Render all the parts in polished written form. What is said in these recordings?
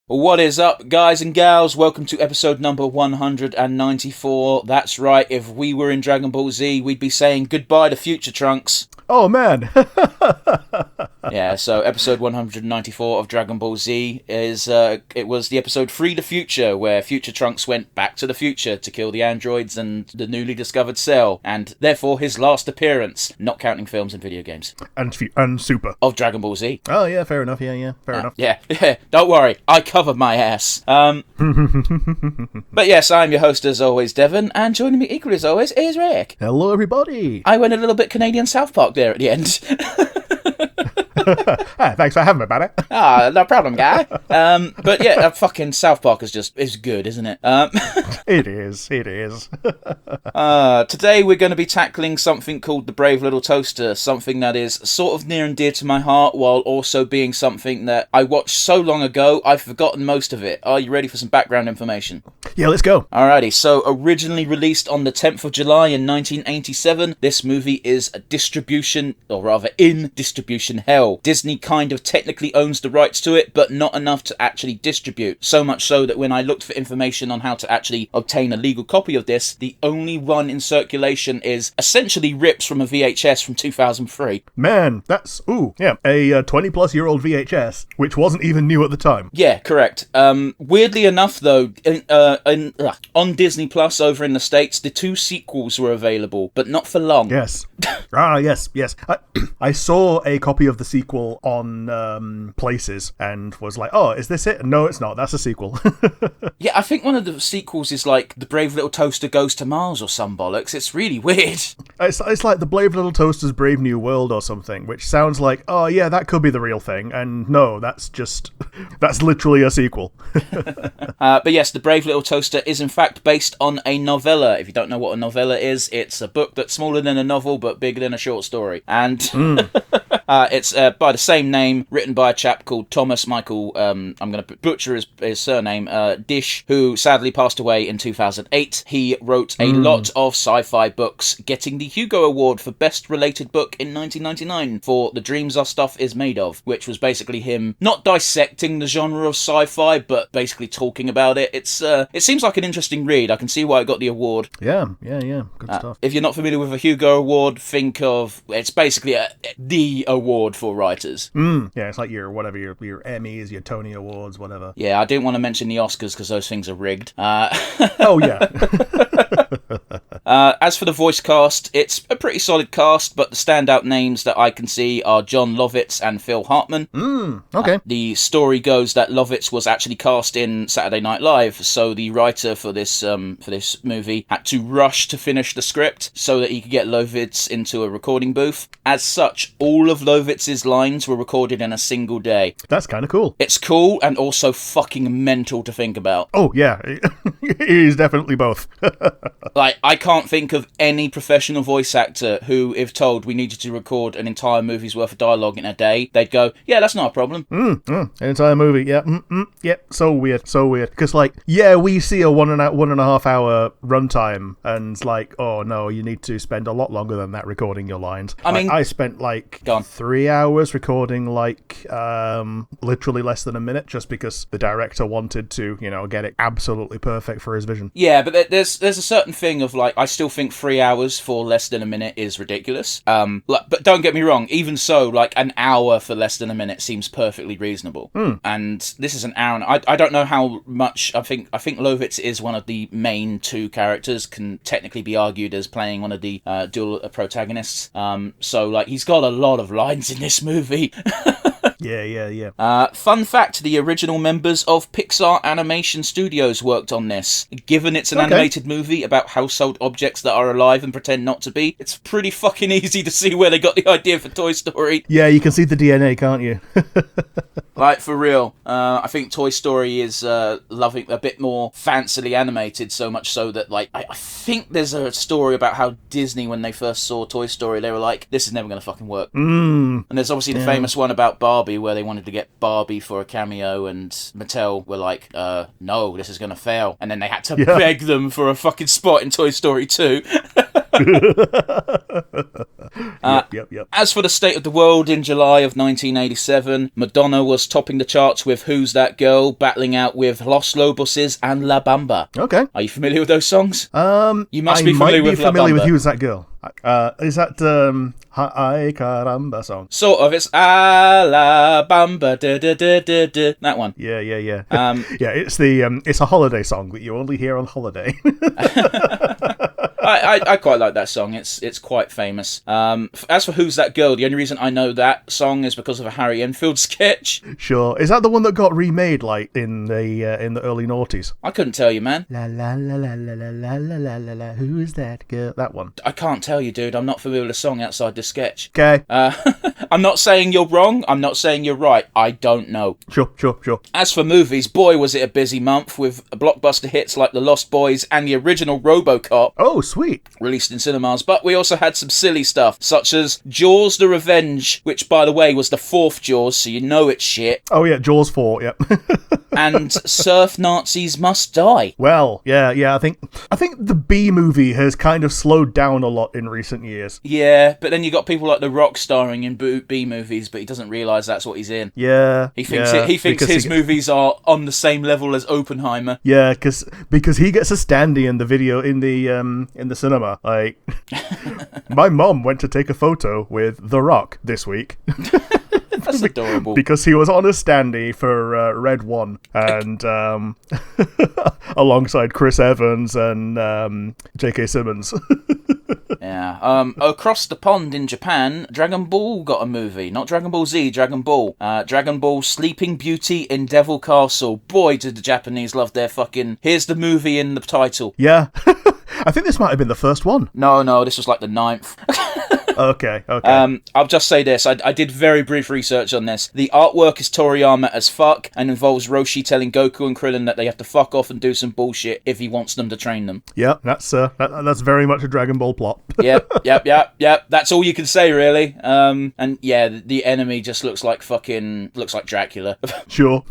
What is up, guys and gals? Welcome to episode number 194. That's right, if we were in Dragon Ball Z, we'd be saying goodbye to Future Trunks. Oh, man. Yeah, so episode 194 of Dragon Ball Z it was the episode Free the Future, where Future Trunks went back to the future to kill the androids and the newly discovered Cell, and therefore his last appearance, not counting films and video games. And Super. Of Dragon Ball Z. Oh, yeah, fair enough, fair enough. Yeah, don't worry, I cover my ass. But yes, I'm your host as always, Devon, and joining me equally as always is Rick. Hello, everybody. I went a little bit Canadian South Park there at the end. Thanks for having me, buddy. No problem, guy. But yeah, fucking South Park is good, isn't it? It is. Today we're going to be tackling something called The Brave Little Toaster, something that is sort of near and dear to my heart, while also being something that I watched so long ago, I've forgotten most of it. Are you ready for some background information? Yeah, let's go. Alrighty, so originally released on the 10th of July in 1987, this movie is in distribution hell. Disney kind of technically owns the rights to it, but not enough to actually distribute. So much so that when I looked for information on how to actually obtain a legal copy of this, the only one in circulation is essentially rips from a VHS from 2003. Man, that's, a 20-plus year old VHS, which wasn't even new at the time. Yeah, correct. Weirdly enough, though, on Disney Plus over in the States, the two sequels were available, but not for long. Yes. Yes. I saw a copy of the sequel on Places and was like, oh, is this it? No, it's not. That's a sequel. Yeah, I think one of the sequels is like The Brave Little Toaster Goes to Mars or some bollocks. It's really weird. It's like The Brave Little Toaster's Brave New World or something, which sounds like, oh yeah, that could be the real thing. And no, that's literally a sequel. But yes, The Brave Little Toaster is in fact based on a novella. If you don't know what a novella is, it's a book that's smaller than a novel but bigger than a short story. And it's by the same name, written by a chap called Thomas Michael, I'm going to butcher his surname, Dish, who sadly passed away in 2008. He wrote a lot of sci-fi books, getting the Hugo Award for Best Related Book in 1999 for The Dreams Our Stuff Is Made Of, which was basically him not dissecting the genre of sci-fi, but basically talking about it. It seems like an interesting read. I can see why it got the award. Yeah. Good stuff. If you're not familiar with a Hugo Award, think of, it's basically the award for writers. Yeah, it's like your Emmys, your Tony Awards, whatever. Yeah, I didn't want to mention the Oscars because those things are rigged. Oh, yeah. As for the voice cast, it's a pretty solid cast, but the standout names that I can see are John Lovitz and Phil Hartman. Okay. The story goes that Lovitz was actually cast in Saturday Night Live, so the writer for this movie had to rush to finish the script so that he could get Lovitz into a recording booth. As such, all of Lovitz's lines were recorded in a single day. That's kind of cool. It's cool and also fucking mental to think about. Oh, yeah. It is definitely both. Like, I can't think of any professional voice actor who, if told we needed to record an entire movie's worth of dialogue in a day, they'd go, yeah, that's not a problem. An entire movie, yeah. So weird. Because, we see a 1.5 hour runtime, and it's like, oh no, you need to spend a lot longer than that recording your lines. I mean, I spent 3 hours recording literally less than a minute, just because the director wanted to, get it absolutely perfect for his vision. Yeah, but there's a certain thing of I still think 3 hours for less than a minute is ridiculous. But don't get me wrong, even so, an hour for less than a minute seems perfectly reasonable. And this is an hour, and I don't know how much. I think Lovitz is one of the main two characters, can technically be argued as playing one of the dual protagonists. So he's got a lot of lines in this movie. Yeah. Fun fact, the original members of Pixar Animation Studios worked on this. Given it's an animated movie about household objects that are alive and pretend not to be, it's pretty fucking easy to see where they got the idea for Toy Story. Yeah, you can see the DNA, can't you? For real. I think Toy Story is loving a bit more fancily animated, so much so that, I think there's a story about how Disney, when they first saw Toy Story, they were like, this is never going to fucking work. And there's obviously the famous one about Barbie, where they wanted to get Barbie for a cameo, and Mattel were like, no, this is going to fail. And then they had to beg them for a fucking spot in Toy Story 2. Yep. As for the state of the world in July of 1987, Madonna was topping the charts with Who's That Girl, battling out with Los Loboses and La Bamba. Okay. Are you familiar with those songs? You must I be familiar might be with La familiar with Bamba. Who's That Girl? Is that Ay Caramba song? Sort of. It's A La Bamba, da da da da da. That one. Yeah. Yeah, it's a holiday song that you only hear on holiday. I quite like that song. It's quite famous. As for Who's That Girl, the only reason I know that song is because of a Harry Enfield sketch. Sure. Is that the one that got remade like in the early noughties? I couldn't tell you, man. La la la la la la la la la la. Who's that girl? That one. I can't tell you, dude. I'm not familiar with the song outside the sketch. Okay. I'm not saying you're wrong. I'm not saying you're right. I don't know. Sure. As for movies, boy, was it a busy month with blockbuster hits like The Lost Boys and the original RoboCop. Oh, sweet. Released in cinemas, but we also had some silly stuff, such as Jaws the Revenge, which, by the way, was the fourth Jaws, so you know it's shit, Oh, yeah, Jaws 4, yep. and Surf Nazis Must Die. Well, yeah, I think the B movie has kind of slowed down a lot in recent years. Yeah, but then you got people like The Rock starring in B movies, but he doesn't realise that's what he's in. Yeah. He thinks his movies are on the same level as Oppenheimer. Yeah, because he gets a standee in the video in the cinema. Like, my mom went to take a photo with The Rock this week. That's adorable. Because he was on a standee for Red One, and alongside Chris Evans and J.K. Simmons. Yeah. Across the pond in Japan, Dragon Ball got a movie. Not Dragon Ball Z, Dragon Ball. Dragon Ball Sleeping Beauty in Devil Castle. Boy, did the Japanese love their fucking... Here's the movie in the title. Yeah. I think this might have been the first one. No, this was like the 9th. Okay. I'll just say this. I did very brief research on this. The artwork is Toriyama as fuck and involves Roshi telling Goku and Krillin that they have to fuck off and do some bullshit if he wants them to train them. Yeah, that's very much a Dragon Ball plot. Yep. That's all you can say, really. And yeah, the enemy just looks like Dracula. Sure.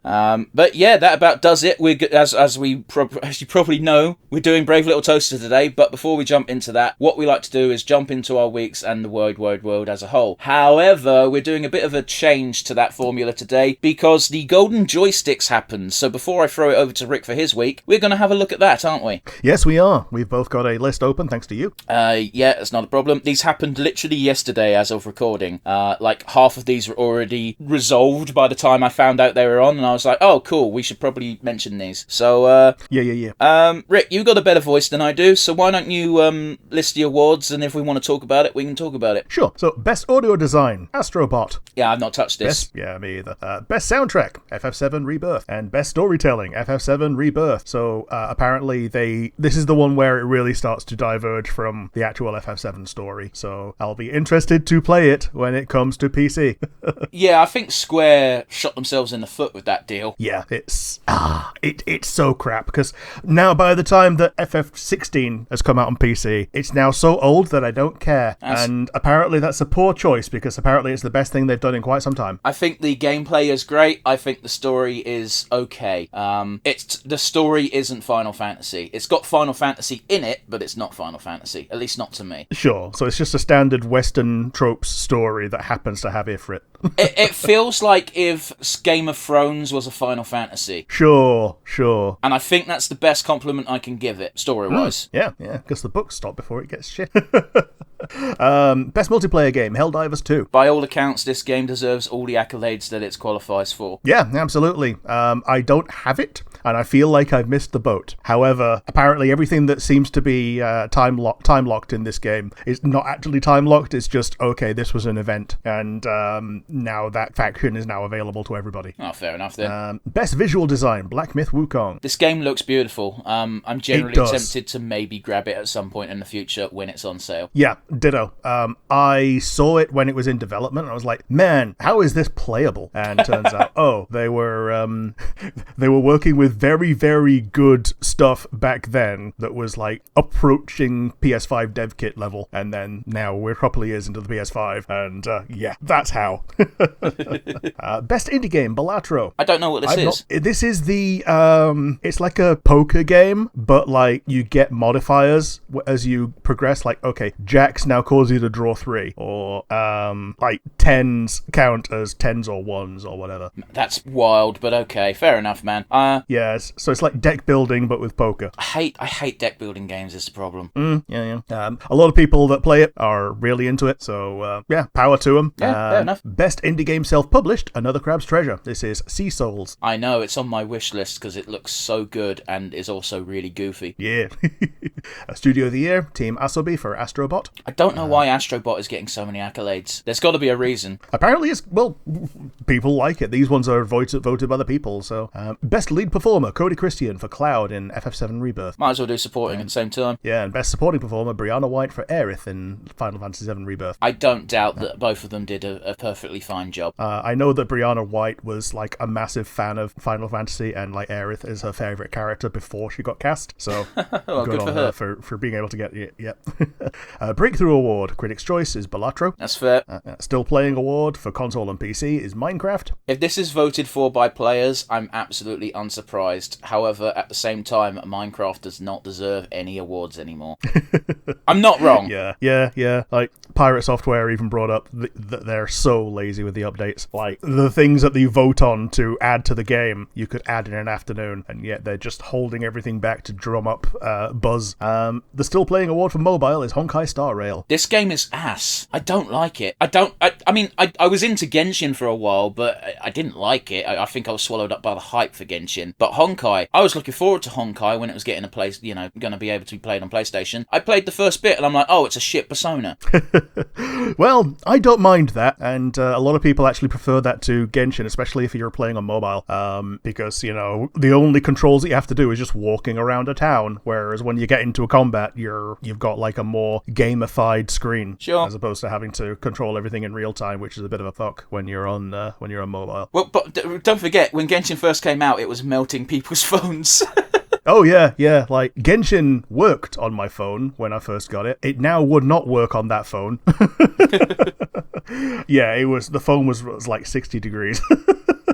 But yeah, that about does it. As you probably know, we're doing Brave Little Toaster today. But before we jump into that, what we like to do is jump into our weeks and the wide world as a whole. However, we're doing a bit of a change to that formula today because the Golden Joysticks happened. So before I throw it over to Rick for his week, we're going to have a look at that, aren't we? Yes, we are. We've both got a list open, thanks to you. Yeah, that's not a problem. These happened literally yesterday as of recording. Like half of these were already resolved by the time I found out they were on, and I was like, oh, cool, we should probably mention these. So, Yeah. Rick, you've got a better voice than I do, so why don't you list the awards, and if we want to talk about it, we can talk about it. Sure. So, Best Audio Design, Astrobot. Yeah, I've not touched this. Yeah, me either. Best Soundtrack, FF7 Rebirth. And Best Storytelling, FF7 Rebirth. So, apparently this is the one where it really starts to diverge from the actual FF7 story. So, I'll be interested to play it when it comes to PC. Yeah, I think Square shot themselves in the foot with that deal. Yeah, it's so crap, because now by the time that FF16 has come out on PC, it's now so old that I don't care. And apparently that's a poor choice, because apparently it's the best thing they've done in quite some time. I think the gameplay is great. I think the story is okay. The story isn't Final Fantasy. It's got Final Fantasy in it, but it's not Final Fantasy. At least not to me. Sure, so it's just a standard Western tropes story that happens to have Ifrit. It feels like if Game of Thrones was a Final Fantasy. Sure. And I think that's the best compliment I can give it, story-wise. Yeah, because the books stop before it gets shit. Best multiplayer game, Helldivers 2. By all accounts, this game deserves all the accolades that it qualifies for. Yeah, absolutely. I don't have it, and I feel like I've missed the boat. However, apparently everything that seems to be time-locked in this game is not actually time-locked, it's just, okay, this was an event, and now that faction is now available to everybody. Oh, fair enough then. Best visual design, Black Myth Wukong. This game looks beautiful. I'm generally tempted to maybe grab it at some point in the future when it's on sale. Yeah, ditto. I saw it when it was in development, and I was like, man, how is this playable? And it turns out, they were working with very, very good stuff back then that was like approaching PS5 dev kit level, and then now we're a couple of years into the PS5, and yeah, that's how. Best indie game, Balatro. I don't know what this is. This is the it's like a poker game, but like you get modifiers as you progress. Like, okay, jacks now cause you to draw 3, or like tens count as tens or ones or whatever. That's wild, but okay, fair enough, man. Yes, so it's like deck building but with poker. I hate deck building games. Is the problem? Yeah. A lot of people that play it are really into it, so yeah, power to them. Yeah, fair enough. Best indie game self-published, Another Crab's Treasure. This is Sea Souls. I know, it's on my wish list because it looks so good and is also really goofy. Yeah. Studio of the Year, Team Asobi for Astrobot. I don't know why Astrobot is getting so many accolades. There's got to be a reason. Apparently it's, well, people like it. These ones are voted by the people, so. Best lead performer, Cody Christian for Cloud in FF7 Rebirth. Might as well do supporting at the same time. Yeah, and best supporting performer, Brianna White for Aerith in Final Fantasy VII Rebirth. I don't doubt that both of them did a perfectly fine job. I know that Brianna White was like a massive fan of Final Fantasy, and like Aerith is her favourite character before she got cast, so well, good on for her. For being able to get it. Yep. Breakthrough Award, Critics' Choice is Balatro. That's fair. Still Playing Award for console and PC is Minecraft. If this is voted for by players, I'm absolutely unsurprised. However, at the same time, Minecraft does not deserve any awards anymore. I'm not wrong. Yeah. Like, Pirate Software even brought up that they're so lazy with the updates. Like, the things that they vote on to add to the game, you could add in an afternoon, and yet they're just holding everything back to drum up buzz. The Still Playing Award for mobile is Honkai Star Rail. This game is ass. I don't like it. I mean, I was into Genshin for a while, but I didn't like it. I think I was swallowed up by the hype for Genshin. But Honkai, I was looking forward to Honkai when it was getting going to be able to be played on PlayStation. I played the first bit and I'm like, oh, it's a shit Persona. Well, I don't mind that, and a lot of people actually prefer that to Genshin, especially if you're playing on mobile, because, the only controls that you have to do is just walking around a town, whereas when you get into a combat, you've got like a more gamified screen, sure, as opposed to having to control everything in real time, which is a bit of a fuck when you're on mobile. Well, but don't forget, when Genshin first came out, it was melting people's phones. Oh, yeah. Like, Genshin worked on my phone when I first got it. It now would not work on that phone. Yeah, the phone was like 60 degrees.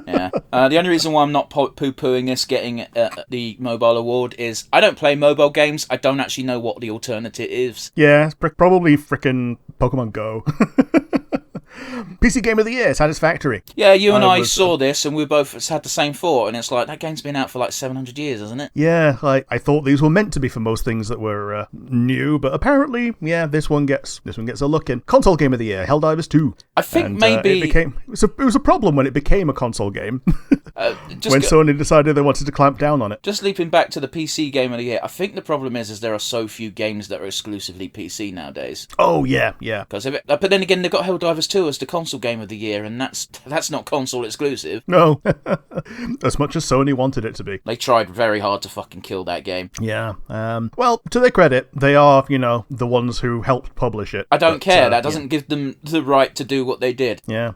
Yeah. The only reason why I'm not poo-pooing this getting the mobile award is I don't play mobile games. I don't actually know what the alternative is. Yeah, it's probably frickin' Pokemon Go. PC Game of the Year, Satisfactory. Yeah, you and I saw this and we both had the same thought, and it's like, that game's been out for like 700 years, hasn't it? Yeah, like, I thought these were meant to be for most things that were new, but apparently, yeah, this one gets a look in. Console Game of the Year, Helldivers 2. I think maybe... it was a problem when it became a console game. When Sony decided they wanted to clamp down on it. Just leaping back to the PC Game of the Year, I think the problem is there are so few games that are exclusively PC nowadays. Oh, yeah. But then again, they've got Helldivers 2 as the console Game of the Year, and that's not console exclusive. No. As much as Sony wanted it to be. They tried very hard to fucking kill that game. Yeah. Well, to their credit, they are, the ones who helped publish it. I don't care. That doesn't give them the right to do what they did. Yeah.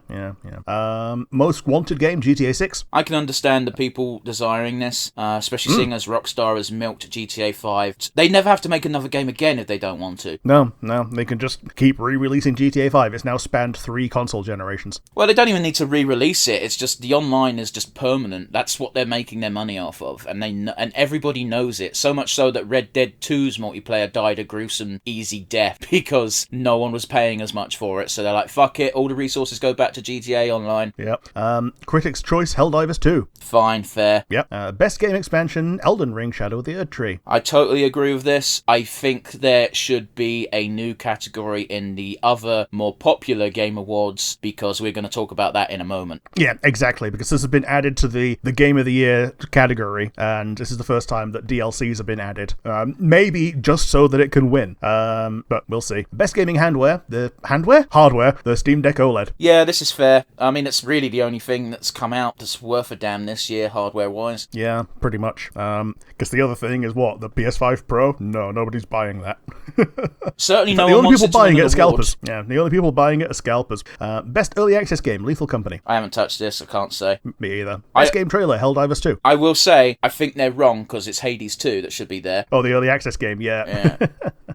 Most wanted game, GTA 6. I can understand the people desiring this, especially seeing as Rockstar has milked GTA 5. They never have to make another game again if they don't want to. No, they can just keep re-releasing GTA 5. It's now spanned 3 console generations. Well, they don't even need to re-release it. It's just the online is just permanent. That's what they're making their money off of, and and everybody knows it. So much so that Red Dead 2's multiplayer died a gruesome, easy death because no one was paying as much for it. So they're like, fuck it, all the resources go back to GTA Online. Yep. Critics' Choice, Helldivers 2. Fine, fair. Yep. Best game expansion, Elden Ring, Shadow of the Erdtree. I totally agree with this. I think there should be a new category in the other, more popular game awards, because we're going to talk about that in a moment. Yeah, exactly, because this has been added to the Game of the Year category, and this is the first time that DLCs have been added. Maybe just so that it can win, but we'll see. Best gaming hardware, the Steam Deck OLED. Yeah, this is fair. I mean, it's really the only thing that's come out that's worth a damn this year, hardware-wise. Yeah, pretty much. Because the other thing is what? The PS5 Pro? No, nobody's buying that. Certainly no one wants it to win an award. Scalpers. Yeah, the only people buying it are scalpers. Best early access game, Lethal Company. I haven't touched this, I can't say. Me either. Best game trailer, Helldivers 2. I will say, I think they're wrong, because it's Hades 2 that should be there. Oh, the early access game, yeah.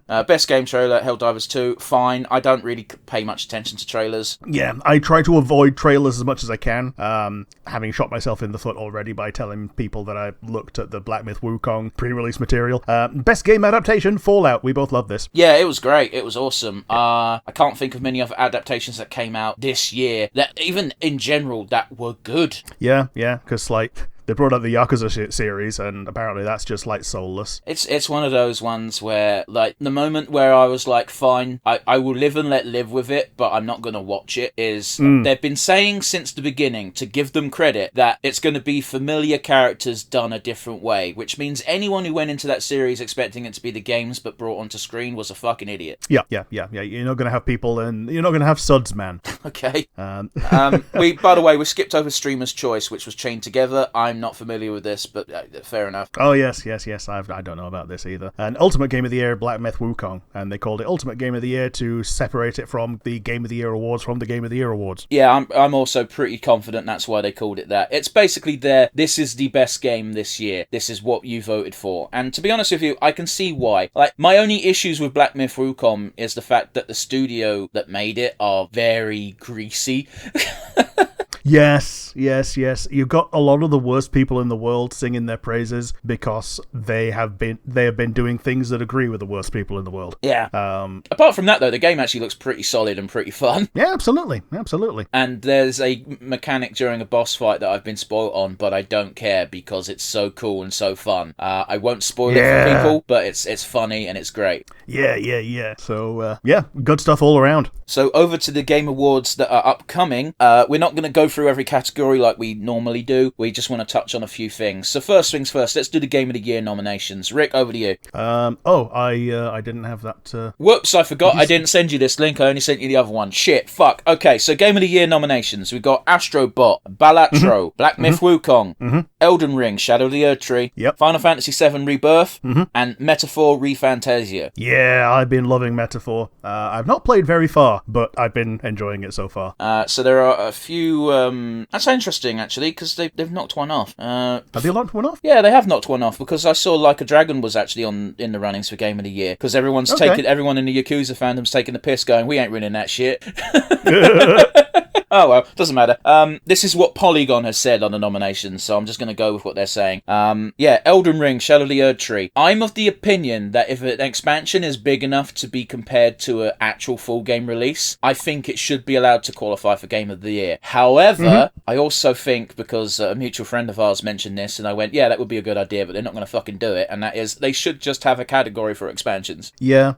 Best game trailer, Helldivers 2, fine. I don't really pay much attention to trailers. Yeah, I try to avoid trailers as much as I can, having shot myself in the foot already by telling people that I looked at the Black Myth Wukong pre-release material. Best game adaptation, Fallout. We both love this. Yeah, it was great. It was awesome. I can't think of many other adaptations that came out this year that, even in general, that were good. Yeah, because, like, they brought out the Yakuza series, and apparently that's just, like, soulless. It's one of those ones where, like, the moment where I was like, fine, I will live and let live with it, but I'm not going to watch it, is they've been saying since the beginning, to give them credit, that it's going to be familiar characters done a different way, which means anyone who went into that series expecting it to be the games but brought onto screen was a fucking idiot. Yeah. You're not going to have people, and you're not going to have suds, man. Okay. By the way, we skipped over Streamer's Choice, which was chained together. I'm not familiar with this, but fair enough. Oh, yes. I don't know about this either. And Ultimate Game of the Year, Black Myth Wukong, and they called it Ultimate Game of the Year to separate it from the Game of the Year awards from the Game of the Year awards. Yeah, I'm also pretty confident that's why they called it that. It's basically this is the best game this year. This is what you voted for. And to be honest with you, I can see why. Like, my only issues with Black Myth Wukong is the fact that the studio that made it are very greasy. Yes. You've got a lot of the worst people in the world singing their praises because they have been doing things that agree with the worst people in the world. Yeah. Apart from that, though, the game actually looks pretty solid and pretty fun. Yeah, absolutely. And there's a mechanic during a boss fight that I've been spoiled on, but I don't care because it's so cool and so fun. I won't spoil it for people, but it's funny and it's great. Yeah. So, good stuff all around. So over to the Game Awards that are upcoming. We're not going to go through every category like we normally do. We just want to touch on a few things. So first things first, let's do the Game of the Year nominations. Rick, over to you. I didn't have that. Whoops, I forgot. I didn't send you this link. I only sent you the other one. Shit, fuck. Okay, so Game of the Year nominations. We've got Astro Bot, Balatro, Black Myth Wukong, Elden Ring, Shadow of the Erdtree, Final Fantasy VII Rebirth, and Metaphor ReFantasia. Yeah, I've been loving Metaphor. I've not played very far, but I've been enjoying it so far. So there are a few... that's interesting, actually, because they've knocked one off. Have they knocked one off? Yeah, they have knocked one off, because I saw Like a Dragon was actually in the runnings for Game of the Year, because everyone in the Yakuza fandom's taking the piss, going, we ain't winning that shit. Oh well, doesn't matter. This is what Polygon has said on the nominations, so I'm just going to go with what they're saying. Elden Ring, Shadow of the Erdtree. I'm of the opinion that if an expansion is big enough to be compared to an actual full game release, I think it should be allowed to qualify for Game of the Year. However, I also think, because a mutual friend of ours mentioned this, and I went, yeah, that would be a good idea, but they're not going to fucking do it, and that is, they should just have a category for expansions. Yeah.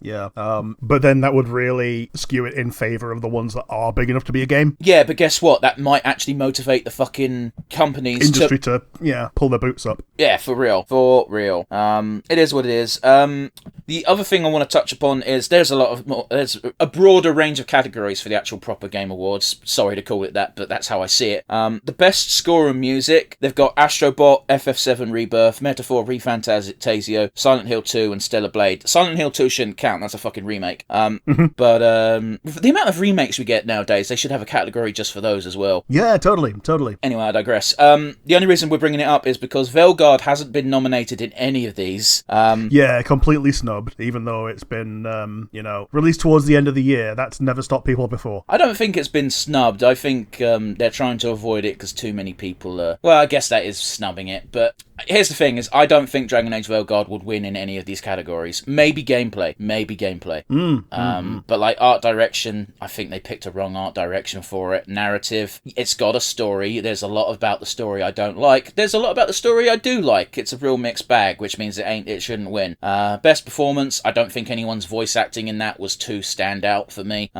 But then that would really skew it in favour of the ones that are big enough to be a game. Yeah, but guess what? That might actually motivate the fucking companies industry to pull their boots up. Yeah, for real. It is what it is. The other thing I want to touch upon is there's a broader range of categories for the actual proper Game Awards. Sorry to call it that, but that's how I see it. The best score and music, they've got Astrobot, FF7 Rebirth, Metaphor ReFantasio, Silent Hill 2, and Stellar Blade. Silent Hill 2 shouldn't count, that's a fucking remake. But the amount of remakes we get nowadays, they should have a category just for those as well. Yeah, totally. Anyway, I digress. The only reason we're bringing it up is because Velgard hasn't been nominated in any of these. Completely snubbed, even though it's been, released towards the end of the year. That's never stopped people before. I don't think it's been snubbed. I think they're trying to avoid it because too many people are... Well, I guess that is snubbing it, but... Here's the thing, is I don't think Dragon Age Velgard would win in any of these categories. Maybe gameplay. But like art direction, I think they picked a wrong art direction for it. Narrative, it's got a story. There's a lot about the story I don't like. There's a lot about the story I do like. It's a real mixed bag, which means it shouldn't win. Best performance, I don't think anyone's voice acting in that was too standout for me.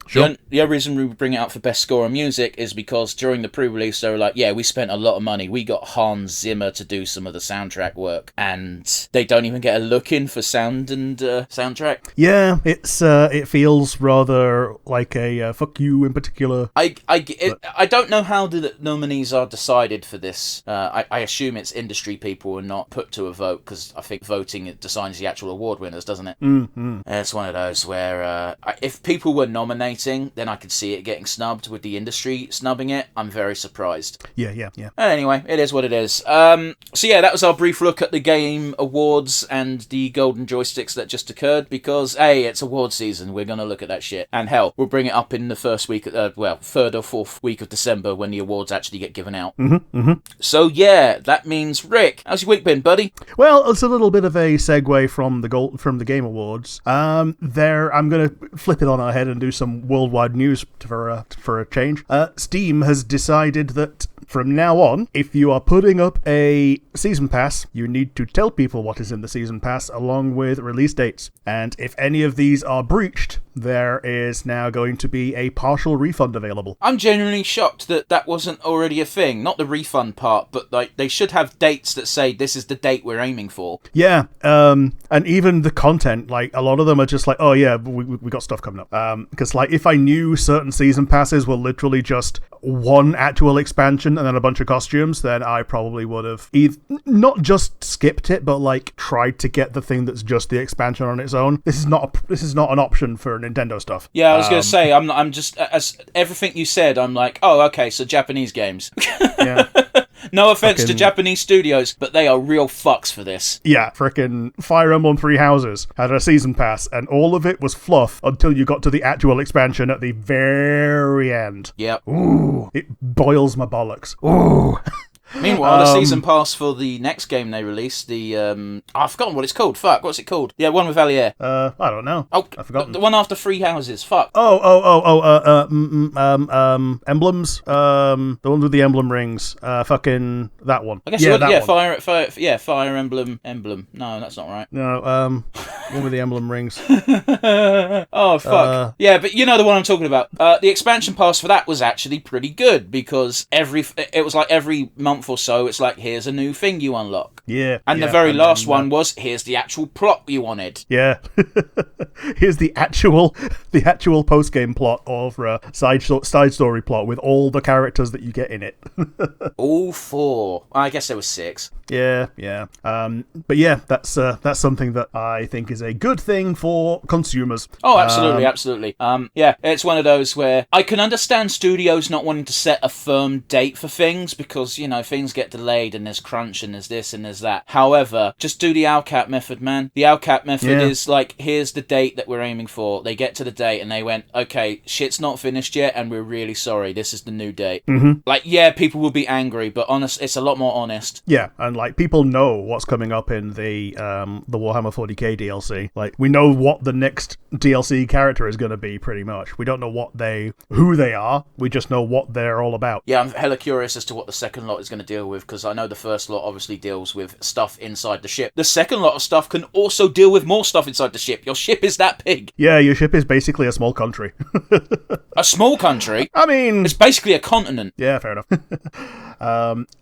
Sure. The other reason we bring it out for best score and music is because during the pre-release they were like, yeah, we spent a lot of money. We got Hans Zimmer to do some of the soundtrack work, and they don't even get a look in for sound and soundtrack. Yeah, it feels rather like a fuck you in particular. I I don't know how the nominees are decided for this. I assume it's industry people and not put to a vote, because I think voting it decides the actual award winners, doesn't it? It's one of those where if people were nominating, then I could see it getting snubbed. With the industry snubbing it, I'm very surprised. Yeah. Anyway, it is what it is. So yeah, that was our brief look at the Game Awards and the Golden Joysticks that just occurred, because hey, it's award season. We're gonna look at that shit, and hell, we'll bring it up in the first week, third or fourth week of December when the awards actually get given out. So yeah, that means Rick, how's your week been, buddy? Well, it's a little bit of a segue from the Game Awards. I'm gonna flip it on our head and do some worldwide news for a change. Steam has decided that from now on, if you are putting up a season pass, you need to tell people what is in the season pass along with release dates. And if any of these are breached, there is now going to be a partial refund available. I'm genuinely shocked that wasn't already a thing. Not the refund part, but like they should have dates that say this is the date we're aiming for. Yeah, and even the content, like a lot of them are just like, oh yeah, we got stuff coming up. Because like if I knew certain season passes were literally just one actual expansion and then a bunch of costumes, then I probably would have not just skipped it, but like tried to get the thing that's just the expansion on its own. This is not an option for Nintendo stuff. Yeah, I was going to say, I'm just, as everything you said, I'm like, oh, okay, so Japanese games. Yeah. No offense to Japanese studios, but they are real fucks for this. Yeah, frickin' Fire Emblem Three Houses had a season pass, and all of it was fluff until you got to the actual expansion at the very end. Yep. Ooh, it boils my bollocks. Ooh. Meanwhile, the season pass for the next game they released, I've forgotten what it's called. Fuck, what's it called? Yeah, one with Valier. I don't know. Oh, I've forgotten. The one after Three Houses. Fuck. Emblems. The one with the emblem rings. Fucking that one. I guess Fire Emblem. No, that's not right. No, one with the emblem rings. Oh fuck. Yeah, but you know the one I'm talking about. The expansion pass for that was actually pretty good, because it was like every month or so, it's like, here's a new thing you unlock. Yeah. And the very last one was, here's the actual plot you wanted. Yeah. Here's the actual post-game plot or side story plot with all the characters that you get in it. All 4. I guess there was 6. Yeah. But yeah, that's something that I think is a good thing for consumers. Oh, absolutely. Yeah, it's one of those where I can understand studios not wanting to set a firm date for things, because, you know, things get delayed and there's crunch and there's this and there's that. However, just do the ALCAP method, man. The ALCAP method is like, here's the date that we're aiming for. They get to the date and they went, okay, shit's not finished yet and we're really sorry. This is the new date. Like, yeah, people will be angry, but it's a lot more honest. Yeah, and like people know what's coming up in the Warhammer 40k DLC. Like, we know what the next DLC character is going to be, pretty much. We don't know who they are. We just know what they're all about. Yeah, I'm hella curious as to what the second lot is going to deal with, because I know the first lot obviously deals with stuff inside the ship. The second lot of stuff can also deal with more stuff inside the ship. Your ship is that big. Yeah, your ship is basically a small country. A small country? I mean, it's basically a continent. Yeah, fair enough.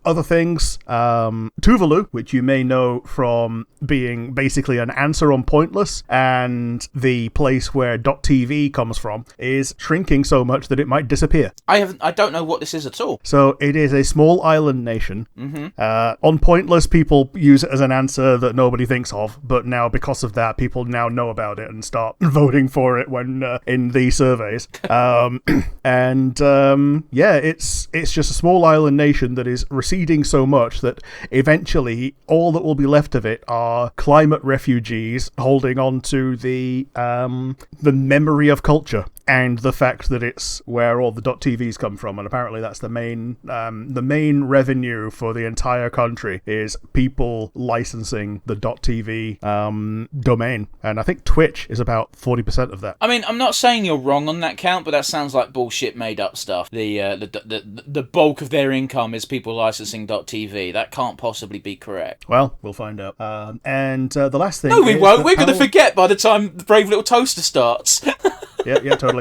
Other things, Tuvalu, which you may know from being basically an answer on Pointless, and the place where .tv comes from, is shrinking so much that it might disappear. I don't know what this is at all. So it is a small island nation. On Pointless, people use it as an answer that nobody thinks of, but now because of that, people now know about it and start voting for it when in the surveys. Yeah, it's just a small island nation that is receding so much that eventually all that will be left of it are climate refugees holding on to the memory of culture and the fact that it's where all the .tvs come from, and apparently that's the main revenue for the entire country is people licensing the .tv domain, and I think Twitch is about 40% of that. I mean, I'm not saying you're wrong on that count, but that sounds like bullshit made up stuff. The bulk of their income is people licensing .tv. That can't possibly be correct. Well, we'll find out. And the last thing. No, we won't. We're going to forget by the time the Brave Little Toaster starts. Yeah, totally.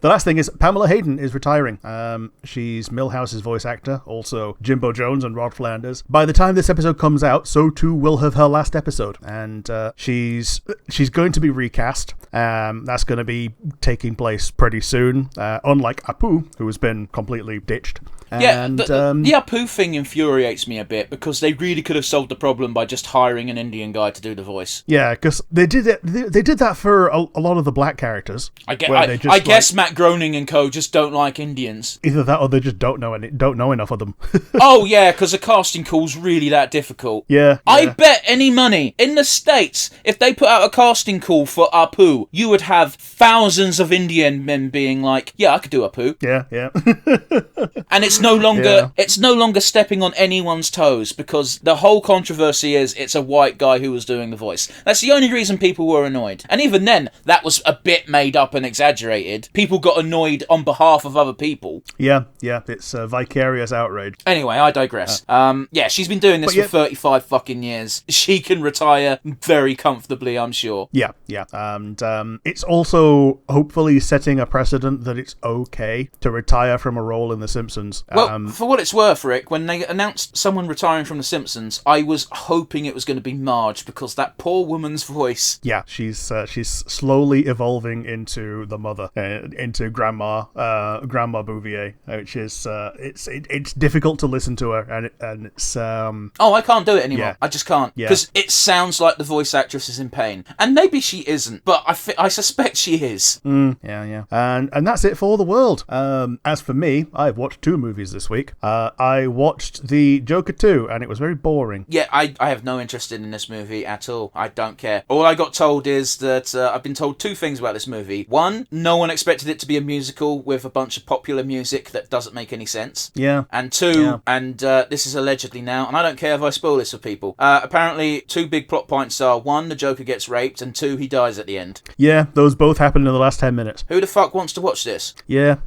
the last thing is Pamela Hayden is retiring. She's Milhouse's voice actor, also Jimbo Jones and Rod Flanders. By the time this episode comes out, so too will have her last episode, and she's going to be recast. That's going to be taking place pretty soon, unlike Apu, who has been completely ditched. Yeah, And, the Apu thing infuriates me a bit, because they really could have solved the problem by just hiring an Indian guy to do the voice. Yeah, because they did it. They did that for a lot of the black characters. I guess Matt Groening and co. just don't like Indians. Either that, or they just don't know enough of them. Oh yeah, because the casting call's really that difficult. Yeah. I bet any money in the States, if they put out a casting call for Apu, you would have thousands of Indian men being like, "Yeah, I could do Apu." Yeah. And it's no longer stepping on anyone's toes, because the whole controversy is it's a white guy who was doing the voice. That's the only reason people were annoyed. And even then, that was a bit made up and exaggerated. People got annoyed on behalf of other people. Yeah, it's vicarious outrage. Anyway, I digress. Yeah, she's been doing this for 35 fucking years. She can retire very comfortably, I'm sure. Yeah. And it's also hopefully setting a precedent that it's okay to retire from a role in The Simpsons. Well, for what it's worth, Rick, when they announced someone retiring from The Simpsons, I was hoping it was going to be Marge, because that poor woman's voice. Yeah, she's slowly evolving into the mother, into Grandma Bouvier, which is it's difficult to listen to her, and it's I can't do it anymore. Yeah. I just can't, because it sounds like the voice actress is in pain, and maybe she isn't, but I suspect she is. Yeah. And that's it for the world. As for me, I've watched 2 movies this week. I watched the Joker 2, and it was very boring. Yeah, I have no interest in this movie at all. I don't care. All I got told is that I've been told 2 things about this movie. One, no one expected it to be a musical with a bunch of popular music that doesn't make any sense. Yeah. And 2, and this is allegedly now, and I don't care if I spoil this for people. Apparently, 2 big plot points are: 1, the Joker gets raped, and 2, he dies at the end. Yeah, those both happened in the last 10 minutes. Who the fuck wants to watch this? Yeah.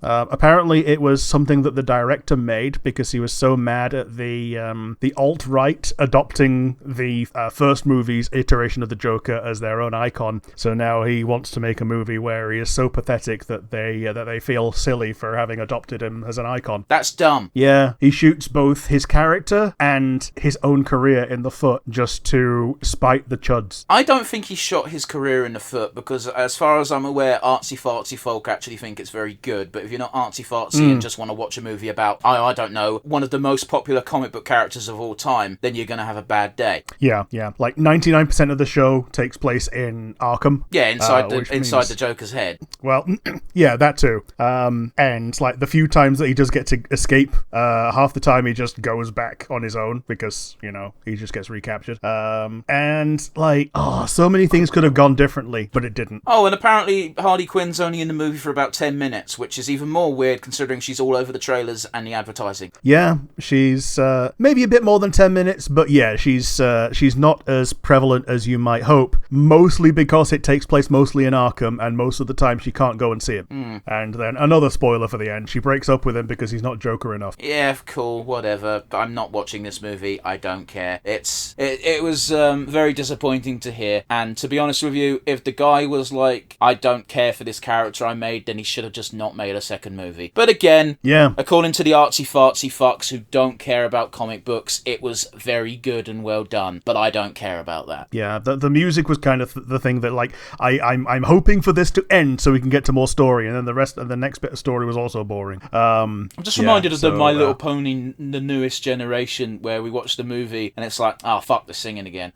Apparently, it was something that the director made because he was so mad at the alt-right adopting the first movie's iteration of the Joker as their own icon. So now he wants to make a movie where he is so pathetic that they feel silly for having adopted him as an icon. That's dumb. Yeah, he shoots both his character and his own career in the foot just to spite the chuds. I don't think he shot his career in the foot, because as far as I'm aware, artsy-fartsy folk actually think it's very good. But if you're not artsy-fartsy and just want to watch a movie about, I don't know, one of the most popular comic book characters of all time, then you're going to have a bad day. Yeah. Like 99% of the show takes place in Arkham. Yeah, inside the Joker's head. Well, yeah, that too. And like the few times that he does get to escape, half the time he just goes back on his own because, he just gets recaptured. And like, so many things could have gone differently, but it didn't. Oh, and apparently Harley Quinn's only in the movie for about 10 minutes, which is even more weird considering she's all over the trailers and the advertising. Yeah, she's maybe a bit more than 10 minutes, but yeah, she's not as prevalent as you might hope, mostly because it takes place mostly in Arkham, and most of the time she can't go and see him. And then another spoiler for the end, she breaks up with him because he's not Joker enough. Yeah, cool, whatever. I'm not watching this movie. I don't care. It was very disappointing to hear, and to be honest with you, if the guy was like, I don't care for this character I made, then he should have just not made a second movie. But again, according to the artsy-fartsy fucks who don't care about comic books, it was very good and well done, but I don't care about that. Yeah, the music was kind of the thing that, like, I'm hoping for this to end so we can get to more story, and then the next bit of story was also boring. I'm just reminded of the My Little Pony, the newest generation, where we watched the movie, and it's like, fuck, they're singing again.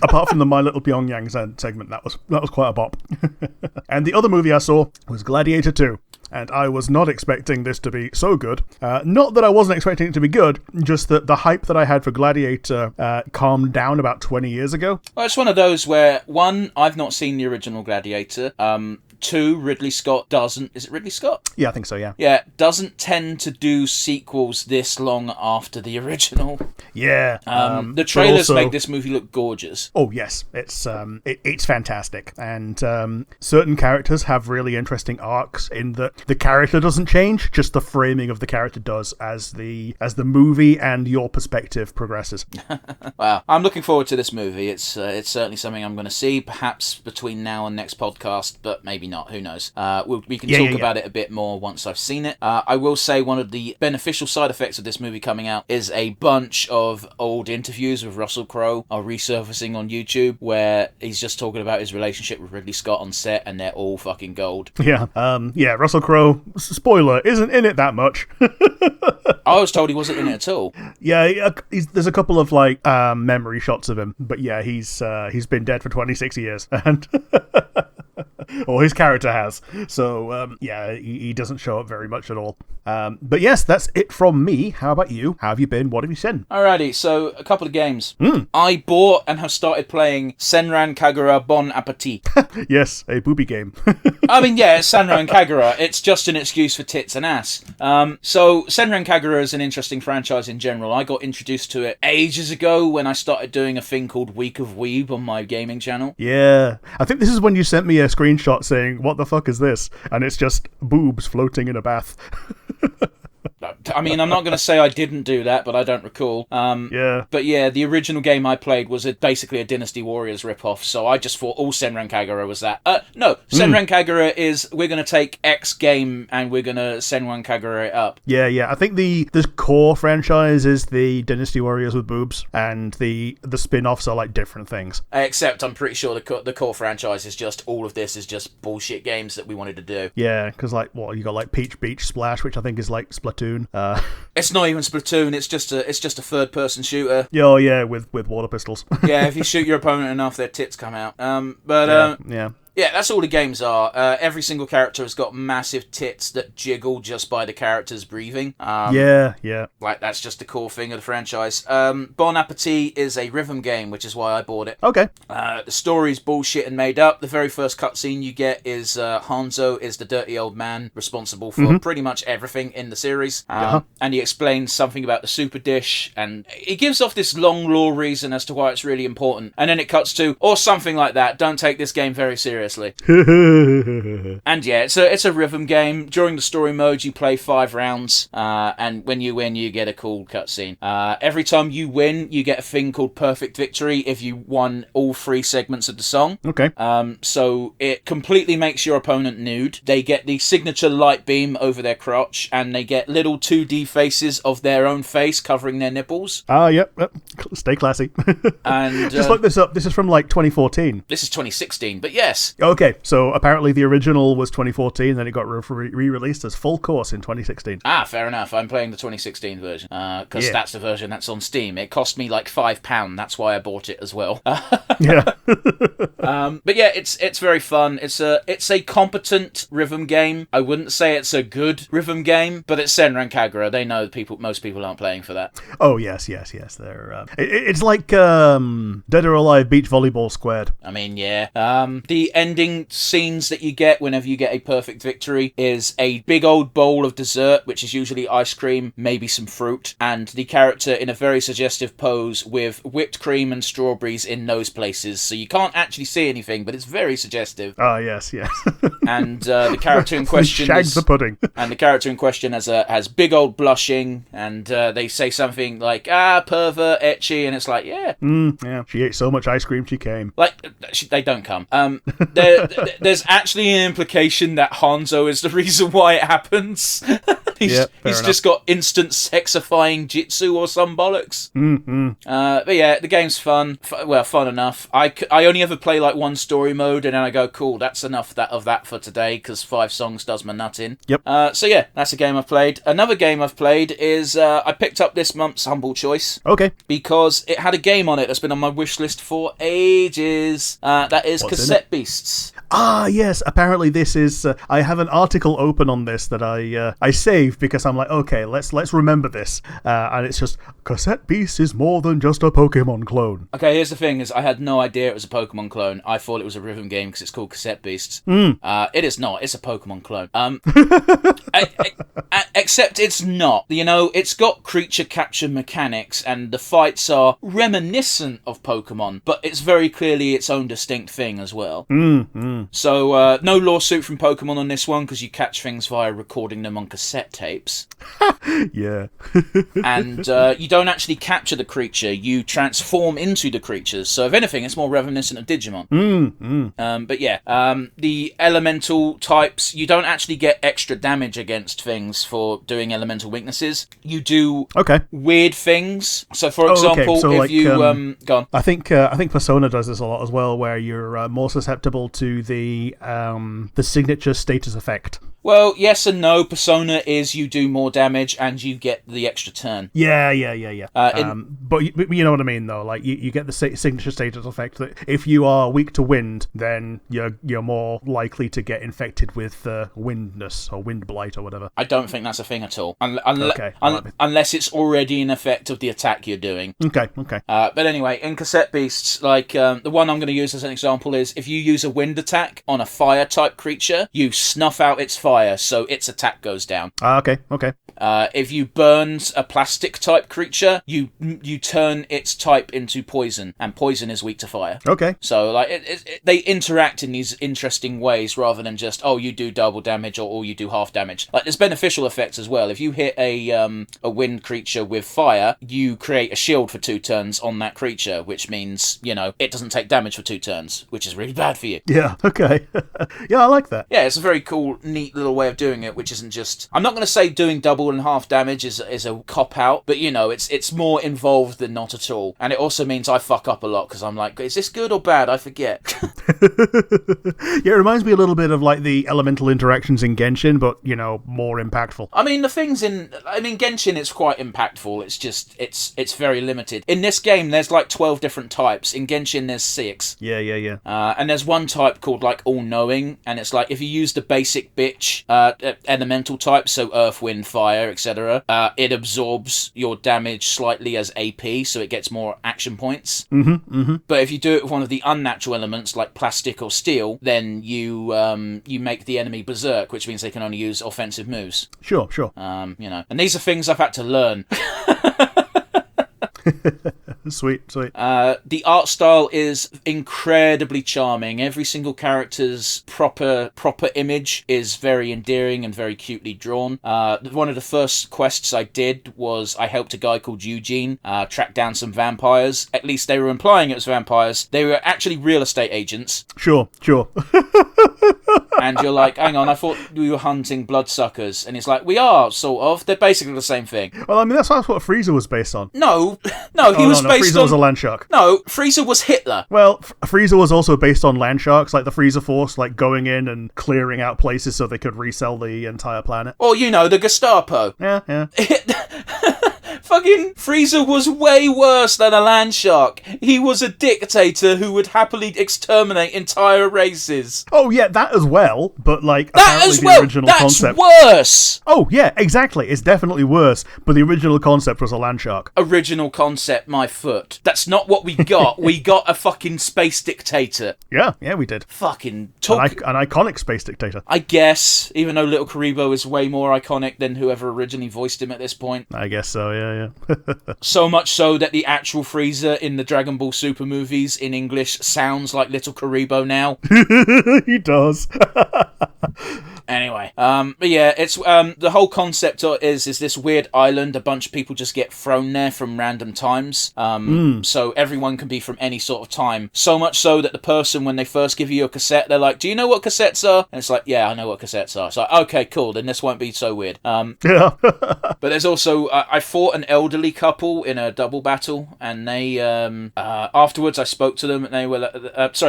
Apart from the My Little Pyongyang segment, that was quite a bop. And the other movie I saw was Gladiator 2. And I was not expecting this to be so good. Not that I wasn't expecting it to be good, just that the hype that I had for Gladiator calmed down about 20 years ago. Well, it's one of those where, 1, I've not seen the original Gladiator. 2, Ridley Scott doesn't... Is it Ridley Scott? Yeah, I think so, yeah. Yeah, doesn't tend to do sequels this long after the original. Yeah. The trailers make this movie look gorgeous. Oh, yes. It's fantastic. And certain characters have really interesting arcs in that the character doesn't change, just the framing of the character does as the movie and your perspective progresses. Wow. I'm looking forward to this movie. It's certainly something I'm going to see, perhaps between now and next podcast, but maybe maybe not. Who knows? We can talk about it a bit more once I've seen it. I will say one of the beneficial side effects of this movie coming out is a bunch of old interviews with Russell Crowe are resurfacing on YouTube, where he's just talking about his relationship with Ridley Scott on set, and they're all fucking gold. Yeah. Russell Crowe, spoiler, isn't in it that much. I was told he wasn't in it at all. Yeah, there's a couple of memory shots of him, but yeah, he's been dead for 26 years, and or his character has. So he doesn't show up very much at all. But yes, that's it from me. How about you? How have you been? What have you seen? Alrighty, so a couple of games. I bought and have started playing Senran Kagura Bon Appetit. Yes, a booby game. I mean, yeah, it's Senran Kagura. It's just an excuse for tits and ass. So Senran Kagura is an interesting franchise in general. I got introduced to it ages ago when I started doing a thing called Week of Weeb on my gaming channel. Yeah, I think this is when you sent me a screenshot saying, "What the fuck is this?" And it's just boobs floating in a bath. I mean, I'm not going to say I didn't do that, but I don't recall. Yeah. But yeah, the original game I played was basically a Dynasty Warriors ripoff, so I just thought all Senran Kagura was that. No, Senran Kagura is, we're going to take X game and we're going to Senran Kagura it up. Yeah. I think the core franchise is the Dynasty Warriors with boobs, and the spin-offs are like different things. Except I'm pretty sure the core franchise is just, all of this is just bullshit games that we wanted to do. Yeah, because you got like Peach Beach Splash, which I think is like Splatoon. It's not even Splatoon. It's just a third-person shooter. Oh yeah, with water pistols. Yeah, if you shoot your opponent enough, their tits come out. Yeah, that's all the games are. Every single character has got massive tits that jiggle just by the character's breathing. Yeah. Like, that's just the core thing of the franchise. Bon Appetit is a rhythm game, which is why I bought it. Okay. The story's bullshit and made up. The very first cutscene you get is Hanzo is the dirty old man responsible for pretty much everything in the series. And he explains something about the super dish, and he gives off this long lore reason as to why it's really important. And then it cuts to, or something like that, don't take this game very seriously. And yeah, it's a rhythm game. During the story mode, you play 5 rounds, and when you win, you get a cool cutscene. Every time you win, you get a thing called Perfect Victory if you won all 3 segments of the song. Okay. So it completely makes your opponent nude. They get the signature light beam over their crotch, and they get little 2D faces of their own face covering their nipples. Yep. Stay classy. And just look this up. This is from like 2014. This is 2016, but yes. Okay, so apparently the original was 2014, then it got re-released as full course in 2016. Fair enough. I'm playing the 2016 version, because that's the version that's on Steam. It cost me like £5, that's why I bought it as well. Yeah. But yeah, it's very fun. It's a competent rhythm game. I wouldn't say it's a good rhythm game, but it's Senran Kagura. They know most people aren't playing for that. Oh, yes. They're, it's like Dead or Alive Beach Volleyball Squared. I mean, yeah. The ending scenes that you get whenever you get a perfect victory is a big old bowl of dessert, which is usually ice cream, maybe some fruit, and the character in a very suggestive pose with whipped cream and strawberries in those places, so you can't actually see anything, but it's very suggestive. Oh, yes. And the character in question shags the pudding. And the character in question has big old blushing, and they say something like, pervert, etchy, and it's like, yeah. Yeah, she ate so much ice cream she came. Like, they don't come. There's actually an implication that Hanzo is the reason why it happens. He's just got instant sexifying jitsu or some bollocks. But yeah, the game's fun. Fun enough. I only ever play like one story mode, and then I go, cool, that's enough of that for today, because 5 songs does my nut in. Yep. So yeah, that's a game I've played. Another game I've played is I picked up this month's Humble Choice. Okay. Because it had a game on it that's been on my wish list for ages. That is Cassette Beasts. Yes. Apparently this is... I have an article open on this that I saved because I'm like, okay, let's remember this. And it's just, Cassette Beasts is more than just a Pokemon clone. Okay, here's the thing, is I had no idea it was a Pokemon clone. I thought it was a rhythm game because it's called Cassette Beasts. It is not. It's a Pokemon clone. Except it's not. You know, it's got creature capture mechanics, and the fights are reminiscent of Pokemon, but it's very clearly its own distinct thing as well. So, no lawsuit from Pokemon on this one, because you catch things via recording them on cassette tape. tapes. Yeah. And you don't actually capture the creature, you transform into the creatures. So if anything, it's more reminiscent of Digimon. But yeah, the elemental types, you don't actually get extra damage against things for doing elemental weaknesses. You do weird things. So for example, so if like, you go on. I think Persona does this a lot as well, where you're more susceptible to the signature status effect. Well, yes and no. Persona is you do more damage and you get the extra turn. Yeah. But you know what I mean, though. Like you get the signature status effect that if you are weak to wind, then you're more likely to get infected with windness or wind blight or whatever. I don't think that's a thing at all. Unless it's already an effect of the attack you're doing. Okay. But anyway, in Cassette Beasts, like the one I'm going to use as an example is if you use a wind attack on a fire type creature, you snuff out its fire, so its attack goes down. Okay. If you burn a plastic type creature, you turn its type into poison, and poison is weak to fire. Okay. So like they interact in these interesting ways rather than just you do double damage or you do half damage. Like there's beneficial effects as well. If you hit a wind creature with fire, you create a shield for 2 turns on that creature, which means it doesn't take damage for 2 turns, which is really bad for you. Yeah. Okay. Yeah, I like that. Yeah, it's a very cool, neat little way of doing it, which isn't just... I'm not going to say doing double and half damage is a cop-out, but, it's more involved than not at all. And it also means I fuck up a lot, because I'm like, is this good or bad? I forget. Yeah, it reminds me a little bit of, like, the elemental interactions in Genshin, but, more impactful. I mean, Genshin, it's quite impactful. It's just, it's very limited. In this game, there's, like, 12 different types. In Genshin, there's 6. Yeah. And there's one type called, like, All-Knowing, and it's like, if you use the basic bitch elemental type, so earth, wind, fire, etc., it absorbs your damage slightly as AP, so it gets more action points. But if you do it with one of the unnatural elements like plastic or steel, then you make the enemy berserk, which means they can only use offensive moves. Sure. And these are things I've had to learn. Sweet. The art style is incredibly charming. Every single character's proper image is very endearing and very cutely drawn. One of the first quests I did was I helped a guy called Eugene track down some vampires. At least they were implying it was vampires. They were actually real estate agents. Sure. And you're like, hang on, I thought we were hunting bloodsuckers. And he's like, we are, sort of. They're basically the same thing. Well, I mean, that's what Frieza was based on. No, he was based Frieza on... was a land shark. No, Frieza was Hitler. Well, Frieza was also based on land sharks, like the Frieza Force, like going in and clearing out places so they could resell the entire planet. Or, the Gestapo. Yeah. Fucking Frieza was way worse than a land shark. He was a dictator who would happily exterminate entire races. Oh, yeah, that as well, but, like, that apparently as the well, original that's concept... worse! Oh, yeah, exactly. It's definitely worse, but the original concept was a land shark. Original concept, my foot. That's not what we got. We got a fucking space dictator. Yeah, we did. Fucking talk... An iconic space dictator. I guess, even though Little Karibo is way more iconic than whoever originally voiced him at this point. I guess so, yeah. So much so that the actual Frieza in the Dragon Ball Super movies in English sounds like Little Karibo now. He does. Anyway, but yeah, it's the whole concept is this weird island. A bunch of people just get thrown there from random times. So everyone can be from any sort of time. So much so that the person, when they first give you a cassette, they're like, "Do you know what cassettes are?" And it's like, "Yeah, I know what cassettes are." It's like, "Okay, cool. Then this won't be so weird." Yeah. But there's also I fought an elderly couple in a double battle, and they afterwards I spoke to them, and they were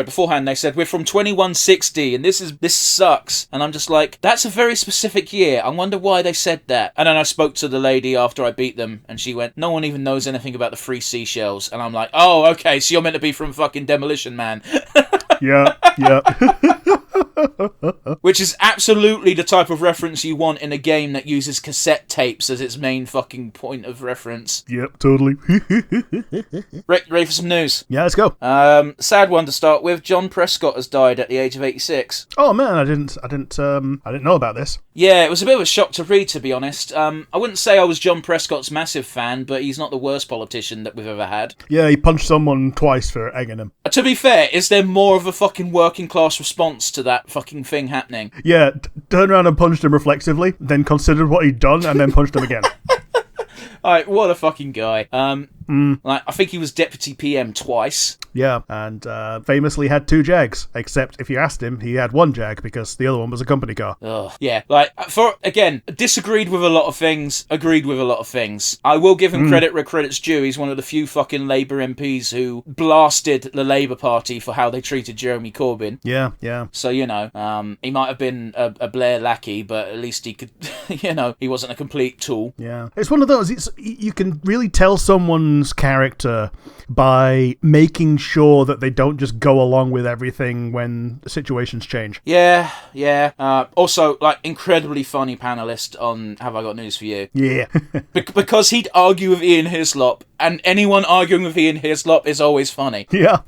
beforehand they said, "We're from 2160, and this sucks." And I'm just like, that's a very specific year. I wonder why they said that. And then I spoke to the lady after I beat them, and she went, "No one even knows anything about the free seashells." And I'm like, "Oh, okay, so you're meant to be from fucking Demolition Man." Yeah. Which is absolutely the type of reference you want in a game that uses cassette tapes as its main fucking point of reference. Yep, totally. Ready for some news? Yeah, let's go. Sad one to start with. John Prescott has died at the age of 86. Oh man, I didn't know about this. Yeah, it was a bit of a shock to read, to be honest. I wouldn't say I was John Prescott's massive fan, but he's not the worst politician that we've ever had. Yeah, he punched someone twice for egging him. To be fair, is there more of a fucking working class response to that that fucking thing happening. Yeah, turned around and punched him reflexively, then considered what he'd done, and then punched him again. Alright, what a fucking guy. Like, I think he was deputy PM twice. Yeah, and famously had 2 Jags, except if you asked him, he had 1 Jag because the other one was a company car. Ugh. Yeah, like, again, disagreed with a lot of things, agreed with a lot of things. I will give him credit where credit's due. He's one of the few fucking Labour MPs who blasted the Labour Party for how they treated Jeremy Corbyn. Yeah. So, he might have been a Blair lackey, but at least he could, he wasn't a complete tool. Yeah. It's one of those, you can really tell someone's character by making sure that they don't just go along with everything when situations change. Yeah. Also, like, incredibly funny panelist on Have I Got News For You? Yeah. Because he'd argue with Ian Hislop, and anyone arguing with Ian Hislop is always funny. Yeah.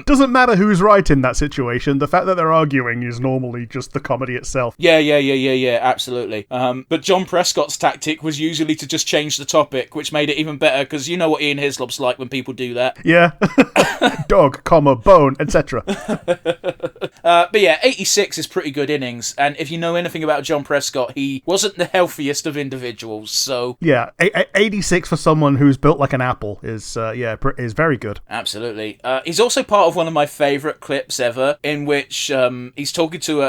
Doesn't matter who's right in that situation. The fact that they're arguing is normally just the comedy itself. Yeah, absolutely. But John Prescott's tactic was usually to just change the topic, which made it even better, because you know what Ian Hislop's like when people do that. Yeah. Dog, comma, bone, etc. But yeah, 86 is pretty good innings, and if you know anything about John Prescott, he wasn't the healthiest of individuals, so... Yeah, 86 for someone who's built like an apple is very good. Absolutely. He's also part of one of my favourite clips ever, in which he's talking to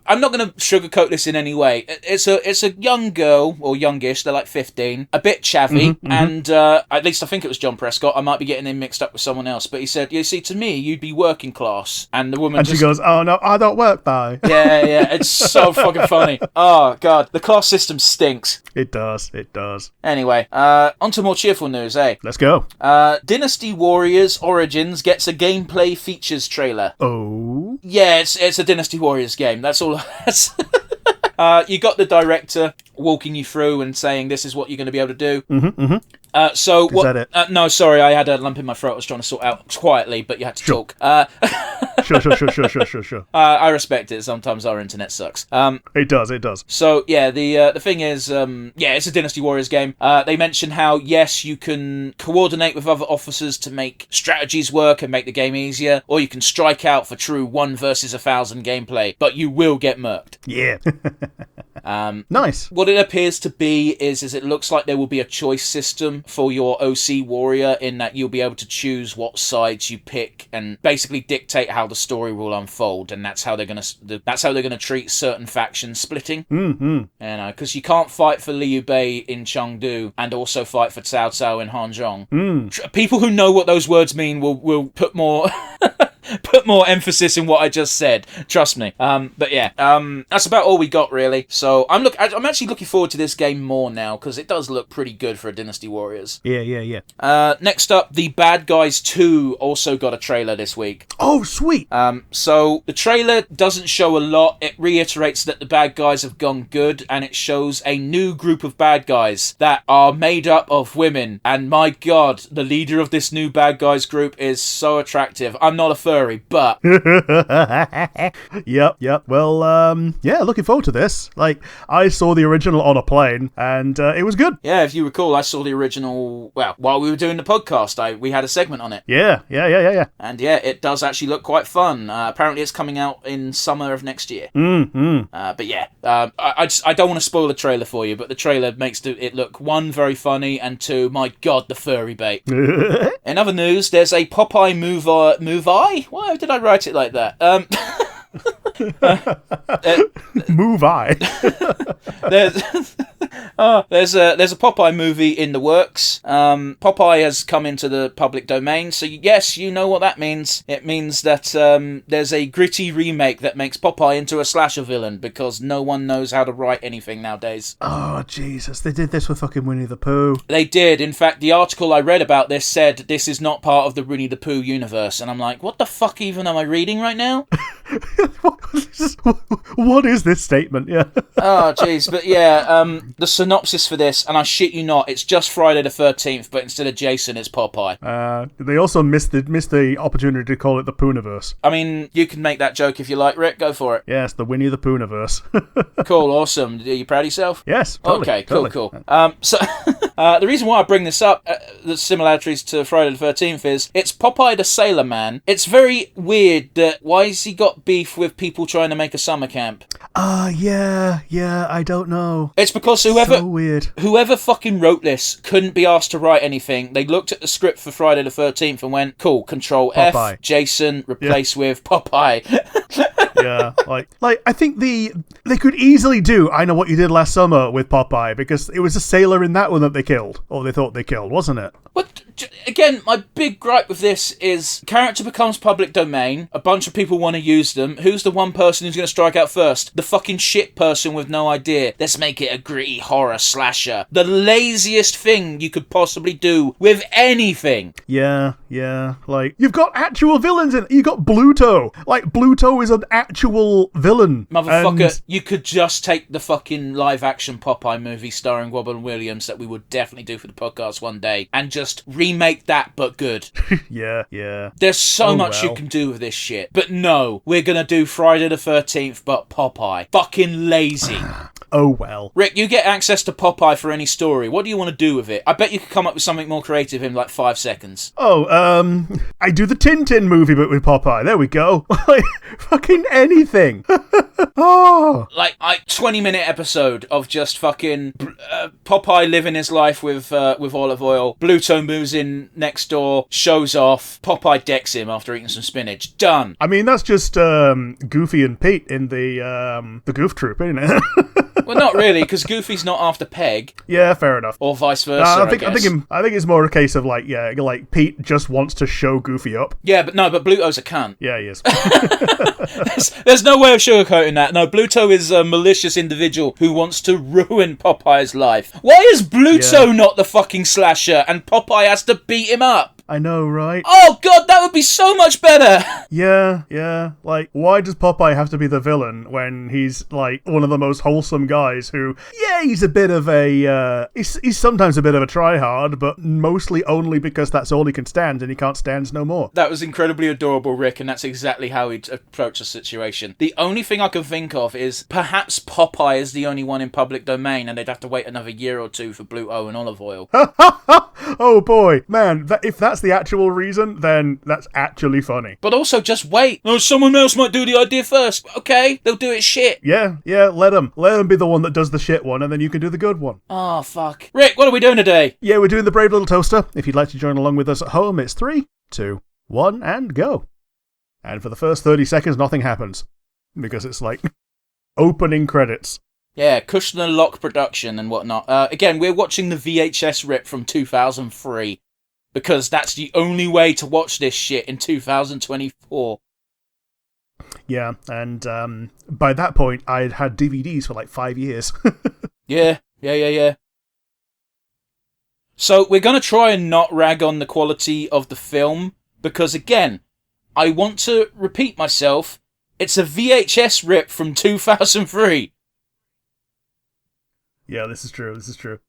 I'm not going to sugarcoat this in any way. It's a young girl, or youngish, they're like 15, a bit chavvy, and at least I think it was John Prescott. I might be getting him mixed up with someone else, but he said, you see, to me, you'd be working class. And the woman she goes, oh no, I don't work though. Yeah, it's so fucking funny. Oh, God, the class system stinks. It does. Anyway, on to more cheerful news, eh? Let's go. Dynasty Warriors Origins gets a gameplay features trailer. Oh? Yeah, it's a Dynasty Warriors game. That's all. You got the director walking you through and saying this is what you're going to be able to do. So what? Is that it? No, sorry, I had a lump in my throat. I was trying to sort out quietly, but you had to talk. Sure. I respect it. Sometimes our internet sucks. It does. So yeah, the thing is, it's a Dynasty Warriors game. They mention how yes, you can coordinate with other officers to make strategies work and make the game easier, or you can strike out for true 1 versus 1,000 gameplay, but you will get murked. Yeah. Nice. What it appears to be is it looks like there will be a choice system for your OC warrior, in that you'll be able to choose what sides you pick and basically dictate how the story will unfold, and that's how they're gonna treat certain factions splitting. Because you can't fight for Liu Bei in Chengdu and also fight for Cao Cao in Hanzhong. People who know what those words mean will put more put more emphasis in what I just said. Trust me. But yeah, that's about all we got really. So I'm actually looking forward to this game more now, because it does look pretty good for a Dynasty Warriors. Yeah. Next up, The Bad Guys 2 also got a trailer this week. Oh, sweet. So the trailer doesn't show a lot. It reiterates that the bad guys have gone good, and it shows a new group of bad guys that are made up of women. And my God, the leader of this new bad guys group is so attractive. I'm not a furry, but... Yep. Well, looking forward to this. Like, I saw the original on a plane, and it was good. Yeah, if you recall, I saw the original, while we were doing the podcast, we had a segment on it. Yeah. And yeah, it does actually look quite fun. Apparently it's coming out in summer of next year. But yeah, I don't want to spoil the trailer for you, but the trailer makes it look, 1, very funny, and 2, my God, the furry bait. In other news, there's a Popeye movie. Why did I write it like that? Move I. There's a Popeye movie in the works. Popeye has come into the public domain, so yes, you know what that means. It means that there's a gritty remake that makes Popeye into a slasher villain, because no one knows how to write anything nowadays. Oh, Jesus. They did this with fucking Winnie the Pooh. They did. In fact, the article I read about this said this is not part of the Winnie the Pooh universe, and I'm like, what the fuck even am I reading right now? What is this statement? Yeah. Oh, jeez. But yeah, the synopsis for this, and I shit you not, it's just Friday the 13th, but instead of Jason, it's Popeye. They also missed the opportunity to call it the Pooniverse. I mean, you can make that joke if you like, Rick. Go for it. Yes, the Winnie the Pooniverse. Cool, awesome. Are you proud of yourself? Yes, totally. Okay, cool. So... The reason why I bring this up, the similarities to Friday the 13th, is it's Popeye the Sailor Man. It's very weird that why has he got beef with people trying to make a summer camp? Yeah, I don't know. It's because So weird. whoever fucking wrote this couldn't be asked to write anything. They looked at the script for Friday the 13th and went, cool, Control Popeye. F, Jason, replace with Popeye. Yeah, like I think they could easily do I Know What You Did Last Summer with Popeye, because it was a sailor in that one that they killed, or they thought they killed, wasn't it? But again, my big gripe with this is character becomes public domain, a bunch of people want to use them. Who's the one person who's going to strike out first? The fucking shit person with no idea. Let's make it a gritty horror slasher. The laziest thing you could possibly do with anything. Yeah, like, you've got actual villains in it. You got Bluto. Like, Bluto is an actual villain. Motherfucker, And... you could just take the fucking live-action Popeye movie starring Robin Williams that we would definitely do for the podcast one day, and just remake that, but good. Yeah. There's so much you can do with this shit. But no, we're gonna do Friday the 13th, but Popeye. Fucking lazy. Oh well. Rick, you get access to Popeye for any story. What do you want to do with it? I bet you could come up with something more creative in like 5 seconds. I do the Tintin movie, but with Popeye. There we go. Like, fucking anything. Oh. Like 20-minute episode of just fucking Popeye living his life with olive oil. Bluto moves in next door, shows off. Popeye decks him after eating some spinach. Done. I mean, that's just Goofy and Pete in the Goof Troop, isn't it? Well, not really, because Goofy's not after Peg. Yeah, fair enough. Or vice versa, I think I it's more a case of like Pete just wants to show Goofy up. Yeah, but Bluto's a cunt. Yeah, he is. There's no way of sugarcoating that. No, Bluto is a malicious individual who wants to ruin Popeye's life. Why is Bluto not the fucking slasher and Popeye has to beat him up? I know, right? Oh god, that would be so much better! Yeah. Like, why does Popeye have to be the villain when he's, like, one of the most wholesome guys who, he's a bit of a, he's sometimes a bit of a tryhard, but mostly only because that's all he can stand, and he can't stand no more. That was incredibly adorable, Rick, and that's exactly how he'd approach the situation. The only thing I can think of is perhaps Popeye is the only one in public domain, and they'd have to wait another year or two for Bluto and olive oil. Oh boy, man, if that's the actual reason, then that's actually funny. But also, just wait. No, someone else might do the idea first. Okay, they'll do it shit. Yeah, let them be the one that does the shit one, and then you can do the good one. Oh, fuck. Rick, what are we doing today? Yeah, we're doing the Brave Little Toaster. If you'd like to join along with us at home, it's 3, 2, 1, and go. And for the first 30 seconds, nothing happens. Because it's like opening credits. Yeah, Kushner Lock production and whatnot. Again, we're watching the VHS rip from 2003. Because that's the only way to watch this shit in 2024. Yeah, and by that point, I'd had DVDs for like 5 years. Yeah. So we're going to try and not rag on the quality of the film, because again, I want to repeat myself, it's a VHS rip from 2003. Yeah, this is true.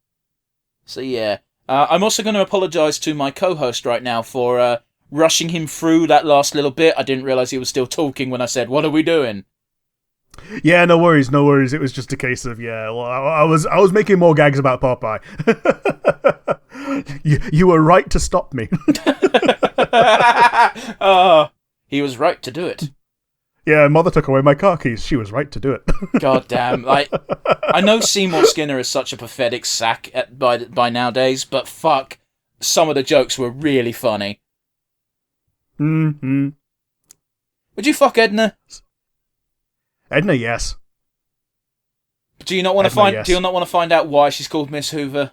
So yeah. I'm also going to apologise to my co-host right now for rushing him through that last little bit. I didn't realise he was still talking when I said, "What are we doing?" Yeah, no worries. It was just a case of, I was making more gags about Popeye. you were right to stop me. He was right to do it. Yeah, mother took away my car keys. She was right to do it. God damn. Like, I know Seymour Skinner is such a pathetic sack by nowadays, but fuck, some of the jokes were really funny. Mm-hmm. Would you fuck Edna? Edna, yes. Do you not want to find out why she's called Miss Hoover?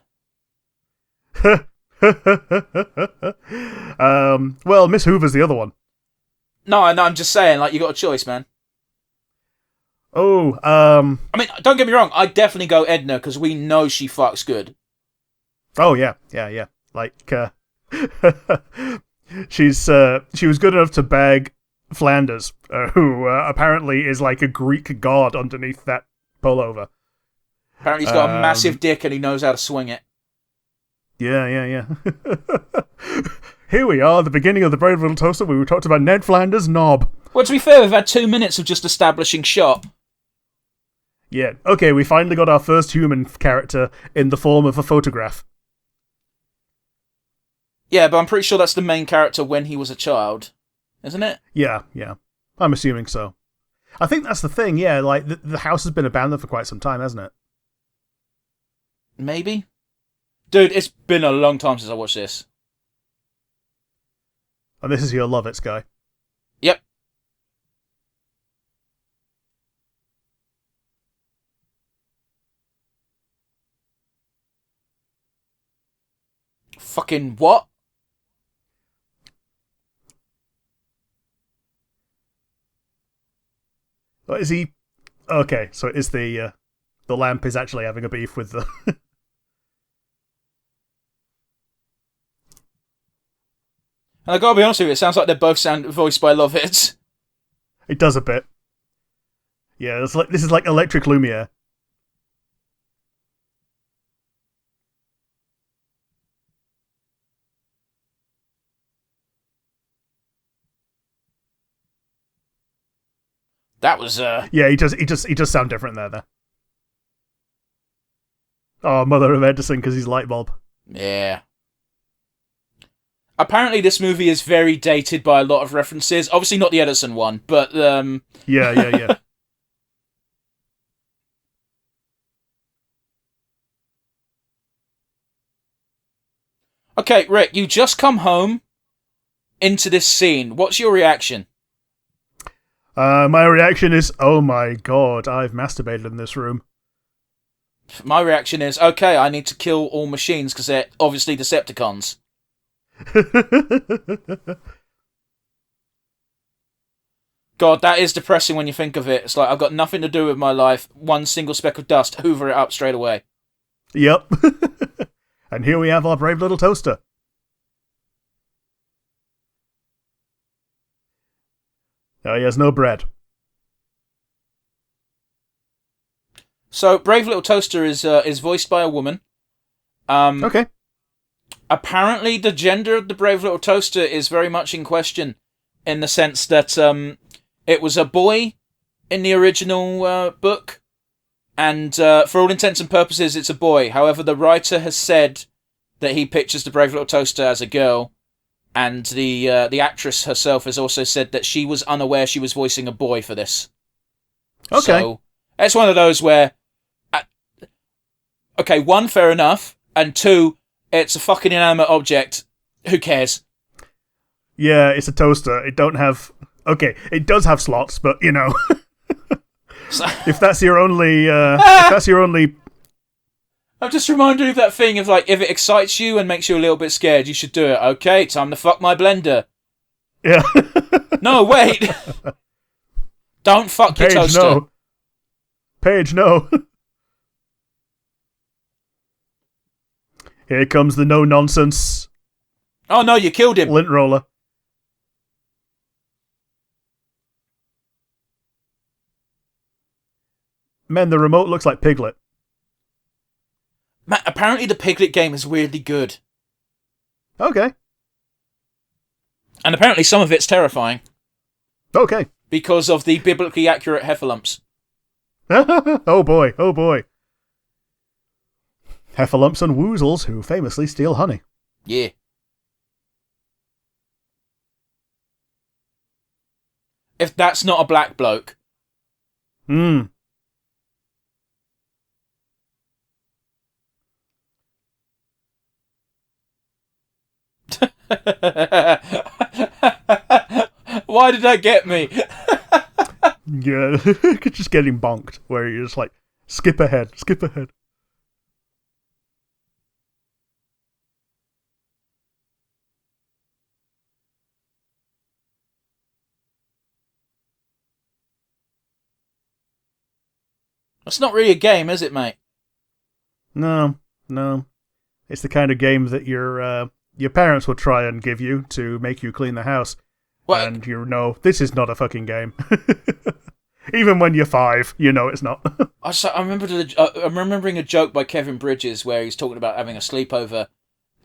Well, Miss Hoover's the other one. No, I'm just saying, like, you got a choice, man. Oh, I mean, don't get me wrong, I'd definitely go Edna, because we know she fucks good. Oh, yeah. Like, she was good enough to bag Flanders, who apparently is like a Greek god underneath that pullover. Apparently he's got a massive dick and he knows how to swing it. Yeah. Here we are, the beginning of the Brave Little Toaster, where we talked about Ned Flanders' knob. Well, to be fair, we've had 2 minutes of just establishing shot. Yeah, okay, we finally got our first human character in the form of a photograph. Yeah, but I'm pretty sure that's the main character when he was a child, isn't it? Yeah. I'm assuming so. I think that's the thing, yeah, like, the house has been abandoned for quite some time, hasn't it? Maybe? Dude, it's been a long time since I watched this. And this is your love it, Sky. Yep. Fucking what? What is he? Okay, so is the lamp is actually having a beef with the... And I gotta be honest with you, it sounds like they're both voiced by Lovitz. It does a bit. Yeah, it's like, this is like Electric Lumiere. That was, Yeah, he does sound different there. Oh, Mother of Edison, because he's light bulb. Yeah. Apparently this movie is very dated by a lot of references. Obviously not the Edison one, but, Yeah. Okay, Rick, you just come home into this scene. What's your reaction? My reaction is, oh my god, I've masturbated in this room. My reaction is, okay, I need to kill all machines because they're obviously Decepticons. God, that is depressing when you think of it. It's like, I've got nothing to do with my life. One single speck of dust, hoover it up straight away. Yep. And here we have our brave little toaster. Oh, he has no bread. So, Brave Little Toaster is voiced by a woman. Okay. Apparently, the gender of the Brave Little Toaster is very much in question, in the sense that it was a boy in the original book, and for all intents and purposes, it's a boy. However, the writer has said that he pictures the Brave Little Toaster as a girl, and the actress herself has also said that she was unaware she was voicing a boy for this. Okay. So, it's one of those where, okay, one, fair enough, and two, it's a fucking inanimate object. Who cares? Yeah, it's a toaster. It don't have... Okay, it does have slots, but, you know... if that's your only... I'm just reminded of that thing of, like, if it excites you and makes you a little bit scared, you should do it. Okay, time to fuck my blender. Yeah. No, wait! Don't fuck your toaster. No. Paige, no. Here comes the no-nonsense... Oh no, you killed him. Lint roller. Man, the remote looks like Piglet. Matt, apparently the Piglet game is weirdly good. Okay. And apparently some of it's terrifying. Okay. Because of the biblically accurate heffalumps. Oh boy. Heffalumps and woozles who famously steal honey. Yeah. If that's not a black bloke. Hmm. Why did that get me? Yeah, just getting bonked, where you're just like, skip ahead. It's not really a game, is it, mate? No. It's the kind of game that your parents will try and give you to make you clean the house. What? And you know, this is not a fucking game. Even when you're 5, you know it's not. I'm remembering a joke by Kevin Bridges where he's talking about having a sleepover,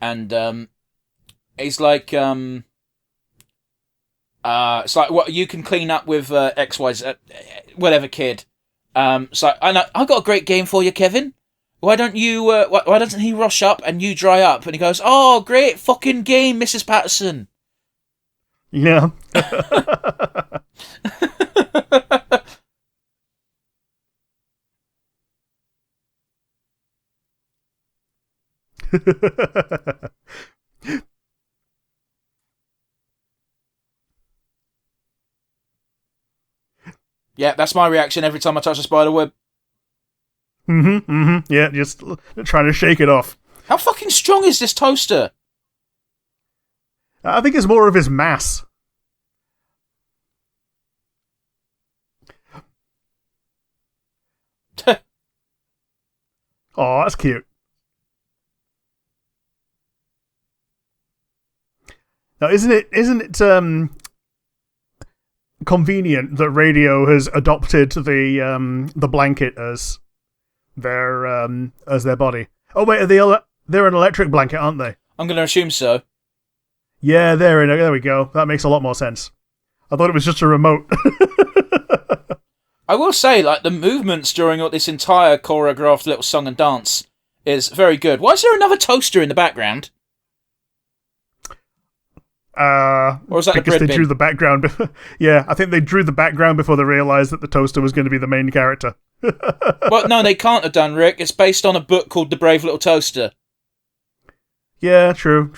and he's like, it's like, what you can clean up with XYZ, whatever, kid. It's like, I got a great game for you, Kevin. why don't you, why doesn't he rush up and you dry up? And he goes, oh, great fucking game, Mrs. Patterson. Yeah. Yeah, that's my reaction every time I touch a spider web. Yeah, just trying to shake it off. How fucking strong is this toaster? I think it's more of his mass. Oh, that's cute. Now, isn't it convenient that Radio has adopted the blanket as their body? Oh wait, they're an electric blanket, aren't they? I'm going to assume so. Yeah, there we go. That makes a lot more sense. I thought it was just a remote. I will say, like, the movements during this entire choreographed little song and dance is very good. Why is there another toaster in the background? Or was that because the bread they bin? drew the background. Yeah, I think they drew the background before they realised that the toaster was going to be the main character. Well, no, they can't have done, Rick. It's based on a book called The Brave Little Toaster. Yeah, true.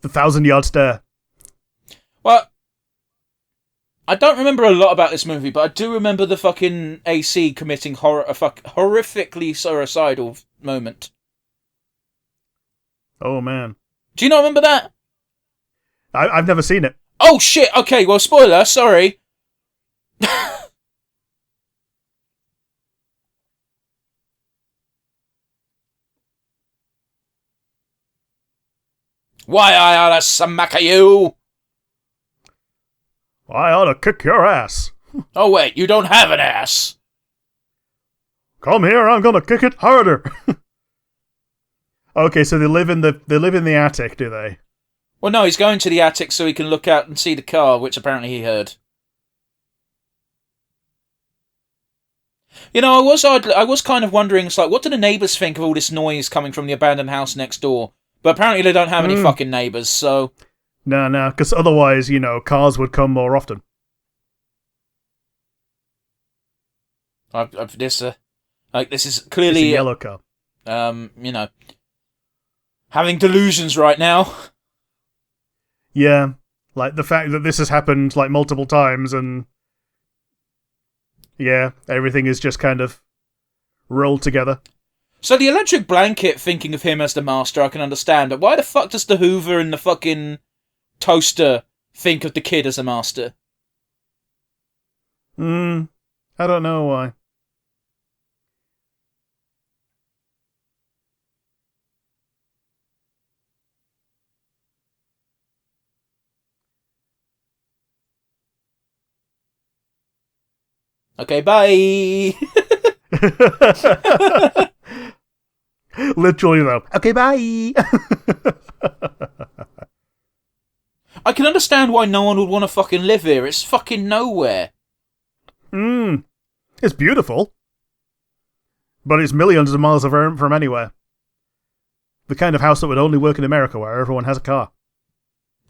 The 1,000-yard stare. Well, I don't remember a lot about this movie, but I do remember the fucking AC committing a horrifically suicidal moment. Oh, man. Do you not remember that? I've never seen it. Oh, shit. Okay, well, spoiler. Sorry. Why I oughta smack you? I ought to kick your ass. Oh, wait, you don't have an ass. Come here, I'm gonna kick it harder. Okay, so they live in the attic, do they? Well, no, he's going to the attic so he can look out and see the car, which apparently he heard. You know, I was kind of wondering, it's like, what do the neighbours think of all this noise coming from the abandoned house next door? But apparently they don't have any fucking neighbours, so... No, because otherwise, cars would come more often. This is clearly... It's a yellow car. Having delusions right now. Yeah, like the fact that this has happened, like, multiple times, and... Yeah, everything is just kind of rolled together. So the electric blanket thinking of him as the master, I can understand, but why the fuck does the Hoover and the fucking toaster think of the kid as a master? I don't know why. Okay, bye! Literally, though. Okay, bye! I can understand why no one would want to fucking live here. It's fucking nowhere. It's beautiful. But it's millions of miles from anywhere. The kind of house that would only work in America where everyone has a car.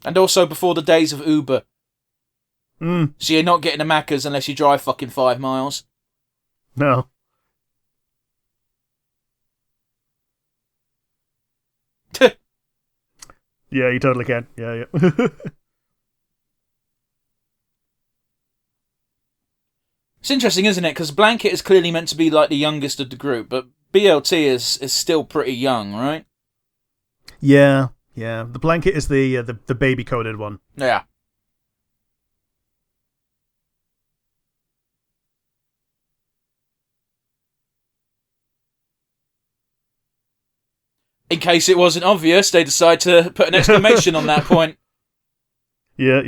And also before the days of Uber. So you're not getting a Macca's unless you drive fucking 5 miles. No. Yeah, you totally can. Yeah. It's interesting, isn't it? Because Blanket is clearly meant to be like the youngest of the group, but BLT is still pretty young, right? Yeah. The blanket is the baby-coded one. Yeah. In case it wasn't obvious, they decide to put an exclamation on that point. Yeah.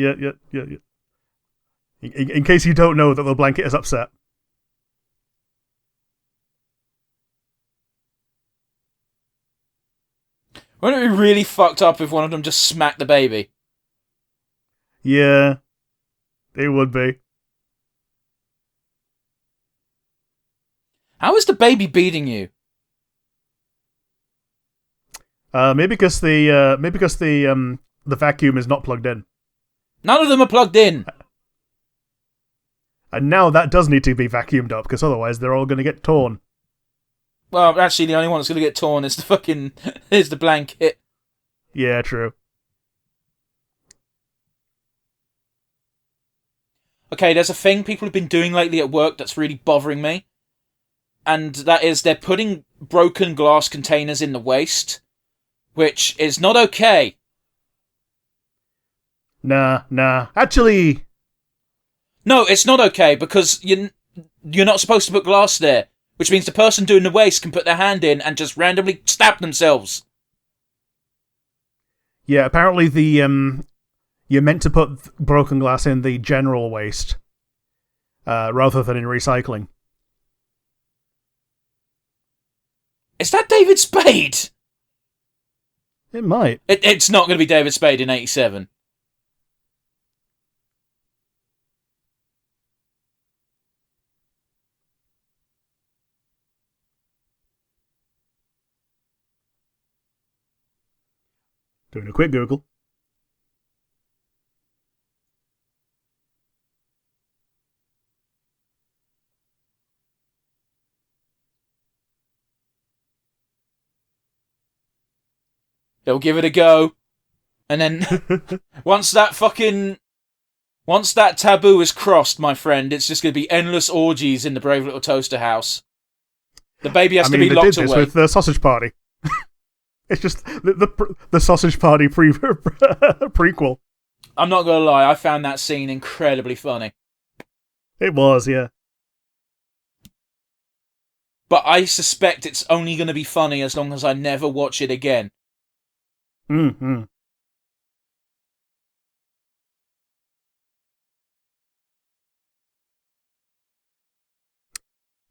In case you don't know that the blanket is upset. Wouldn't it be really fucked up if one of them just smacked the baby? Yeah. It would be. How is the baby beating you? The vacuum is not plugged in, None of them are plugged in. and now that does need to be vacuumed up because otherwise they're all going to get torn. Well, actually, the only one that's going to get torn is the blanket. Yeah, true. Okay, there's a thing people have been doing lately at work that's really bothering me. And that is they're putting broken glass containers in the waste, which is not okay. Nah. Actually, No, it's not okay because you're not supposed to put glass there, which means the person doing the waste can put their hand in and just randomly stab themselves. yeah, apparently you're meant to put broken glass in the general waste rather than in recycling. Is that David Spade? It might. It's not going to be David Spade in 87. Doing a quick Google. They'll give it a go. And then once that taboo is crossed, my friend, it's just going to be endless orgies in the Brave Little Toaster house. The baby has to be locked they did this away. with the Sausage Party. It's just the Sausage Party prequel. I'm not going to lie, I found that scene incredibly funny. It was, yeah. But I suspect it's only going to be funny as long as I never watch it again. Mm-hmm.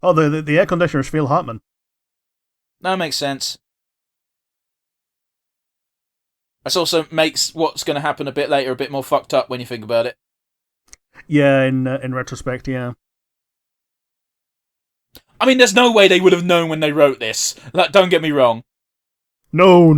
Oh, the air conditioner is Phil Hartman. That makes sense. This also makes what's going to happen a bit later a bit more fucked up when you think about it. Yeah, in retrospect, yeah. I mean, there's no way they would have known when they wrote this. Like, don't get me wrong. No.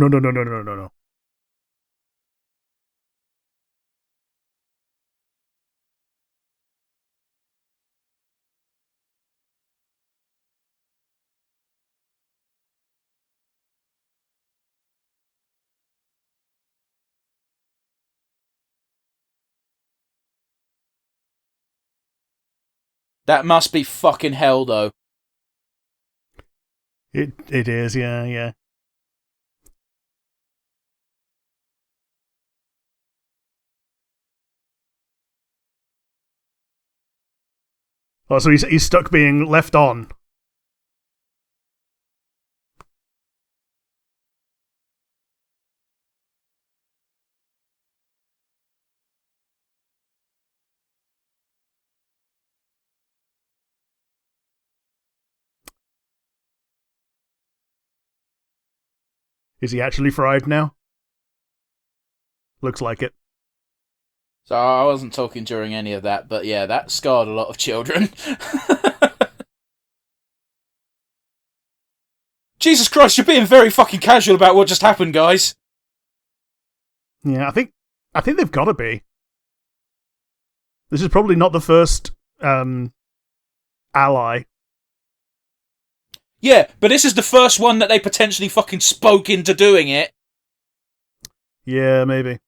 That must be fucking hell, though. It is, yeah. Oh, so he's stuck being left on. Is he actually fried now? Looks like it. So I wasn't talking during any of that, but yeah, that scarred a lot of children. Jesus Christ, you're being very fucking casual about what just happened, guys. Yeah, I think they've got to be. This is probably not the first ally. Yeah, but this is the first one that they potentially fucking spoke into doing it. Yeah, maybe.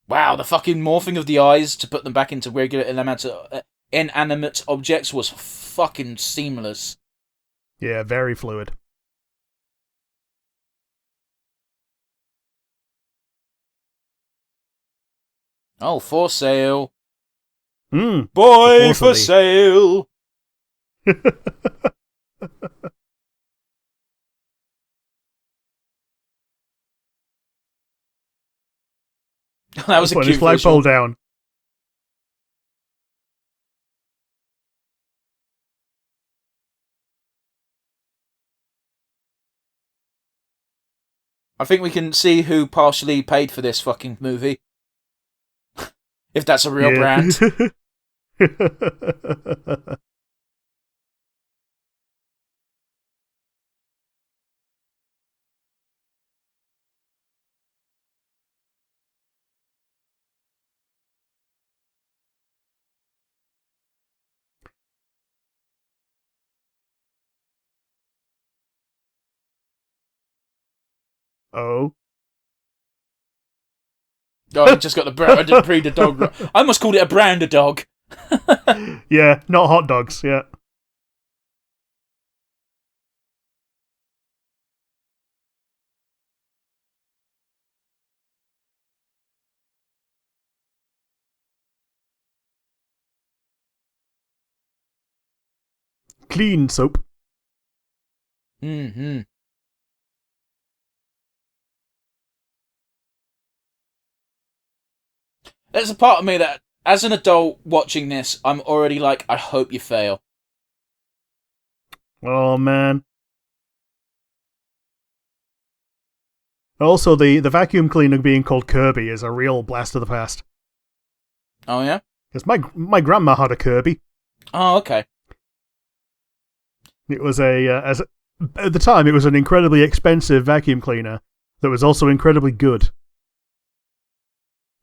Wow, the fucking morphing of the eyes to put them back into regular inanimate objects was fucking seamless. Yeah, very fluid. Oh, for sale. Mm, Boy for sale. That was a putting cute his flagpole down. I think we can see who partially paid for this fucking movie. If that's a real brand. Oh. Oh, I just got the brand. I didn't breed the dog. I almost called it a brand of dog. Yeah, not hot dogs, yeah. Clean soap. Mm-hmm. There's a part of me that, as an adult watching this, I'm already like, I hope you fail. Oh, man. Also, the vacuum cleaner being called Kirby is a real blast of the past. Oh, yeah? Because my grandma had a Kirby. Oh, okay. It was at the time, it was an incredibly expensive vacuum cleaner that was also incredibly good.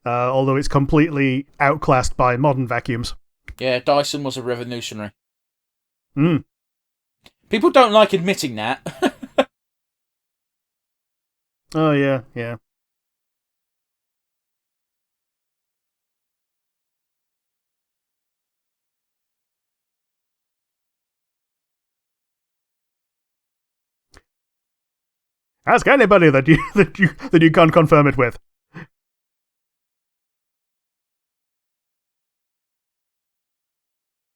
Although it's completely outclassed by modern vacuums. Yeah, Dyson was a revolutionary. Mm. People don't like admitting that. Oh, yeah, yeah. Ask anybody that you can't confirm it with.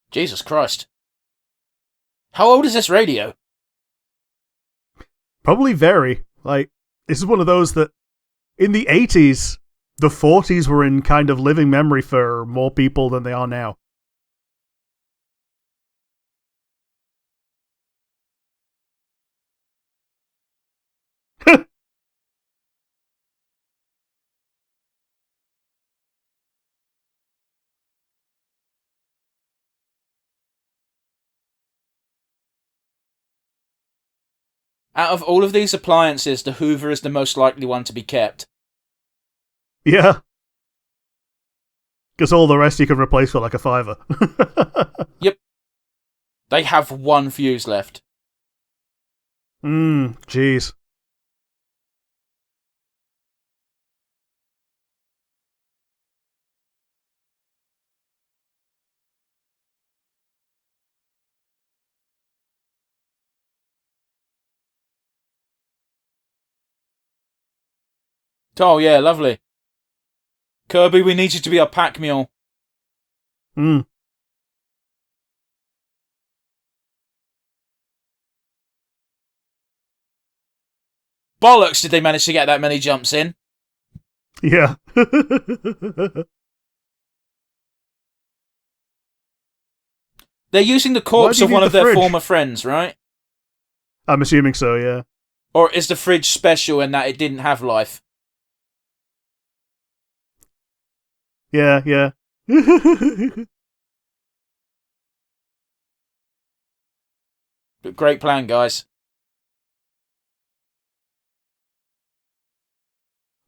Jesus Christ. How old is this radio? Probably very. Like, this is one of those that, in the 80s, the 40s were in kind of living memory for more people than they are now. Out of all of these appliances, the Hoover is the most likely one to be kept. Yeah. Because all the rest you can replace for like a $5. Yep. They have one fuse left. Jeez. Oh, yeah, lovely. Kirby, we need you to be our pack mule. Mm. Bollocks, did they manage to get that many jumps in? Yeah. They're using the corpse of one of their fridge? former friends, right? I'm assuming so, yeah. Or is the fridge special in that it didn't have life? Yeah, yeah. Great plan, guys.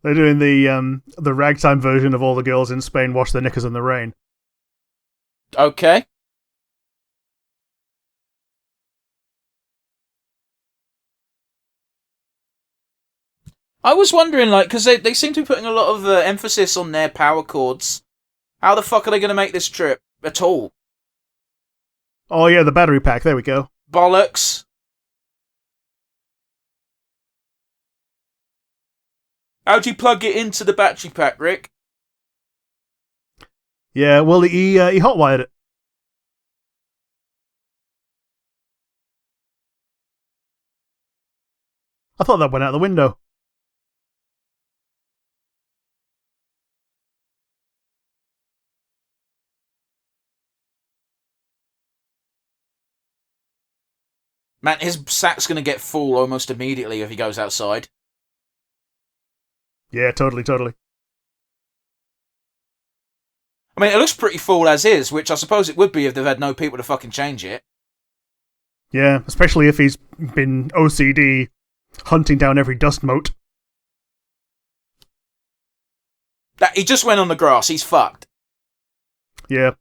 They're doing the ragtime version of all the girls in Spain wash their knickers in the rain. Okay. I was wondering, like, because they seem to be putting a lot of emphasis on their power cords. How the fuck are they going to make this trip at all? Oh yeah, the battery pack, there we go. Bollocks. How'd you plug it into the battery pack, Rick? Yeah, well, he hotwired it. I thought that went out the window. Man, his sack's going to get full almost immediately if he goes outside. Yeah, totally, totally. I mean, it looks pretty full as is, which I suppose it would be if they've had no people to fucking change it. Yeah, especially if he's been OCD hunting down every dust mote. He just went on the grass. He's fucked. Yeah.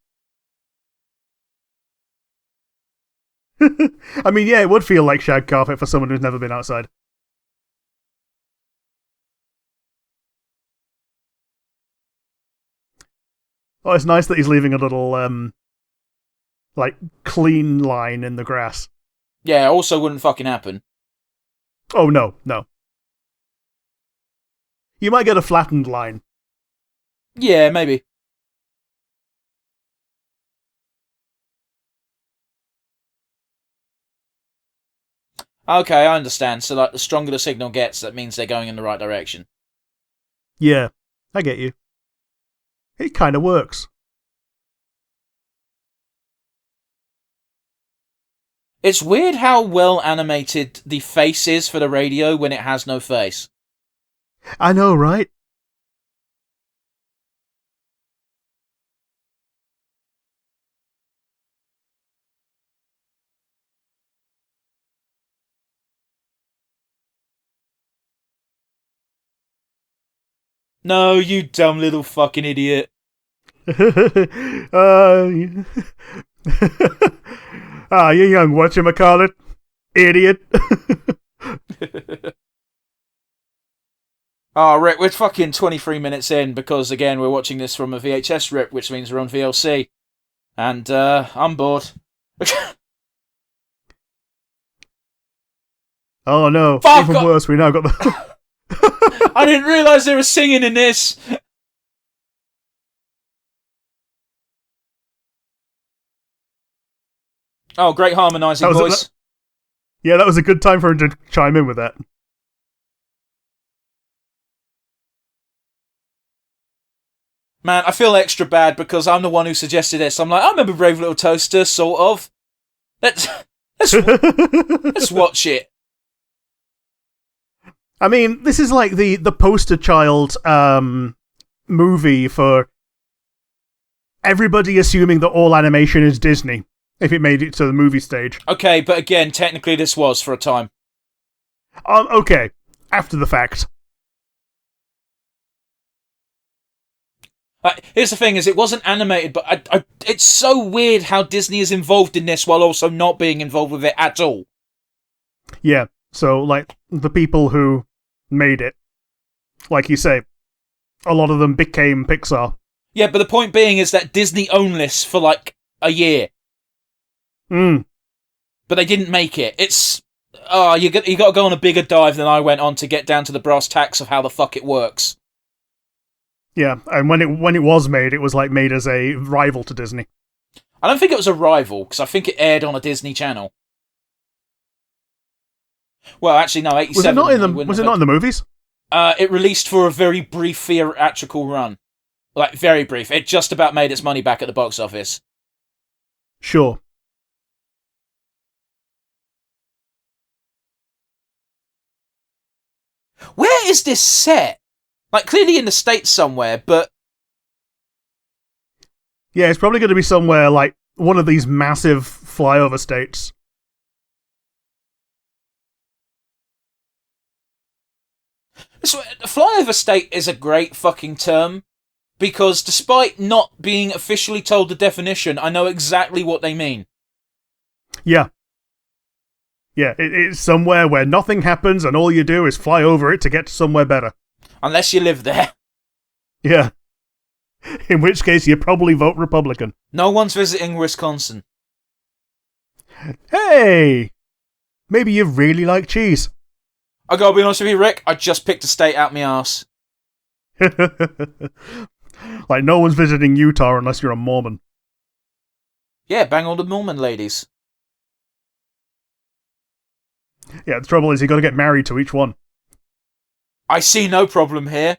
I mean, yeah, it would feel like shag carpet for someone who's never been outside. Oh, it's nice that he's leaving a little, like, clean line in the grass. Yeah, also wouldn't fucking happen. Oh, no, no. You might get a flattened line. Yeah, maybe. Okay, I understand. So, like, the stronger the signal gets, that means they're going in the right direction. Yeah, I get you. It kind of works. It's weird how well animated the face is for the radio when it has no face. I know, right? No, you dumb little fucking idiot. You young whatchamacallit, idiot. Oh, Rick, we're fucking 23 minutes in because, again, we're watching this from a VHS rip, which means we're on VLC. And, I'm bored. Oh no, Fuck even worse, we now got the... I didn't realise they were singing in this! Oh, great harmonising voice. Yeah, that was a good time for him to chime in with that. Man, I feel extra bad because I'm the one who suggested this. I'm like, I remember Brave Little Toaster, sort of. Let's watch it. I mean, this is like the poster child movie for everybody assuming that all animation is Disney, if it made it to the movie stage. Okay, but again, technically this was for a time. Okay, after the fact. Here's the thing: is it wasn't animated, but it's so weird how Disney is involved in this while also not being involved with it at all. Yeah, so like the people who made it, like you say, a lot of them became Pixar. Yeah, but the point being is that Disney owned this for like a year. But they didn't make it. It's you got to go on a bigger dive than I went on to get down to the brass tacks of how the fuck it works. Yeah, and when it was made, it was like made as a rival to Disney. I don't think it was a rival, because I think it aired on a Disney channel. Well, actually, no, 87. Was it not in the movies? It released for a very brief theatrical run. Like, very brief. It just about made its money back at the box office. Sure. Where is this set? Like, clearly in the States somewhere, but... Yeah, it's probably going to be somewhere like one of these massive flyover states. Flyover state is a great fucking term, because despite not being officially told the definition, I know exactly what they mean. Yeah. Yeah, it's somewhere where nothing happens and all you do is fly over it to get to somewhere better. Unless you live there. Yeah. In which case, you probably vote Republican. No one's visiting Wisconsin. Hey! Maybe you really like cheese. I gotta be honest with you, Rick, I just picked a state out my arse. Like, no one's visiting Utah unless you're a Mormon. Yeah, bang all the Mormon ladies. Yeah, the trouble is you gotta get married to each one. I see no problem here.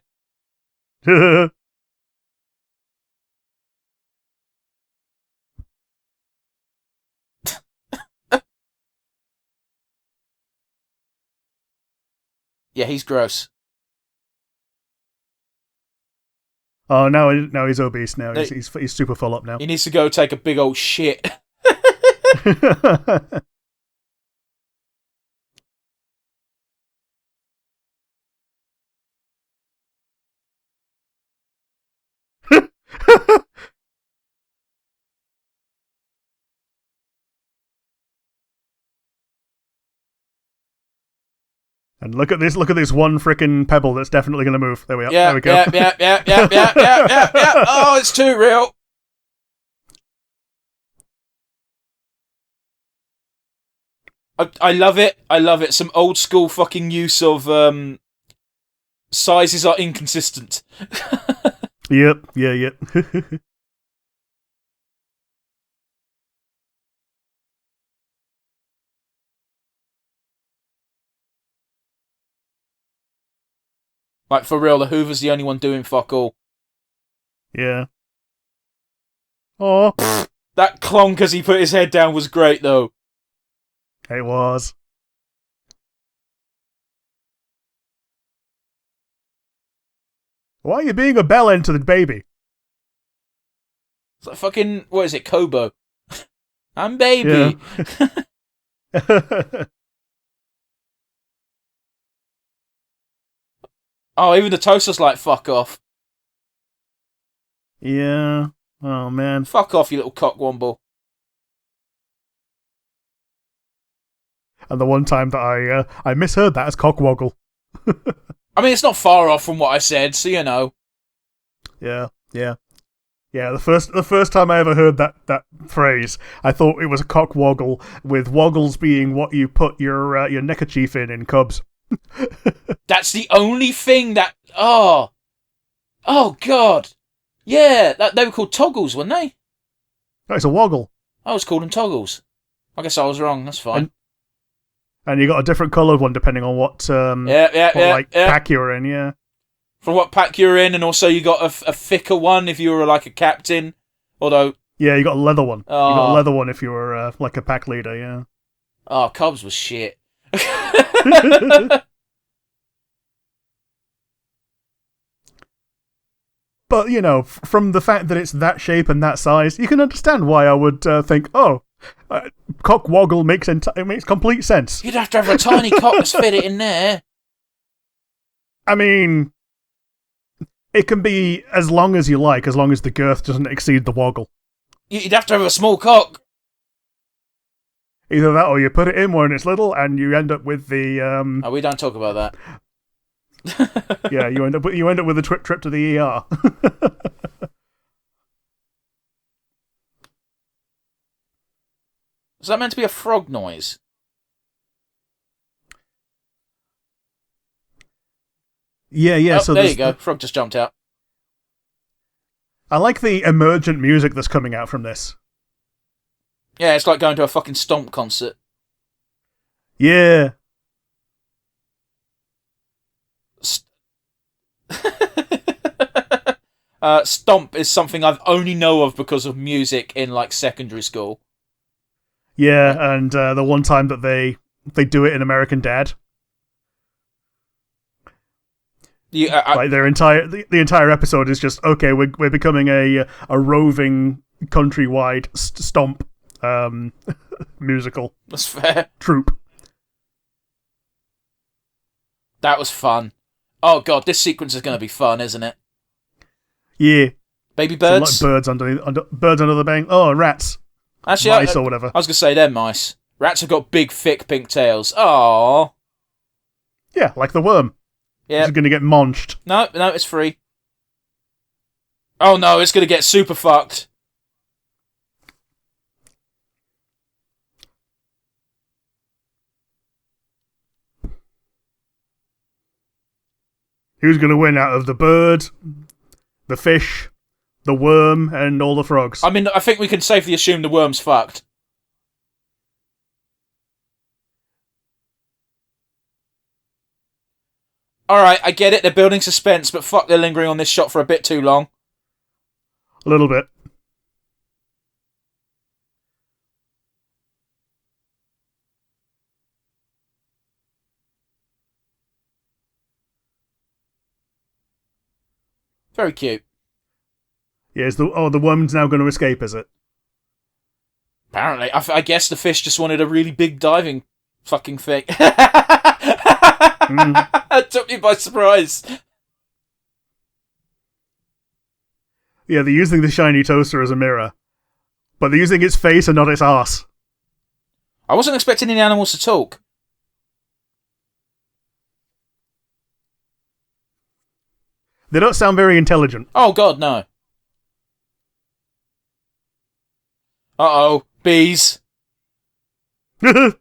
Yeah, he's gross. Oh, now he's obese. Now he's super full up now. He needs to go take a big old shit. And look at this one frickin' pebble that's definitely going to move. There we are. Yeah, there we go. Yeah. Oh, it's too real. I love it. I love it. Some old school fucking use of sizes are inconsistent. Yep. Yeah. Like, for real, the Hoover's the only one doing fuck all. Yeah. Oh. That clonk as he put his head down was great, though. It was. Why are you being a bellend to the baby? It's like fucking, what is it, Kobo? I'm baby. Yeah. Oh, even the toaster's like, fuck off. Yeah. Oh, man. Fuck off, you little cockwomble. And the one time that I misheard that as cockwoggle. I mean, it's not far off from what I said, so you know. Yeah. The first time I ever heard that phrase, I thought it was a cockwoggle, with woggles being what you put your neckerchief in Cubs. That's the only thing that... Oh, God. Yeah, they were called toggles, weren't they? No, it's a woggle. I was calling them toggles. I guess I was wrong, that's fine. And you got a different coloured one depending on what pack you're in, yeah. From what pack you're in, and also you got a thicker one if you were like a captain. Although... Yeah, you got a leather one. Oh. You got a leather one if you were like a pack leader, yeah. Oh, Cubs was shit. But, you know, from the fact that it's that shape and that size, you can understand why I would think, cockwoggle makes complete sense. You'd have to have a tiny cock to fit it in there. I mean, it can be as long as you like, as long as the girth doesn't exceed the woggle. You'd have to have a small cock. Either that, or you put it in when it's little, and you end up with the. Oh, we don't talk about that. Yeah, you end up with a trip to the ER. Is that meant to be a frog noise? Yeah. Oh, So there you go. Frog just jumped out. I like the emergent music that's coming out from this. Yeah, it's like going to a fucking Stomp concert. Yeah. Stomp is something I've only know of because of music in like secondary school. Yeah, and the one time that they do it in American Dad. Like their the entire episode is just, okay, we're becoming a roving countrywide stomp musical. That's fair. Troupe. That was fun. Oh god, this sequence is going to be fun, isn't it? Yeah. Baby birds? So like birds under the bank. Oh, rats. Actually, mice or whatever. I was going to say they're mice. Rats have got big, thick, pink tails. Aww. Yeah, like the worm. Yeah. It's going to get munched. No, it's free. Oh no, it's going to get super fucked. Who's going to win out of the bird, the fish, the worm, and all the frogs? I mean, I think we can safely assume the worm's fucked. Alright, I get it, they're building suspense, but fuck, they're lingering on this shot for a bit too long. A little bit. Very cute. Yeah, the worm's now going to escape, is it? Apparently. I guess the fish just wanted a really big diving fucking thing. It took me by surprise. Yeah, they're using the shiny toaster as a mirror. But they're using its face and not its arse. I wasn't expecting any animals to talk. They don't sound very intelligent. Oh, God, no. Uh-oh. Bees. That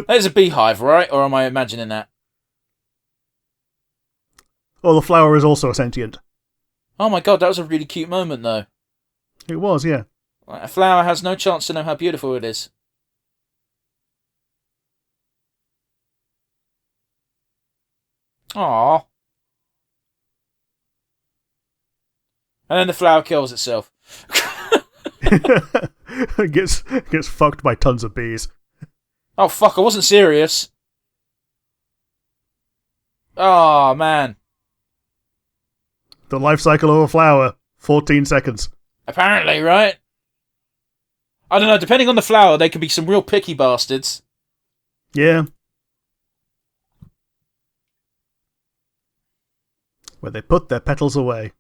is a beehive, right? Or am I imagining that? Oh, the flower is also sentient. Oh my God, that was a really cute moment, though. It was, yeah. A flower has no chance to know how beautiful it is. Aww. And then the flower kills itself. It gets fucked by tons of bees. Oh, fuck, I wasn't serious. Oh, man. The life cycle of a flower, 14 seconds. Apparently, right? I don't know, depending on the flower, they can be some real picky bastards. Yeah. Where they put their petals away.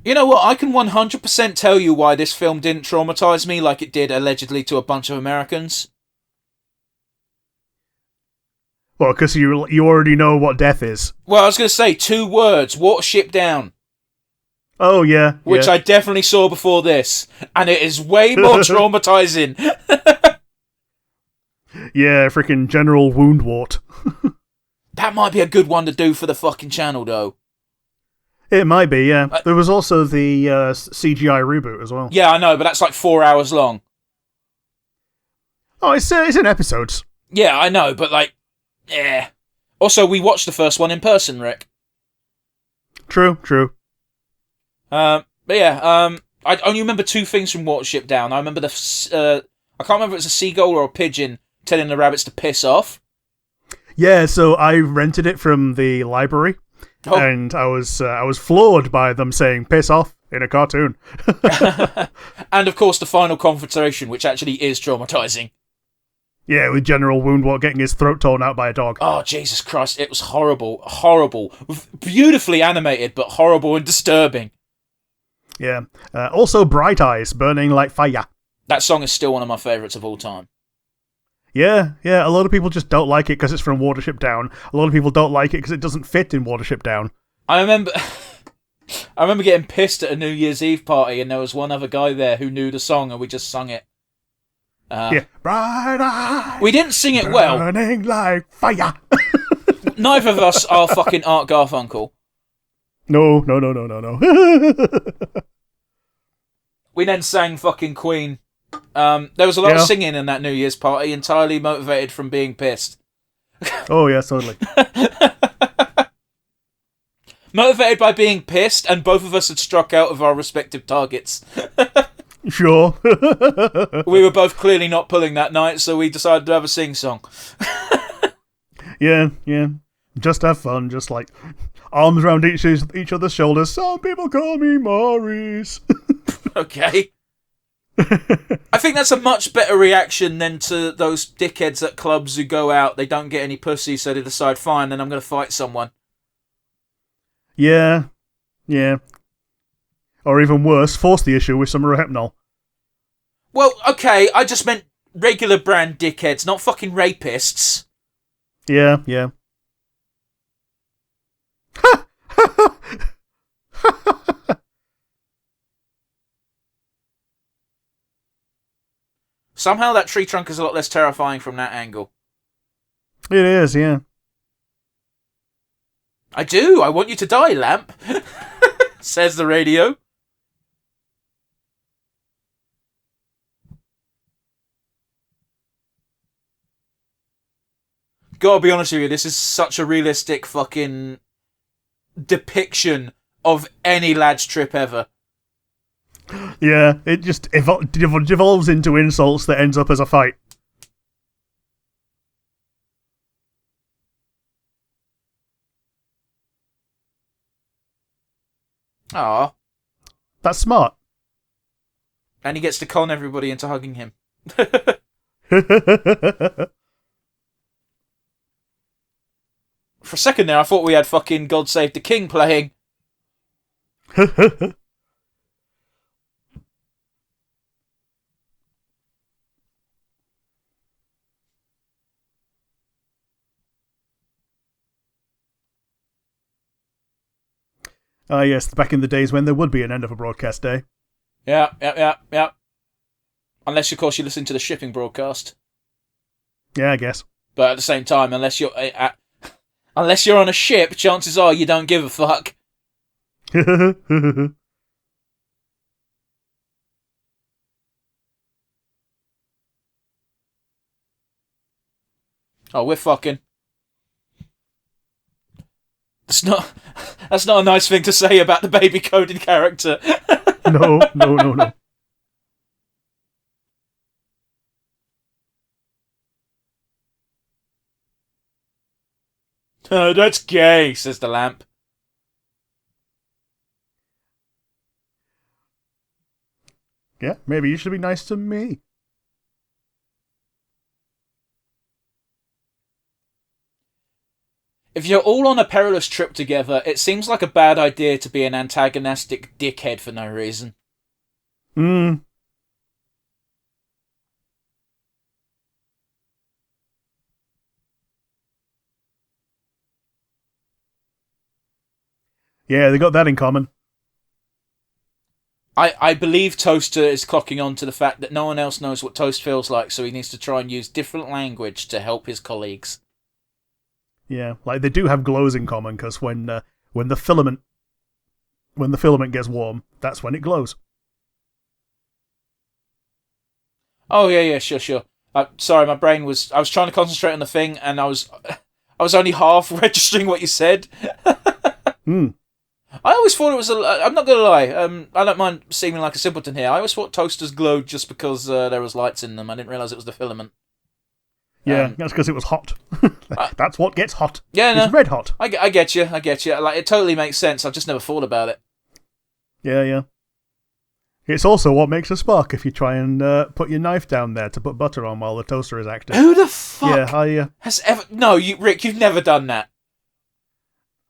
You know what? I can 100% tell you why this film didn't traumatise me like it did allegedly to a bunch of Americans. Well, because you already know what death is. Well, I was going to say 2 words. Watership Down. Oh, yeah. Which I definitely saw before this. And it is way more traumatising. Yeah, freaking General Woundwort. That might be a good one to do for the fucking channel, though. It might be, yeah. There was also the CGI reboot as well. Yeah, I know, but that's like 4 hours long. Oh, it's in episodes. Yeah, I know, but like, yeah. Also, we watched the first one in person, Rick. True. But yeah, I only remember 2 things from Watership Down. I remember I can't remember if it's a seagull or a pigeon telling the rabbits to piss off. Yeah, so I rented it from the library. Oh. And I was floored by them saying "piss off" in a cartoon. And of course, the final confrontation, which actually is traumatizing. Yeah, with General Woundwort getting his throat torn out by a dog. Oh Jesus Christ! It was horrible, beautifully animated, but horrible and disturbing. Yeah. Also, Bright Eyes burning like fire. That song is still one of my favourites of all time. Yeah. A lot of people just don't like it because it's from Watership Down. A lot of people don't like it because it doesn't fit in Watership Down. I remember getting pissed at a New Year's Eve party, and there was one other guy there who knew the song, and we just sung it. Yeah, Bright Eyes. We didn't sing it well. Burning like fire. Neither of us are fucking Art Garfunkel. No. We then sang fucking Queen. There was a lot of singing in that New Year's party, entirely motivated from being pissed. Oh, yeah, totally. Motivated by being pissed, and both of us had struck out of our respective targets. Sure. We were both clearly not pulling that night, so we decided to have a sing-song. Yeah. Just have fun, just like arms around each other's shoulders. Some people call me Maurice. Okay. I think that's a much better reaction than to those dickheads at clubs who go out, they don't get any pussy, so they decide, fine, then I'm going to fight someone. Yeah. Or even worse, force the issue with some Rohypnol. Well, okay, I just meant regular brand dickheads, not fucking rapists. Yeah. Somehow that tree trunk is a lot less terrifying from that angle. It is, yeah. I do. I want you to die, Lamp. Says the radio. Gotta be honest with you, this is such a realistic fucking depiction of any lad's trip ever. Yeah, it just devolves into insults that ends up as a fight. Aw. That's smart. And he gets to con everybody into hugging him. For a second there, I thought we had fucking God Save the King playing. Ah, yes, back in the days when there would be an end of a broadcast day. Yeah. Unless, of course, you listen to the shipping broadcast. Yeah, I guess. But at the same time, unless you're on a ship, chances are you don't give a fuck. Oh, we're fucking. That's not a nice thing to say about the baby coded character. No. Oh, that's gay, says the lamp. Yeah, maybe you should be nice to me. If you're all on a perilous trip together, it seems like a bad idea to be an antagonistic dickhead for no reason. Yeah, they got that in common. I believe Toaster is clocking on to the fact that no one else knows what toast feels like, so he needs to try and use different language to help his colleagues. Yeah, like they do have glows in common because when the filament gets warm, that's when it glows. Oh yeah, sure. Sorry, my brain was. I was trying to concentrate on the thing, and I was only half registering what you said. I always thought it was I'm not gonna lie. I don't mind seeming like a simpleton here. I always thought toasters glowed just because there was lights in them. I didn't realise it was the filament. Yeah, that's because it was hot. That's what gets hot. Yeah, no, it's red hot. I get you. Like, it totally makes sense. I've just never thought about it. Yeah. It's also what makes a spark if you try and put your knife down there to put butter on while the toaster is active. Who the fuck has ever... No, Rick, you've never done that.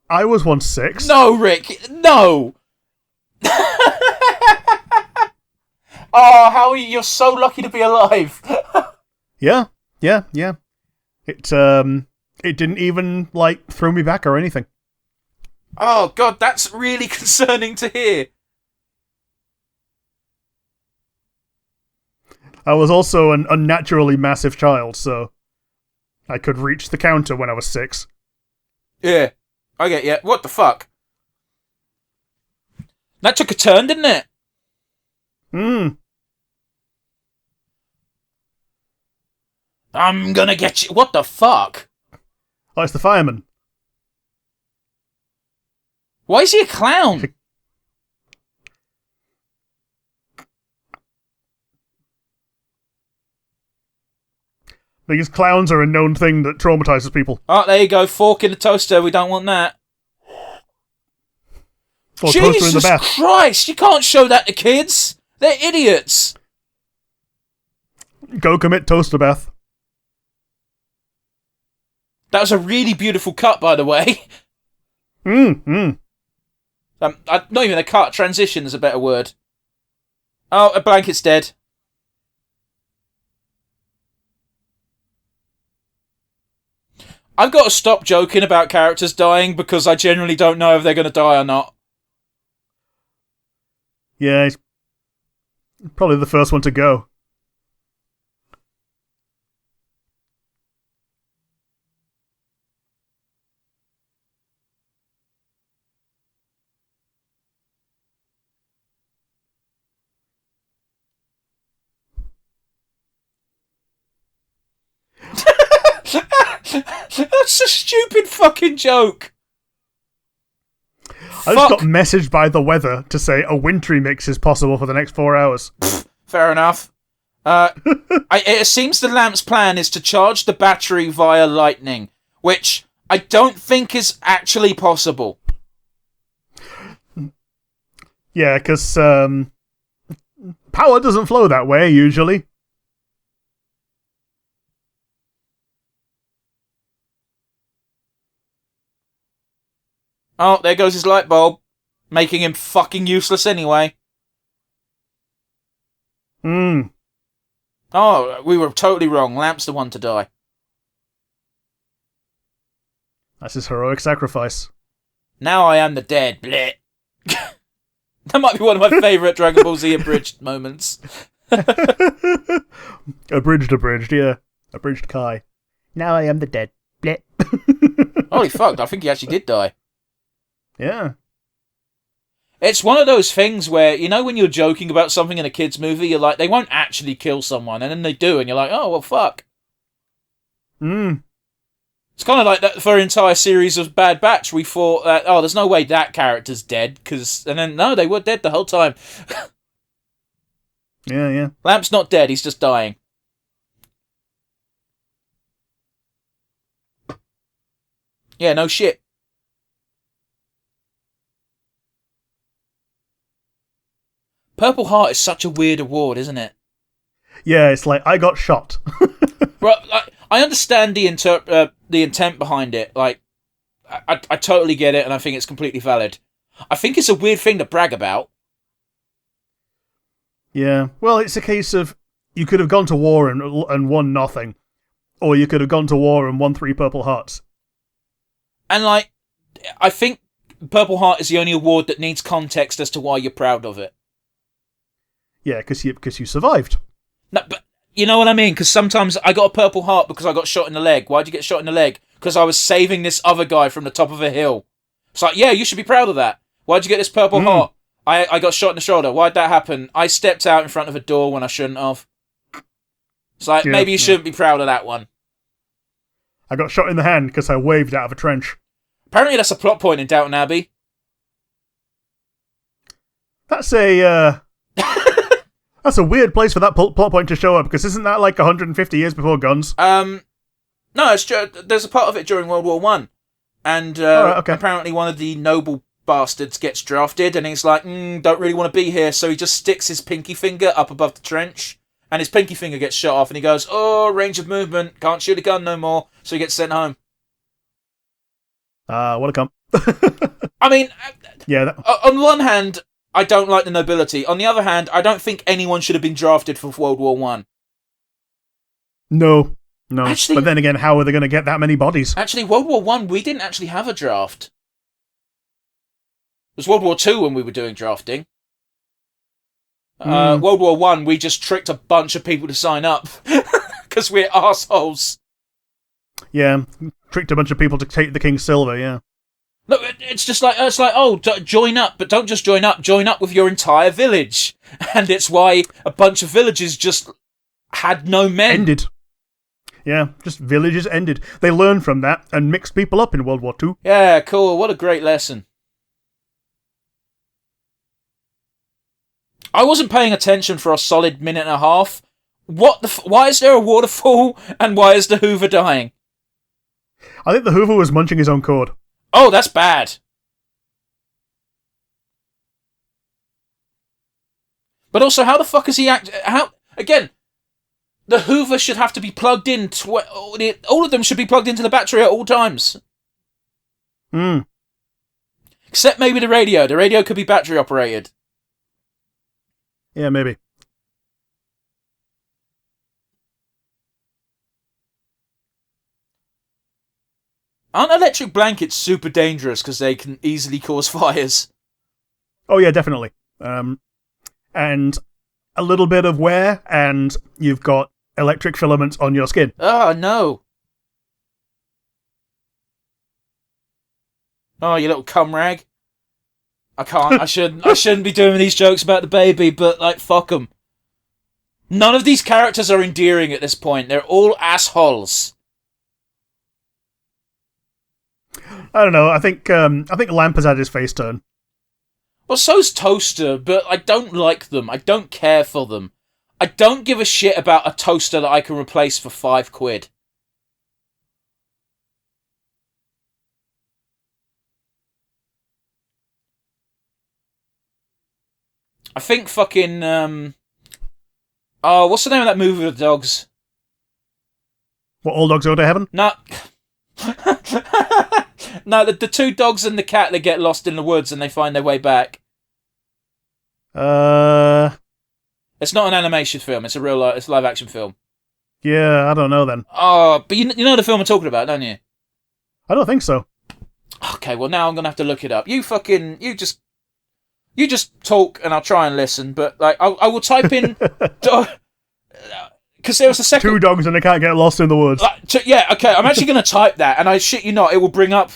I was once 6. No, Rick, no! Oh, how are you? You're so lucky to be alive. Yeah. It didn't even, throw me back or anything. Oh, God, that's really concerning to hear. I was also an unnaturally massive child, so I could reach the counter when I was 6. Yeah, I get you. What the fuck? That took a turn, didn't it? I'm gonna get you. What the fuck? Oh, it's the fireman. Why is he a clown? Because clowns are a known thing that traumatizes people. Oh, there you go. Fork in the toaster. We don't want that. Or Jesus toaster in the bath. Christ! You can't show that to kids. They're idiots. Go commit toaster bath. That was a really beautiful cut, by the way. Not even a cut. Transition is a better word. Oh, a blanket's dead. I've got to stop joking about characters dying because I generally don't know if they're going to die or not. Yeah, he's probably the first one to go. That's a stupid fucking joke. I just got messaged by the weather to say a wintry mix is possible for the next 4 hours. Fair enough. It seems the lamp's plan is to charge the battery via lightning, which I don't think is actually possible. Yeah, because power doesn't flow that way, usually. Oh, there goes his light bulb, making him fucking useless anyway. Hmm. Oh, we were totally wrong. Lamp's the one to die. That's his heroic sacrifice. Now I am the dead. Blech. That might be one of my favourite Dragon Ball Z abridged moments. Abridged, yeah. Abridged Kai. Now I am the dead. Blech. Holy fuck, I think he actually did die. Yeah. It's one of those things where, you know, when you're joking about something in a kid's movie, you're like, they won't actually kill someone, and then they do, and you're like, oh, well, fuck. Hmm. It's kind of like that for an entire series of Bad Batch. We thought that, oh, there's no way that character's dead, and then, no, they were dead the whole time. Yeah. Lamp's not dead, he's just dying. Yeah, no shit. Purple Heart is such a weird award, isn't it? Yeah, it's like, I got shot. Right, like, I understand the intent behind it. Like, I totally get it, and I think it's completely valid. I think it's a weird thing to brag about. Yeah. Well, it's a case of, you could have gone to war and won nothing. Or you could have gone to war and won 3 Purple Hearts. And, like, I think Purple Heart is the only award that needs context as to why you're proud of it. Yeah, because you survived. No, but you know what I mean? Because sometimes I got a Purple Heart because I got shot in the leg. Why'd you get shot in the leg? Because I was saving this other guy from the top of a hill. It's like, yeah, you should be proud of that. Why'd you get this Purple Heart? I got shot in the shoulder. Why'd that happen? I stepped out in front of a door when I shouldn't have. It's like, maybe you shouldn't be proud of that one. I got shot in the hand because I waved out of a trench. Apparently that's a plot point in Downton Abbey. That's a that's a weird place for that plot point to show up, because isn't that like 150 years before guns? No, there's a part of it during World War One, and apparently one of the noble bastards gets drafted, and he's like, don't really want to be here, so he just sticks his pinky finger up above the trench, and his pinky finger gets shot off, and he goes, oh, range of movement, can't shoot a gun no more, so he gets sent home. What a cunt. I mean, yeah. On one hand, I don't like the nobility. On the other hand, I don't think anyone should have been drafted for World War One. No. Actually, but then again, how are they going to get that many bodies? Actually, World War One, we didn't actually have a draft. It was World War Two when we were doing drafting. World War One, we just tricked a bunch of people to sign up because we're assholes. Yeah, tricked a bunch of people to take the King's Silver. Yeah. Look, it's like, oh, join up, but don't just join up with your entire village. And it's why a bunch of villages just had no men. Ended. Yeah, just villages ended. They learned from that and mixed people up in World War II. Yeah, cool. What a great lesson. I wasn't paying attention for a solid minute and a half. Why is there a waterfall, and why is the Hoover dying? I think the Hoover was munching his own cord. Oh, that's bad. But also, how the fuck is he again, the Hoover should have to be plugged in. All of them should be plugged into the battery at all times. Except maybe the radio. The radio could be battery operated. Yeah, maybe. Aren't electric blankets super dangerous because they can easily cause fires? Oh yeah, definitely. And a little bit of wear, and you've got electric filaments on your skin. Oh, no. Oh, you little cum rag. I can't. I shouldn't be doing these jokes about the baby, but, like, fuck them. None of these characters are endearing at this point. They're all assholes. I don't know. I think Lamp has had his face turn. Well, so's Toaster, but I don't like them. I don't care for them. I don't give a shit about a toaster that I can replace for £5. I think fucking oh, what's the name of that movie with the dogs? What, All Dogs Go to Heaven? No. No, the two dogs and the cat that get lost in the woods and they find their way back. It's not an animation film. It's a it's a live action film. Yeah, I don't know then. Oh, but you know the film I'm talking about, don't you? I don't think so. Okay, well now I'm gonna have to look it up. You just talk and I'll try and listen. But like, I will type in because there was a second. 2 dogs and they can't get lost in the woods. Yeah, okay. I'm actually gonna type that, and I shit you not, it will bring up.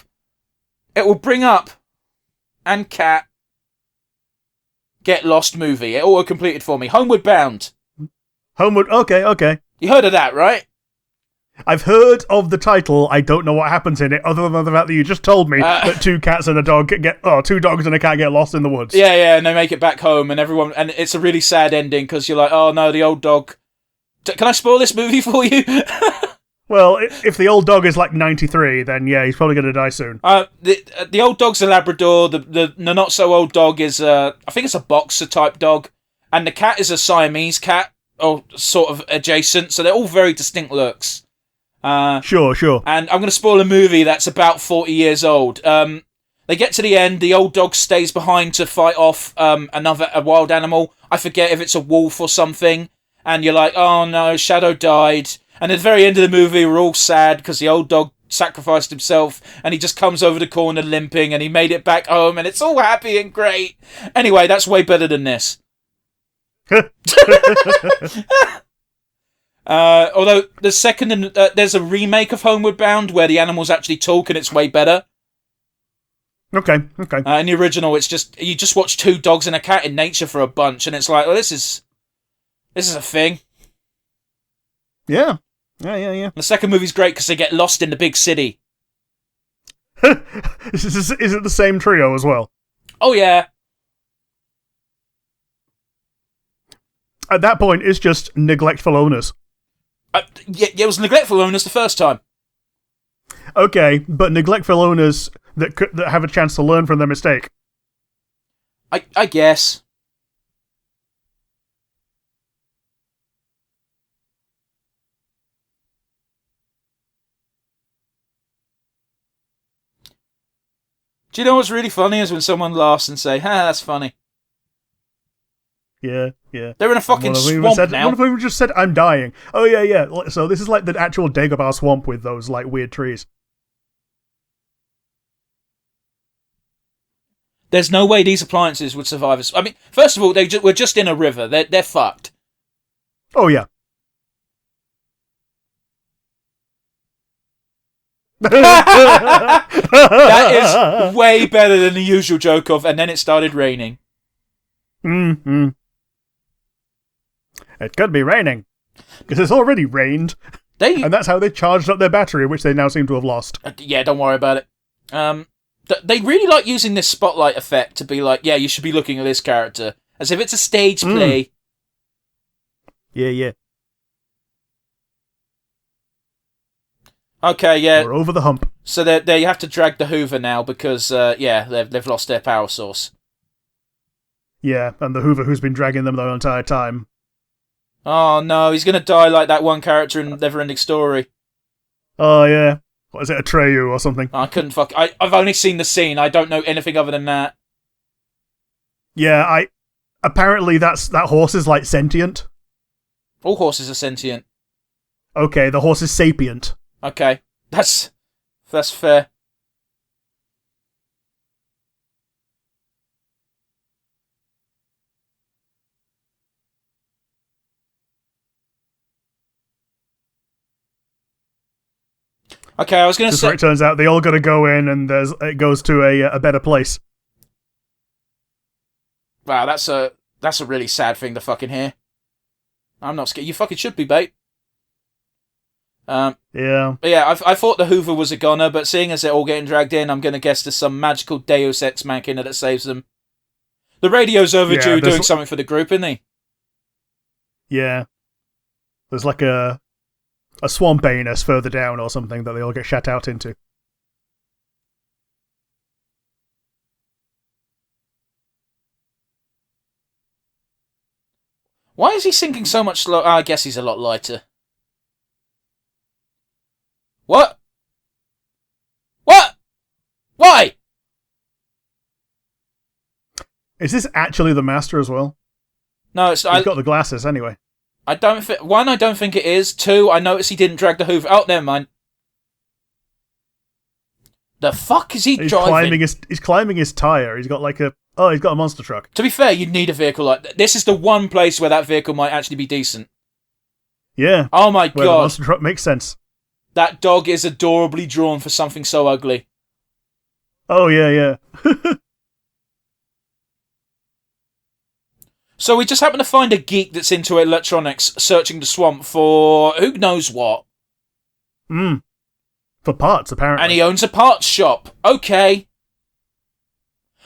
And cat get lost movie. It auto completed for me. Homeward Bound. Okay. You heard of that, right? I've heard of the title. I don't know what happens in it, other than the fact that you just told me that 2 cats and a dog 2 dogs and a cat get lost in the woods. Yeah, and they make it back home, and it's a really sad ending because you're like, oh no, the old dog. Can I spoil this movie for you? Well, if the old dog is like 93, then yeah, he's probably going to die soon. The old dog's a Labrador. The not so old dog is I think it's a boxer type dog, and the cat is a Siamese cat, or sort of adjacent. So they're all very distinct looks. Sure. And I'm going to spoil a movie that's about 40 years old. They get to the end. The old dog stays behind to fight off a wild animal. I forget if it's a wolf or something. And you're like, oh no, Shadow died. And at the very end of the movie, we're all sad because the old dog sacrificed himself and he just comes over the corner limping and he made it back home and it's all happy and great. Anyway, that's way better than this. Although the second there's a remake of Homeward Bound where the animals actually talk and it's way better. Okay. In the original, it's just you just watch 2 dogs and a cat in nature for a bunch and it's like, well, this is a thing. Yeah. The second movie's great because they get lost in the big city. Is it the same trio as well? Oh, yeah. At that point, it's just neglectful owners. Yeah, it was neglectful owners the first time. Okay, but neglectful owners that have a chance to learn from their mistake. I guess. Do you know what's really funny is when someone laughs and say, that's funny. Yeah. They're in a fucking swamp now. One of them just said, I'm dying. Oh, yeah. So this is like the actual Dagobah swamp with those, like, weird trees. There's no way these appliances would survive us. I mean, first of all, we're just in a river. They're fucked. Oh, yeah. That is way better than the usual joke of, and then it started raining. Mm-hmm. It could be raining. Because it's already rained. And that's how they charged up their battery, which they now seem to have lost. Yeah, don't worry about it. They really like using this spotlight effect to be like, yeah, you should be looking at this character. As if it's a stage play. Yeah. Okay, yeah. We're over the hump. So they have to drag the Hoover now because, they've lost their power source. Yeah, and the Hoover who's been dragging them the entire time. Oh no, he's going to die like that one character in Neverending Story. Oh, yeah. What is it, Atreyu or something? I couldn't I've only seen the scene. I don't know anything other than that. Yeah, apparently that horse is, like, sentient. All horses are sentient. Okay, the horse is sapient. Okay, that's fair. Okay, I was going to say. It turns out they all got to go in, and it goes to a better place. Wow, that's a really sad thing to fucking hear. I'm not scared. You fucking should be, bait. Yeah. But yeah, I thought the Hoover was a goner, but seeing as they're all getting dragged in, I'm going to guess there's some magical Deus Ex Machina that saves them. The radio's overdue doing something for the group, isn't he? Yeah. There's like a swamp anus further down or something that they all get shut out into. Why is he sinking so much slow? I guess he's a lot lighter. What? What? Why? Is this actually the Master as well? No, it's... He's got the glasses, anyway. I don't think... One, I don't think it is. Two, I noticed he didn't drag the hoof... Oh, never mind. The fuck is he driving? He's climbing his tyre. He's got like a... Oh, he's got a monster truck. To be fair, you'd need a vehicle like that. This is the one place where that vehicle might actually be decent. Yeah. Oh my god. The monster truck makes sense. That dog is adorably drawn for something so ugly. Oh, yeah. So we just happen to find a geek that's into electronics searching the swamp for who knows what. For parts, apparently. And he owns a parts shop. Okay.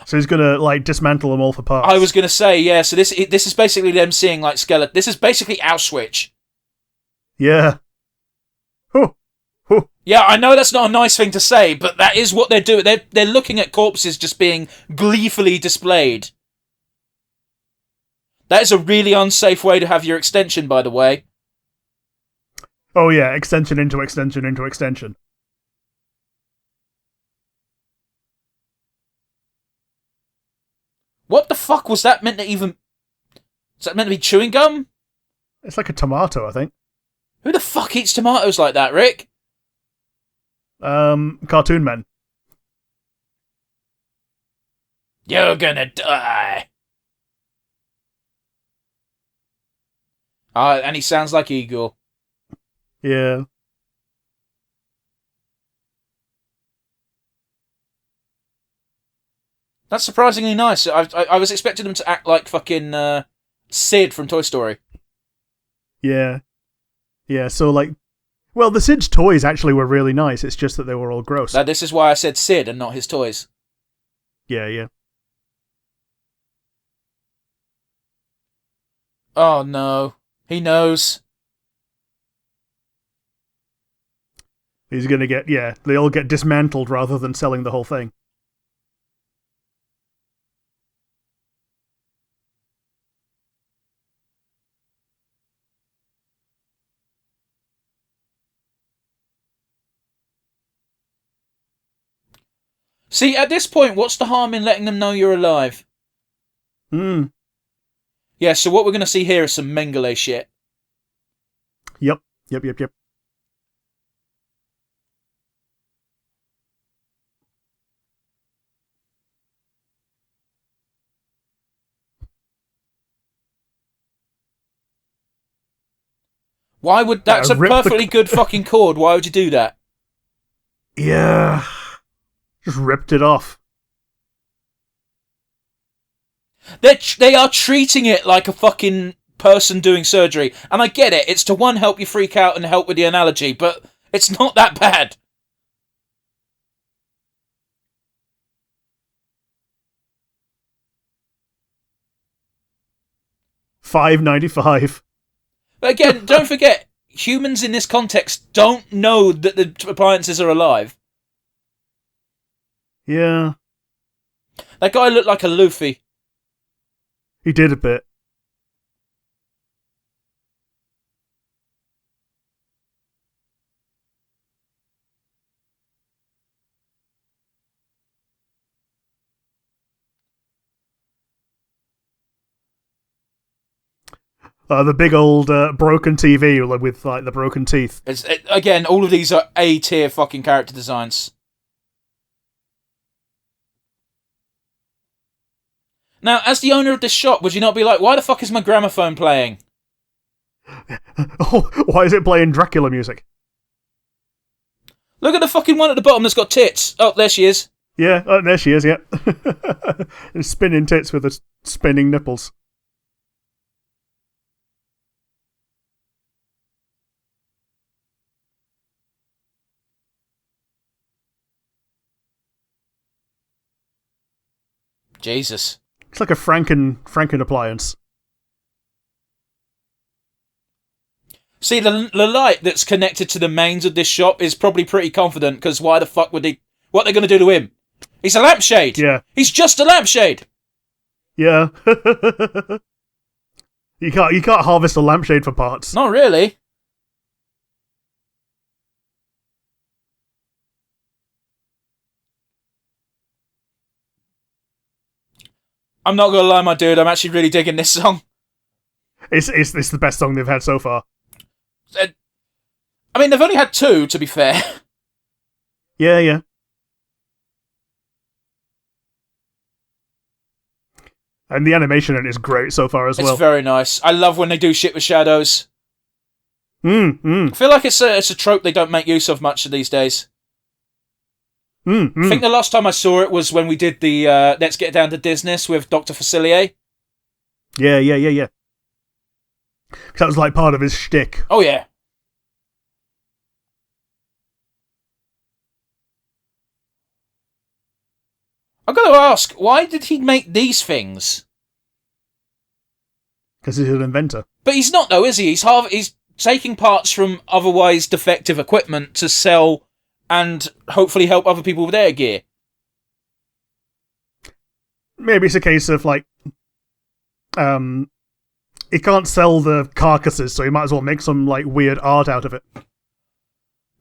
So he's gonna, like, dismantle them all for parts. I was gonna say, yeah, so this is basically them seeing, like, skeleton. This is basically Auschwitz. Yeah. Yeah, I know that's not a nice thing to say, but that is what they're doing. They're looking at corpses just being gleefully displayed. That is a really unsafe way to have your extension, by the way. Oh yeah, extension into extension into extension. What the fuck was that meant to even... Is that meant to be chewing gum? It's like a tomato, I think. Who the fuck eats tomatoes like that, Rick? Cartoon men. You're gonna die. And he sounds like Igor. Yeah. That's surprisingly nice. I was expecting them to act like fucking Sid from Toy Story. Yeah. Yeah, so like... Well, the Sid's toys actually were really nice, it's just that they were all gross. Now, this is why I said Sid and not his toys. Yeah. Oh no. He knows. He's gonna get... Yeah, they all get dismantled rather than selling the whole thing. See, at this point, what's the harm in letting them know you're alive? Yeah, so what we're going to see here is some Mengele shit. Yep. Why would... That's a perfectly good fucking cord. Why would you do that? Yeah. Just ripped it off. They are treating it like a fucking person doing surgery. And I get it. It's to, one, help you freak out and help with the analogy. But it's not that bad. $5.95. But again, don't forget, humans in this context don't know that the appliances are alive. Yeah. That guy looked like a Luffy. He did a bit. The big old broken TV with like the broken teeth. Again, all of these are A-tier fucking character designs. Now, as the owner of this shop, would you not be like, why the fuck is my gramophone playing? Oh, why is it playing Dracula music? Look at the fucking one at the bottom that's got tits. Oh, there she is. Yeah, oh, there she is, yeah. Spinning tits with the spinning nipples. Jesus. It's like a Franken appliance. See, the light that's connected to the mains of this shop is probably pretty confident, because why the fuck would they... What are they going to do to him? He's a lampshade! Yeah. He's just a lampshade! Yeah. You can't harvest a lampshade for parts. Not really. I'm not gonna lie, my dude. I'm actually really digging this song. It's the best song they've had so far. I mean, they've only had two, to be fair. Yeah. And the animation in it is great so far as well. It's very nice. I love when they do shit with shadows. I feel like it's a trope they don't make use of much these days. I think the last time I saw it was when we did the Let's Get Down to Business with Dr. Facilier. Yeah. That was like part of his shtick. Oh, yeah. I've got to ask, why did he make these things? Because he's an inventor. But he's not, though, is he? He's taking parts from otherwise defective equipment to sell and hopefully help other people with their gear. Maybe it's a case of, like, he can't sell the carcasses, so he might as well make some, like, weird art out of it.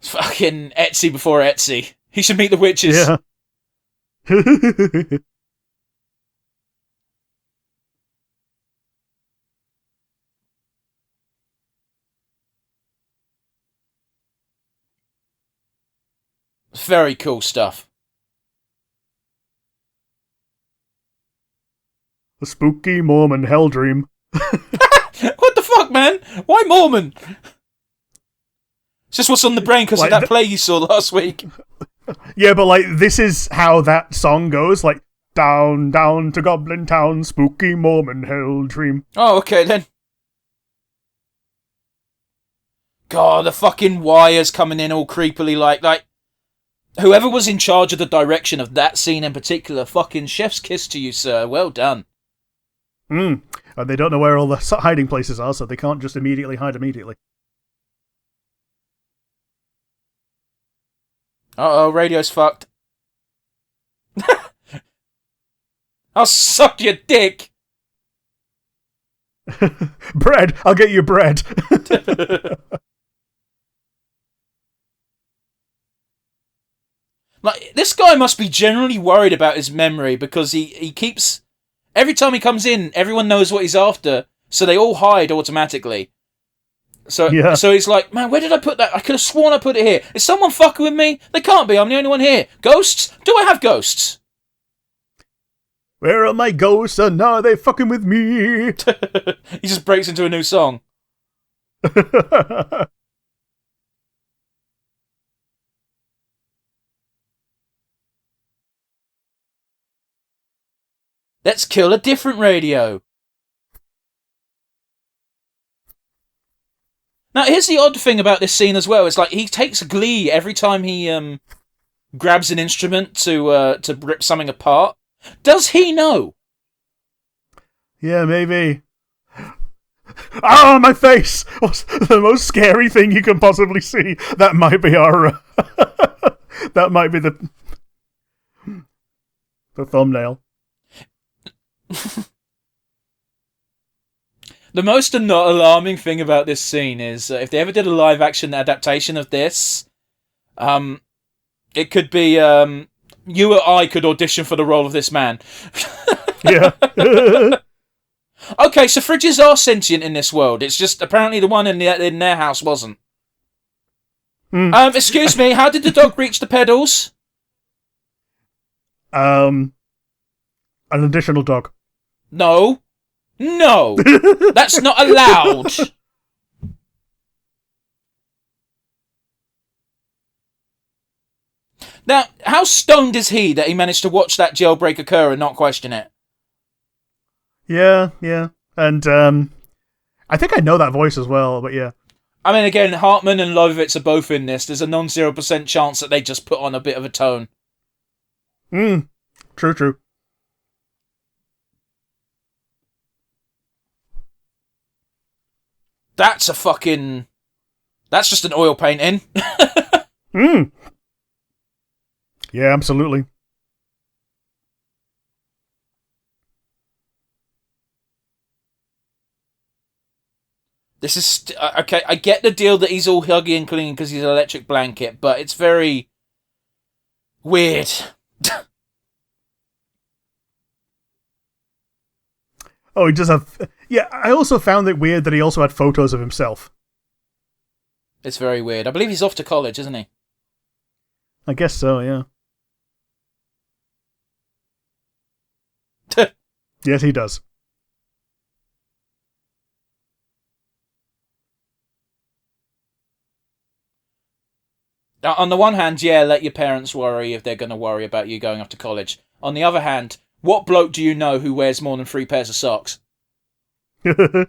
Fucking Etsy before Etsy. He should meet the witches. Yeah. Very cool stuff. A spooky Mormon hell dream. What the fuck, man? Why Mormon? It's just what's on the brain because like of that play you saw last week. Yeah, but, like, this is how that song goes. Like, down, down to Goblin Town, spooky Mormon hell dream. Oh, okay then. God, the fucking wires coming in all creepily like... Whoever was in charge of the direction of that scene in particular, fucking chef's kiss to you, sir. Well done. And they don't know where all the hiding places are, so they can't just immediately hide immediately. Uh-oh, radio's fucked. I'll suck your dick. Bread! I'll get you bread! Like, this guy must be generally worried about his memory because he keeps... Every time he comes in, everyone knows what he's after, so they all hide automatically. So he's like, man, where did I put that? I could have sworn I put it here. Is someone fucking with me? They can't be, I'm the only one here. Ghosts? Do I have ghosts? Where are my ghosts? And now they fucking with me! He just breaks into a new song. Let's kill a different radio. Now, here's the odd thing about this scene as well. It's like he takes glee every time he grabs an instrument to rip something apart. Does he know? Yeah, maybe. Ah, my face! What's the most scary thing you can possibly see? That might be our... that might be the thumbnail. The most not alarming thing about this scene is if they ever did a live action adaptation of this, it could be you or I could audition for the role of this man. Yeah. Okay, so fridges are sentient in this world. It's just apparently the one in their house wasn't. Excuse me, how did the dog reach the pedals? An additional dog. No, that's not allowed. Now, how stoned is he that he managed to watch that jailbreak occur and not question it? Yeah. And, I think I know that voice as well, but yeah. I mean, again, Hartman and Lovitz are both in this. There's a non-0% chance that they just put on a bit of a tone. True. That's just an oil painting. Yeah, absolutely. This is okay. I get the deal that he's all huggy and clingy because he's an electric blanket, but it's very weird. Oh, he does have... Yeah, I also found it weird that he also had photos of himself. It's very weird. I believe he's off to college, isn't he? I guess so, yeah. Yes, he does. On the one hand, yeah, let your parents worry if they're going to worry about you going off to college. On the other hand, what bloke do you know who wears more than 3 pairs of socks? Hey,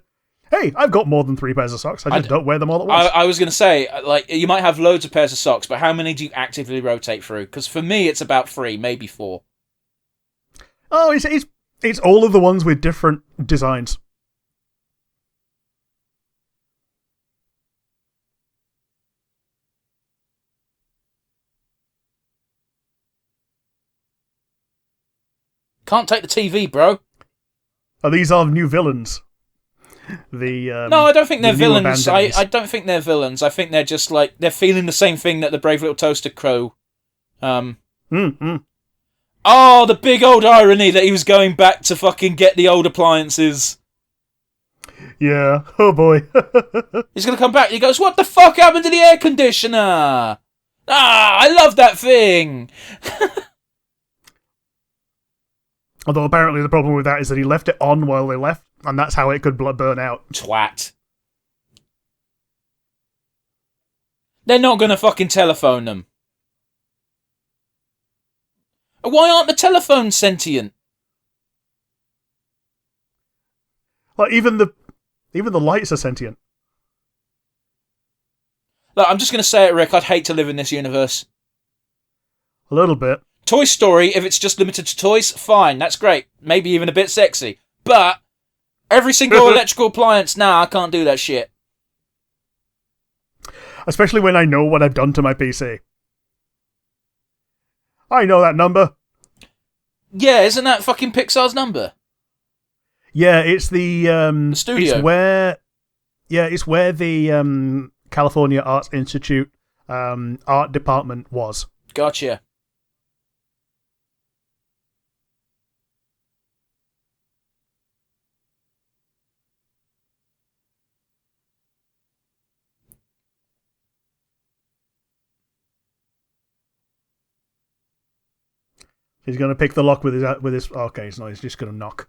I've got more than 3 pairs of socks. I just don't wear them all at once. I was going to say, like, you might have loads of pairs of socks, but how many do you actively rotate through? Because for me, it's about 3, maybe 4. Oh, it's all of the ones with different designs. Can't take the TV, bro. Oh, these are new villains. No, I don't think they're villains. I don't think they're villains. I think they're just like they're feeling the same thing that the Brave Little Toaster Crow. Oh, the big old irony that he was going back to fucking get the old appliances. Yeah. Oh boy. He's gonna come back. He goes, "What the fuck happened to the air conditioner? Ah, I love that thing." Although apparently the problem with that is that he left it on while they left, and that's how it could burn out. Twat. They're not gonna fucking telephone them. Why aren't the telephones sentient? Like even the lights are sentient. Look, I'm just gonna say it, Rick. I'd hate to live in this universe. A little bit. Toy Story, if it's just limited to toys, fine, that's great. Maybe even a bit sexy. But every single electrical appliance, nah, I can't do that shit. Especially when I know what I've done to my PC. I know that number. Yeah, isn't that fucking Pixar's number? Yeah, it's the studio. It's where the California Arts Institute art department was. Gotcha. He's going to pick the lock with his. Okay, so he's just going to knock.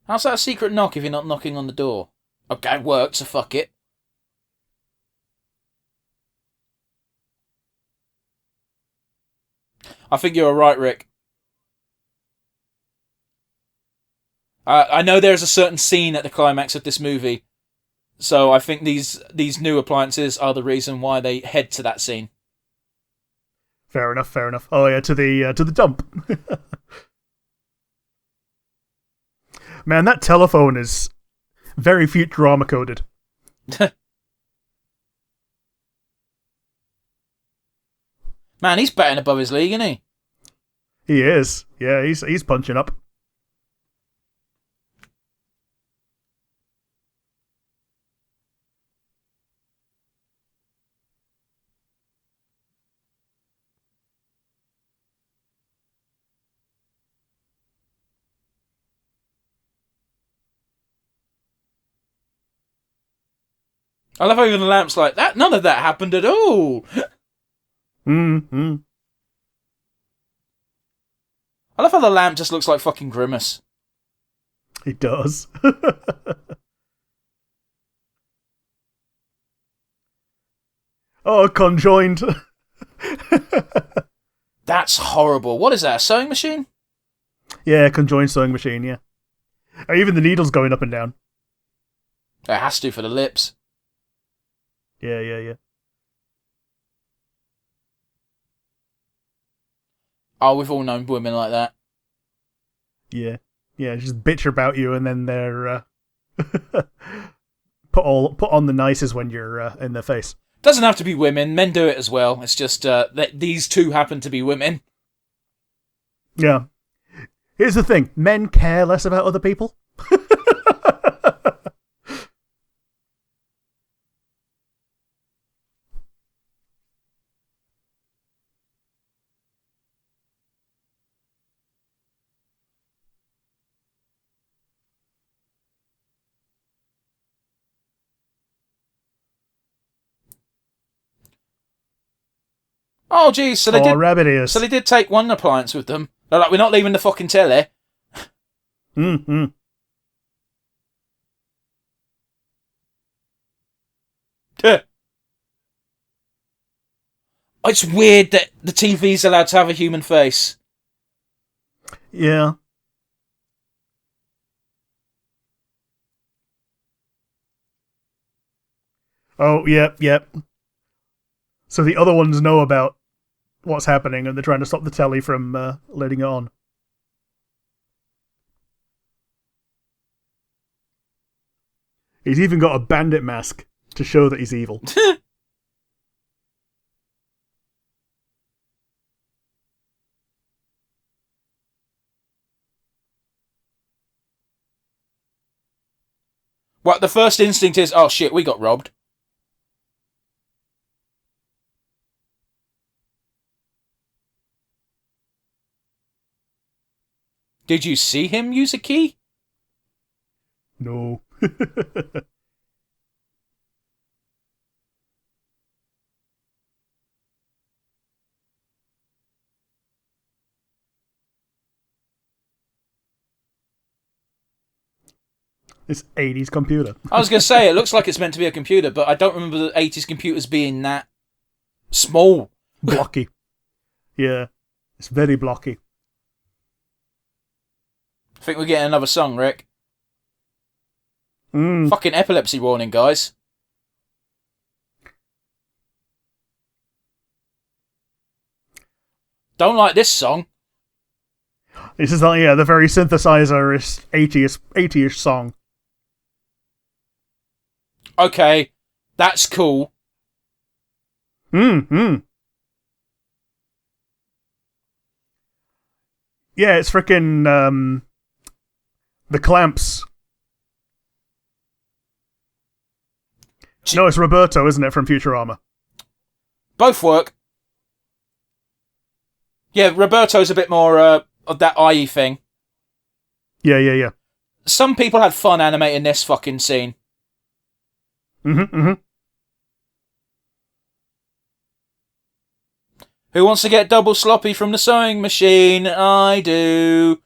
How's that a secret knock if you're not knocking on the door? Okay, it worked, so fuck it. I think you're right, Rick. I know there's a certain scene at the climax of this movie, so I think these new appliances are the reason why they head to that scene. Fair enough. Oh yeah, to the dump. Man, that telephone is very Futurama coded. Man, he's batting above his league, isn't he? He is. Yeah, he's punching up. I love how even the lamp's like, that. None of that happened at all. Mm-hmm. I love how the lamp just looks like fucking Grimace. It does. Oh, conjoined. That's horrible. What is that, a sewing machine? Yeah, conjoined sewing machine, yeah. Or even the needle's going up and down. It has to for the lips. Yeah. Oh, we've all known women like that. Yeah, just bitch about you, and then they're put on the nicest when you're in their face. Doesn't have to be women. Men do it as well. It's just that these two happen to be women. Yeah. Here's the thing: men care less about other people. Oh, geez, so they did. Rabbit ears. So they did take one appliance with them. They're like, we're not leaving the fucking telly. Mm-hmm. It's weird that the TV's allowed to have a human face. Yeah. Oh, yep. So the other ones know about what's happening, and they're trying to stop the telly from letting it on. He's even got a bandit mask to show that he's evil. What, the first instinct is, oh shit, we got robbed. Did you see him use a key? No. This 80s computer. I was going to say, it looks like it's meant to be a computer, but I don't remember the 80s computers being that small. Blocky. Yeah. It's very blocky. I think we're getting another song, Rick. Fucking epilepsy warning, guys. Don't like this song. This is like, the very synthesizer-ish 80-ish song. Okay, that's cool. Yeah, it's frickin' the Clamps. No, it's Roberto, isn't it, from Futurama? Both work. Yeah, Roberto's a bit more of that IE thing. Yeah. Some people had fun animating this fucking scene. Mm-hmm. Who wants to get double sloppy from the sewing machine? I do.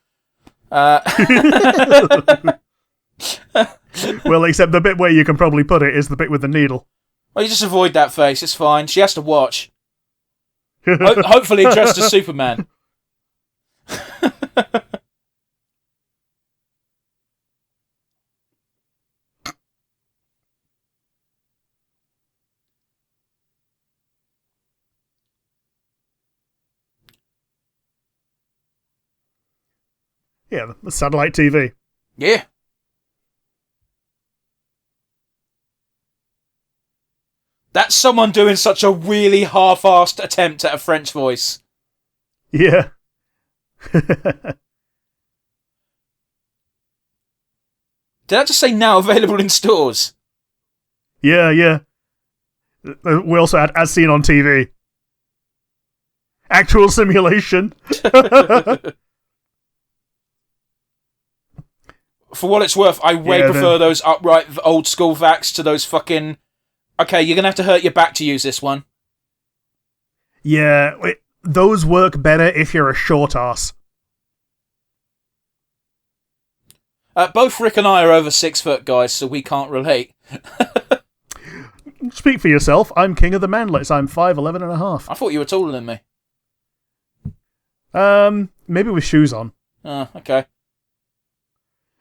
Well, except the bit where you can probably put it is the bit with the needle. Well, you just avoid that face, it's fine. She has to watch. Hopefully dressed as Superman. Yeah, the satellite TV. Yeah. That's someone doing such a really half-assed attempt at a French voice. Yeah. Did I just say now available in stores? Yeah. We also had As Seen on TV. Actual simulation. For what it's worth, I way prefer those upright old school vacs to those fucking... Okay, you're going to have to hurt your back to use this one. Yeah, those work better if you're a short ass. Both Rick and I are over 6 foot, guys, so we can't relate. Speak for yourself. I'm king of the manlets. I'm 5'11 and a half. I thought you were taller than me. Maybe with shoes on. Oh, okay.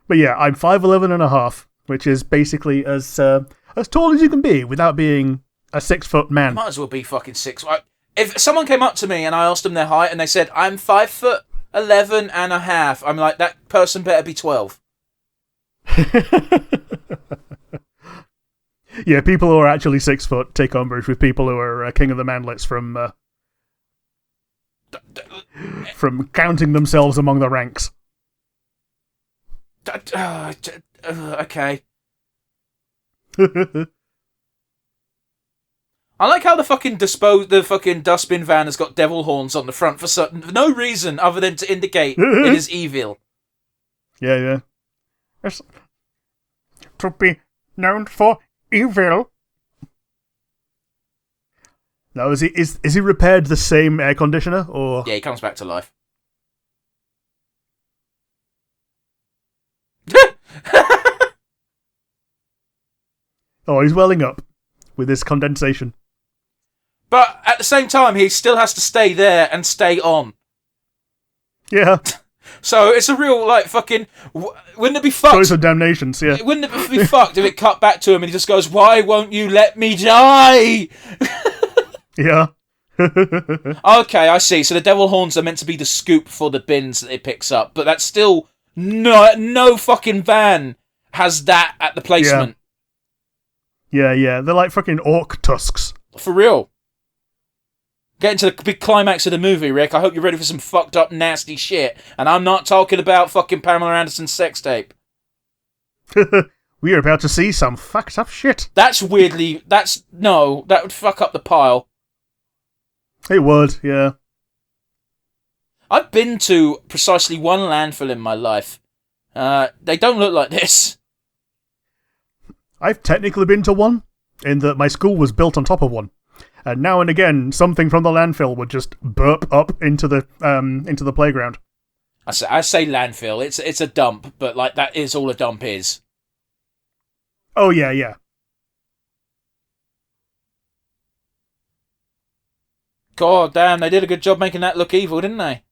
But yeah, I'm 5'11 and a half, which is basically as tall as you can be without being a 6 foot man. Might as well be fucking 6. If someone came up to me and I asked them their height and they said, I'm 5'11 and a half, I'm like, that person better be 12. Yeah, people who are actually 6 foot take umbrage with people who are king of the manlets from counting themselves among the ranks. I Okay. I like how the fucking dustbin van has got devil horns on the front for no reason other than to indicate it is evil. Yeah. It's to be known for evil. Now, is he repaired the same air conditioner, or... Yeah, he comes back to life. Oh, he's welling up with this condensation. But at the same time, he still has to stay there and stay on. Yeah. So it's a real, like, fucking... Wouldn't it be fucked? Choice of damnations, yeah. Wouldn't it be fucked if it cut back to him and he just goes, "Why won't you let me die?" Yeah. Okay, I see. So the devil horns are meant to be the scoop for the bins that it picks up, but that's still... No fucking van has that at the placement. Yeah. They're like fucking orc tusks. For real. Getting to the big climax of the movie, Rick. I hope you're ready for some fucked up, nasty shit. And I'm not talking about fucking Pamela Anderson's sex tape. We are about to see some fucked up shit. That's weirdly... No, that would fuck up the pile. It would, yeah. I've been to precisely one landfill in my life. They don't look like this. I've technically been to one, in that my school was built on top of one. And now and again, something from the landfill would just burp up into the playground. I say landfill. It's a dump, but like that is all a dump is. Oh yeah. God damn, they did a good job making that look evil, didn't they?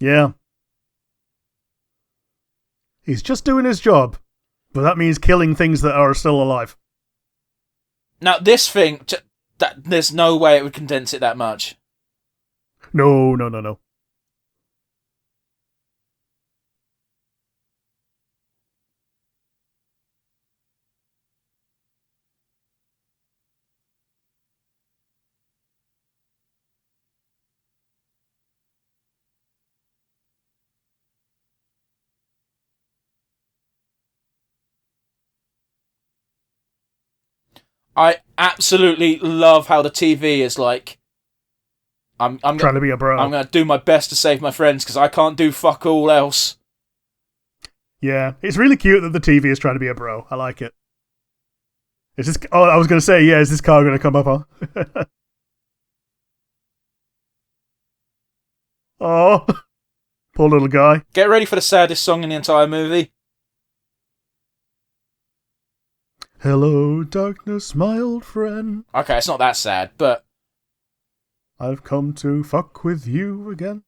Yeah. He's just doing his job, but that means killing things that are still alive. Now this thing, there's no way it would condense it that much. No. I absolutely love how the TV is like... I'm trying to be a bro. I'm going to do my best to save my friends because I can't do fuck all else. Yeah, it's really cute that the TV is trying to be a bro. I like it. Is this? Oh, I was going to say, yeah, is this car going to come up, huh? Oh, poor little guy. Get ready for the saddest song in the entire movie. Hello, darkness, my old friend. Okay, it's not that sad, but... I've come to fuck with you again.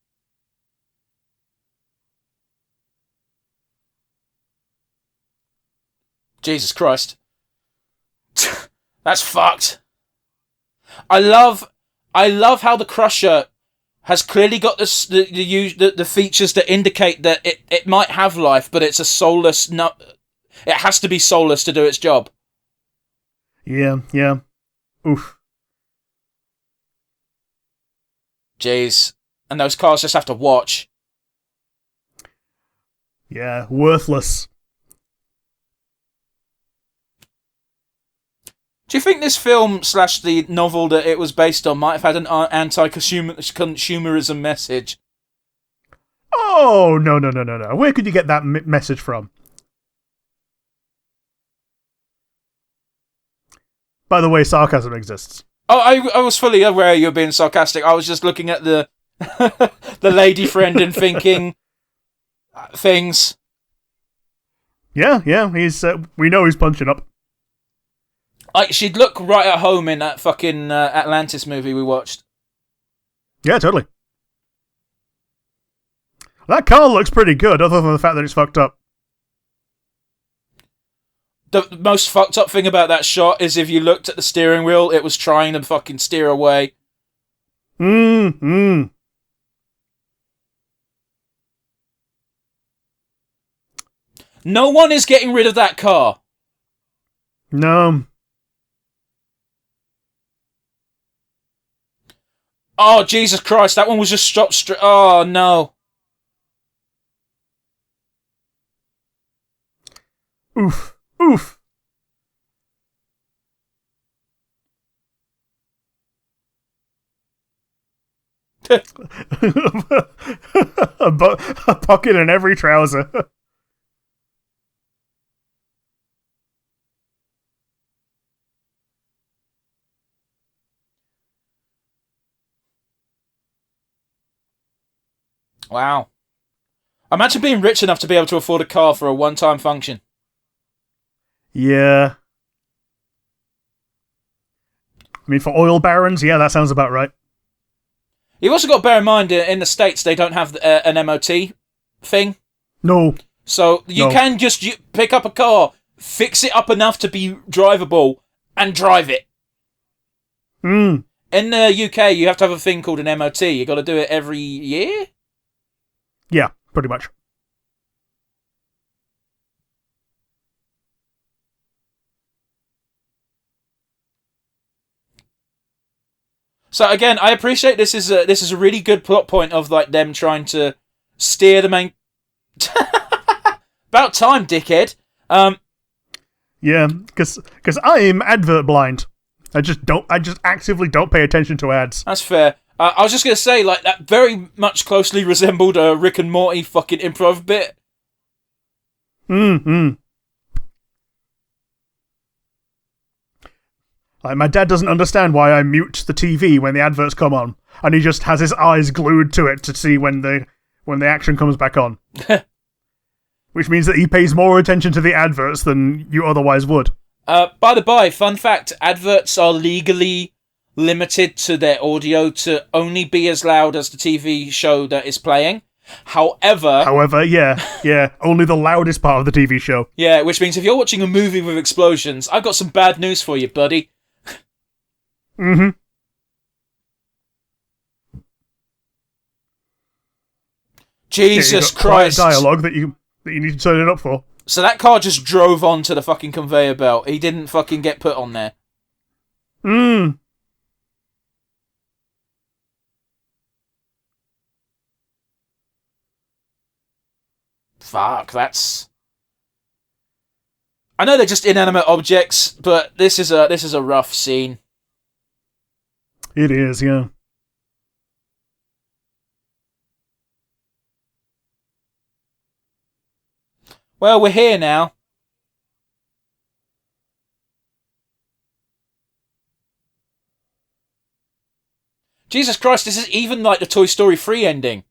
Jesus Christ. That's fucked. I love how the Crusher has clearly got the features that indicate that it might have life, but it's a soulless... No, it has to be soulless to do its job. Yeah. Oof. Jeez. And those cars just have to watch. Yeah, worthless. Do you think this film / the novel that it was based on might have had an anti-consumerism message? Oh, no. Where could you get that message from? By the way, sarcasm exists. Oh, I was fully aware you were being sarcastic. I was just looking at the the lady friend and thinking things. Yeah. He's we know he's punching up. She'd look right at home in that fucking Atlantis movie we watched. Yeah, totally. That car looks pretty good, other than the fact that it's fucked up. The most fucked up thing about that shot is if you looked at the steering wheel, it was trying to fucking steer away. No one is getting rid of that car. No. Oh, Jesus Christ, that one was just stopped straight. Oh, no. Oof. a pocket in every trouser. Wow. Imagine being rich enough to be able to afford a car for a one-time function. Yeah. I mean, for oil barons, yeah, that sounds about right. You've also got to bear in mind, in the States, they don't have an MOT thing. No. So you can just pick up a car, fix it up enough to be drivable, and drive it. Hmm. In the UK, you have to have a thing called an MOT. You got to do it every year? Yeah, pretty much. So again, I appreciate this is a really good plot point of like them trying to steer the main. About time, dickhead. Yeah, because I'm advert blind. I just actively don't pay attention to ads. That's fair. I was just gonna say, like, that very much closely resembled a Rick and Morty fucking improv bit. Mm-hmm. Like, my dad doesn't understand why I mute the TV when the adverts come on, and he just has his eyes glued to it to see when the action comes back on. Which means that he pays more attention to the adverts than you otherwise would. By the by, fun fact, adverts are legally limited to their audio to only be as loud as the TV show that is playing. However, yeah, only the loudest part of the TV show. Yeah, which means if you're watching a movie with explosions, I've got some bad news for you, buddy. Mm-hmm. Jesus Christ. Dialogue that you need to turn it up for. So that car just drove onto the fucking conveyor belt. He didn't fucking get put on there. Mm. Fuck, that's... I know they're just inanimate objects, but this is a rough scene. It is, yeah. Well, we're here now. Jesus Christ, this is even like the Toy Story 3 ending.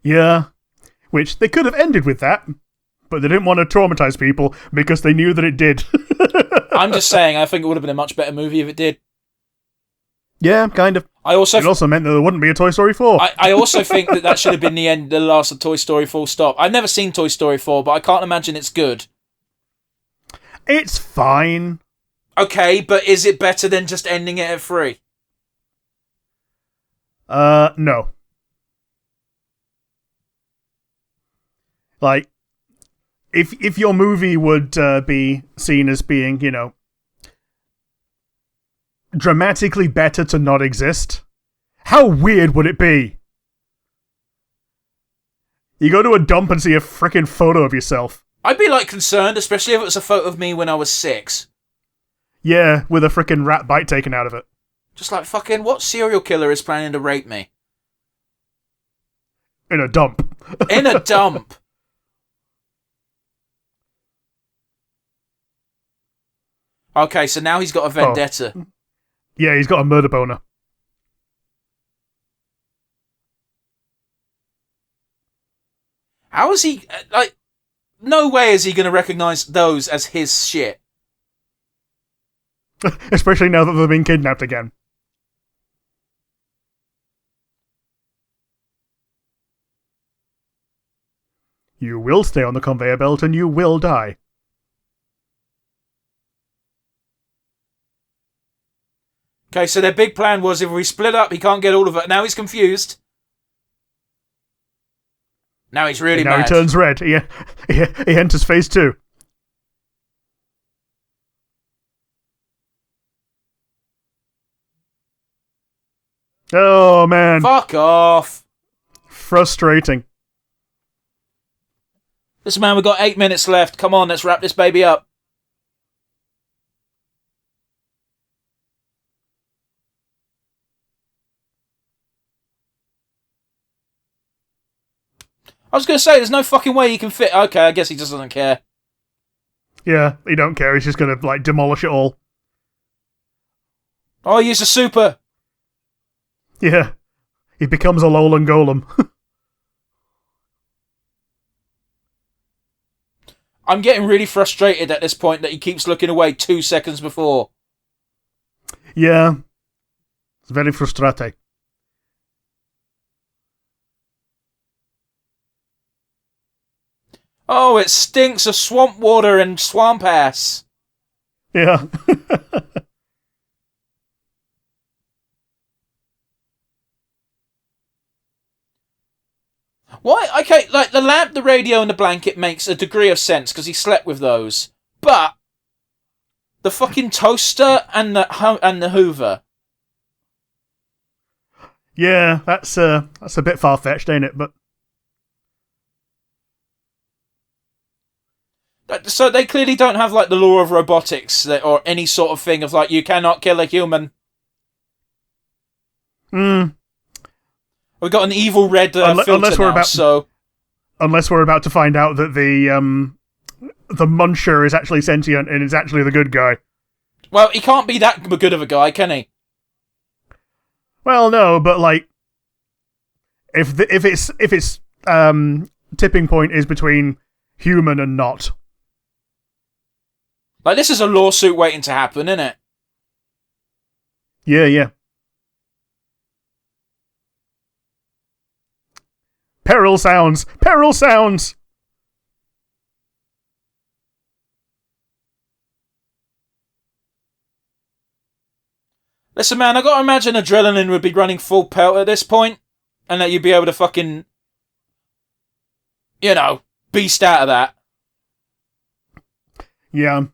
Yeah. Which, they could have ended with that, but they didn't want to traumatize people because they knew that it did. I'm just saying, I think it would have been a much better movie if it did. Yeah, kind of. It also meant that there wouldn't be a Toy Story 4. I also think that should have been the last of Toy Story full stop. I've never seen Toy Story 4, but I can't imagine it's good. It's fine. Okay, but is it better than just ending it at 3? No. Like, if your movie would be seen as being, you know, dramatically better to not exist, how weird would it be? You go to a dump and see a frickin' photo of yourself. I'd be, like, concerned, especially if it was a photo of me when I was 6. Yeah, with a frickin' rat bite taken out of it. Just like, fucking, what serial killer is planning to rape me? In a dump. In a dump. Okay, so now he's got a vendetta. Oh. Yeah, he's got a murder boner. How is he... like, no way is he going to recognise those as his shit. Especially now that they've been kidnapped again. You will stay on the conveyor belt and you will die. Okay, so their big plan was if we split up, he can't get all of it. Now he's confused. Now he's really mad. Now he turns red. He enters phase 2. Oh, man. Fuck off. Frustrating. Listen, man, we've got 8 minutes left. Come on, let's wrap this baby up. I was going to say, there's no fucking way he can fit... Okay, I guess he just doesn't care. Yeah, he don't care. He's just going to, like, demolish it all. Oh, he used a super. Yeah. He becomes a Alolan Golem. I'm getting really frustrated at this point that he keeps looking away 2 seconds before. Yeah. It's very frustrating. Oh, it stinks of swamp water and swamp ass. Yeah. Why? Okay, like, the lamp, the radio, and the blanket makes a degree of sense, because he slept with those. But the fucking toaster and the Hoover. Yeah, that's a bit far-fetched, ain't it? But so they clearly don't have, like, the law of robotics or any sort of thing of, like, you cannot kill a human. We've got an evil red filter unless we're about to find out that the Muncher is actually sentient and is actually the good guy. Well, he can't be that good of a guy, can he? Well, no, but like, if its tipping point is between human and not. Like, this is a lawsuit waiting to happen, isn't it? Yeah. Peril sounds! Peril sounds! Listen, man, I gotta imagine adrenaline would be running full pelt at this point, and that you'd be able to fucking, beast out of that. Yeah.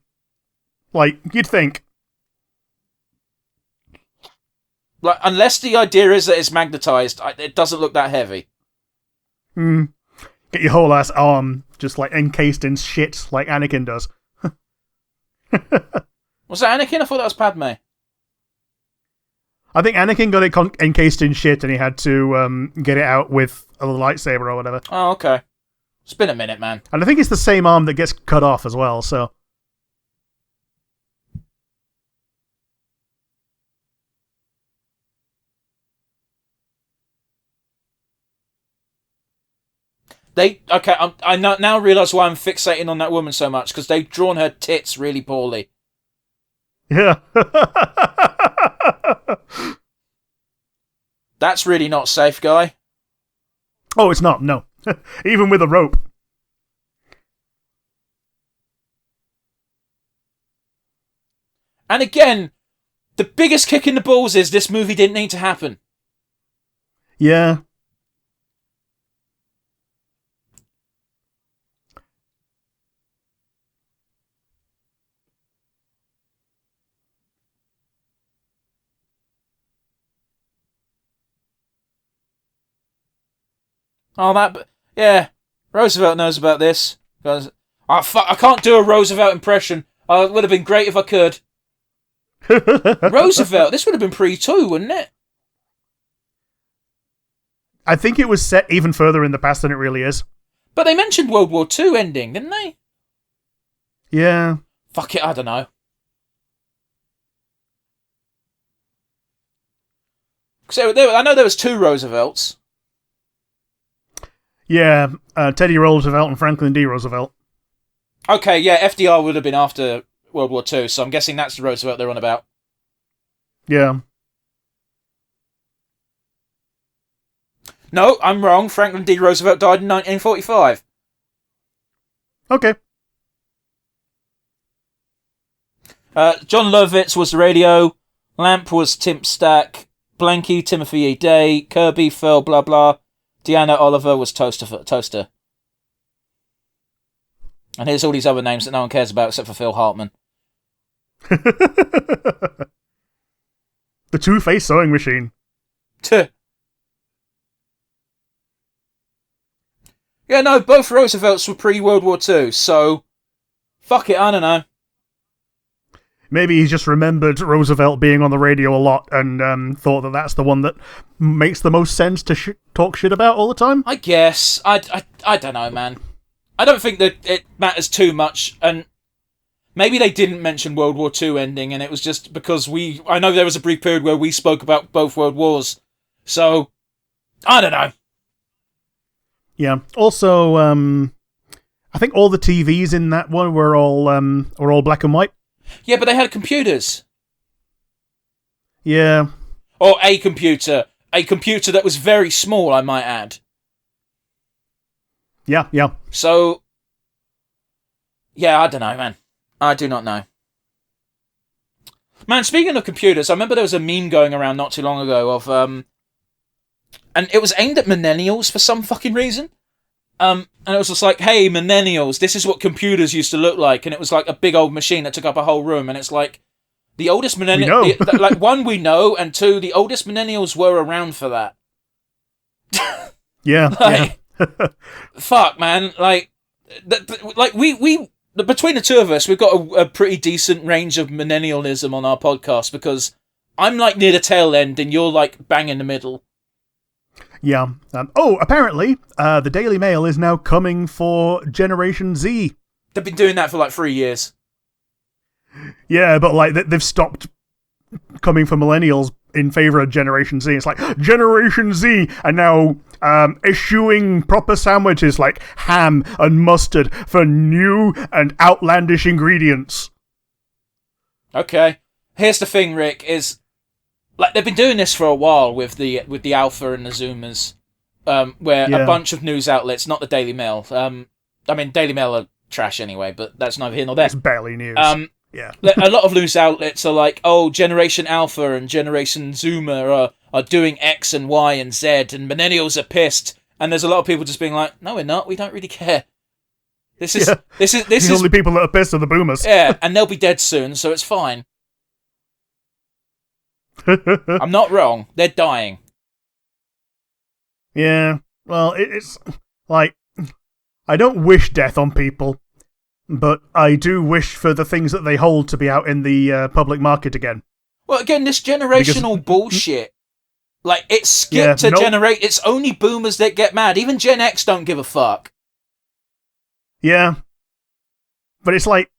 Like, you'd think. Like, unless the idea is that it's magnetized, it doesn't look that heavy. Get your whole ass arm just like encased in shit like Anakin does. Was that Anakin? I thought that was Padme. I think Anakin got it encased in shit and he had to get it out with a lightsaber or whatever. Oh, okay. It's been a minute, man. And I think it's the same arm that gets cut off as well, so... I now realise why I'm fixating on that woman so much, because they've drawn her tits really poorly. Yeah. That's really not safe, guy. Oh, it's not, no. Even with a rope. And again, the biggest kick in the balls is this movie didn't need to happen. Yeah. Yeah, Roosevelt knows about this. Fuck, I can't do a Roosevelt impression. It would have been great if I could. Roosevelt, this would have been pre-2, wouldn't it? I think it was set even further in the past than it really is. But they mentioned World War II ending, didn't they? Yeah. Fuck it, I don't know. I know there was 2 Roosevelts. Yeah, Teddy Roosevelt and Franklin D. Roosevelt. Okay, yeah, FDR would have been after World War II, so I'm guessing that's the Roosevelt they're on about. Yeah. No, I'm wrong. Franklin D. Roosevelt died in 1945. Okay. John Lovitz was the radio. Lamp was Tim Stack. Blanky, Timothy E. Day. Kirby, Phil, blah blah. Deanna Oliver was Toaster. And here's all these other names that no one cares about except for Phil Hartman. The two-face sewing machine. Yeah, no, both Roosevelts were pre-World War II, so... Fuck it, I don't know. Maybe he's just remembered Roosevelt being on the radio a lot and thought that that's the one that makes the most sense to talk shit about all the time? I guess. I don't know, man. I don't think that it matters too much, and maybe they didn't mention World War II ending, and it was just because I know there was a brief period where we spoke about both World Wars, so, I don't know. Yeah. Also, I think all the TVs in that one were all black and white. Yeah, but they had computers. Yeah. Or a computer that was very small, I might add. Yeah, yeah. So, yeah, I don't know, man. I do not know. Man, speaking of computers, I remember there was a meme going around not too long ago of, and it was aimed at millennials for some fucking reason. And it was just like, hey, millennials, this is what computers used to look like. And it was like a big old machine that took up a whole room. And it's like, the oldest millennials, like, one, we know, and two, the oldest millennials were around for that. Yeah, like, fuck, man. Like we between the two of us, we've got a pretty decent range of millennialism on our podcast, because I'm like near the tail end and you're like bang in the middle. Yeah. Apparently, the Daily Mail is now coming for Generation Z. They've been doing that for like 3 years. Yeah, but like they've stopped coming for millennials in favor of Generation Z. It's like Generation Z are now eschewing proper sandwiches like ham and mustard for new and outlandish ingredients. Okay. Here's the thing, Rick, is like they've been doing this for a while with the Alpha and the Zoomers, where a bunch of news outlets, not the Daily Mail. I mean, Daily Mail are trash anyway, but that's neither here nor there. It's barely news. Yeah. A lot of news outlets are like, oh, Generation Alpha and Generation Zoomer are doing X and Y and Z, and millennials are pissed. And there's a lot of people just being like, no, we're not. We don't really care. This is the only people that are pissed are the boomers. Yeah, and they'll be dead soon, so it's fine. I'm not wrong. They're dying. Yeah. Well, it's like, I don't wish death on people, but I do wish for the things that they hold to be out in the public market again. Well, again, this generational bullshit. Like, it's skipped to generate. It's only boomers that get mad. Even Gen X don't give a fuck. Yeah. But it's like,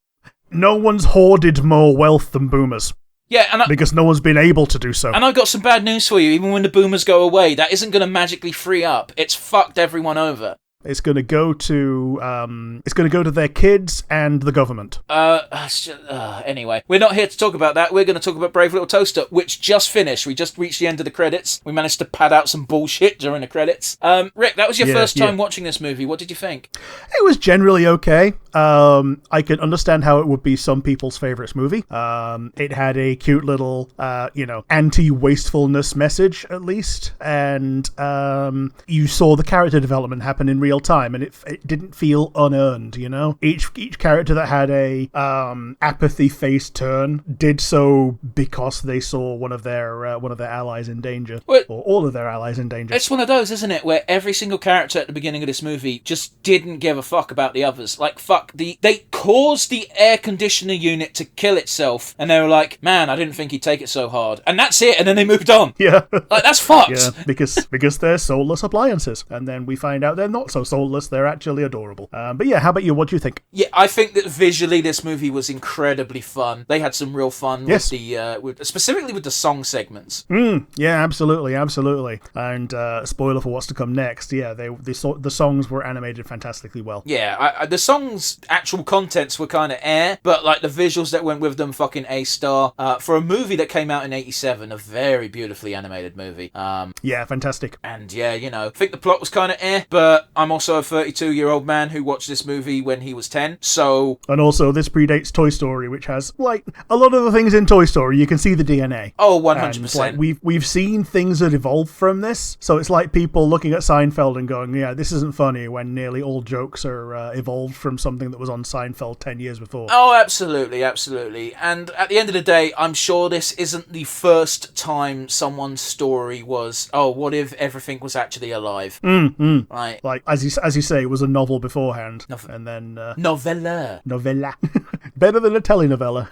no one's hoarded more wealth than boomers. Yeah, because no one's been able to do so. And I've got some bad news for you. Even when the boomers go away, that isn't going to magically free up. It's fucked everyone over. It's going to go to their kids and the government. Anyway, we're not here to talk about that. We're going to talk about Brave Little Toaster, which just finished. We just reached the end of the credits. We managed to pad out some bullshit during the credits. Rick, that was your first time watching this movie. What did you think? It was generally okay. I can understand how it would be some people's favourites movie. It had a cute little, anti-wastefulness message, at least. And you saw the character development happen in real time, and it didn't feel unearned, you know? Each character that had a apathy face turn did so because they saw one of their allies in danger. Or all of their allies in danger. It's one of those, isn't it, where every single character at the beginning of this movie just didn't give a fuck about the others. Like, fuck, they caused the air conditioner unit to kill itself, and they were like, man, I didn't think he'd take it so hard. And that's it, and then they moved on. Yeah. Like, that's fucked. Yeah, because they're soulless appliances, and then we find out they're not so soulless, they're actually adorable. But yeah, how about you? What do you think? Yeah, I think that visually this movie was incredibly fun. They had some real fun with the specifically with the song segments. Yeah, absolutely. And spoiler for what's to come next. Yeah, the songs were animated fantastically well. Yeah, the songs' actual contents were kind of but like the visuals that went with them, fucking A-star. For a movie that came out in '87, a very beautifully animated movie. Yeah, fantastic. And yeah, I think the plot was kind of but I'm also a 32-year-old man who watched this movie when he was 10, so... And also, this predates Toy Story, which has, like, a lot of the things in Toy Story, you can see the DNA. Oh, 100%. And, like, we've seen things that evolved from this, so it's like people looking at Seinfeld and going, yeah, this isn't funny, when nearly all jokes are evolved from something that was on Seinfeld 10 years before. Oh, absolutely. And at the end of the day, I'm sure this isn't the first time someone's story was, oh, what if everything was actually alive? Right. Like, as you say, it was a novel beforehand. And then... Novella. Better than a telenovela.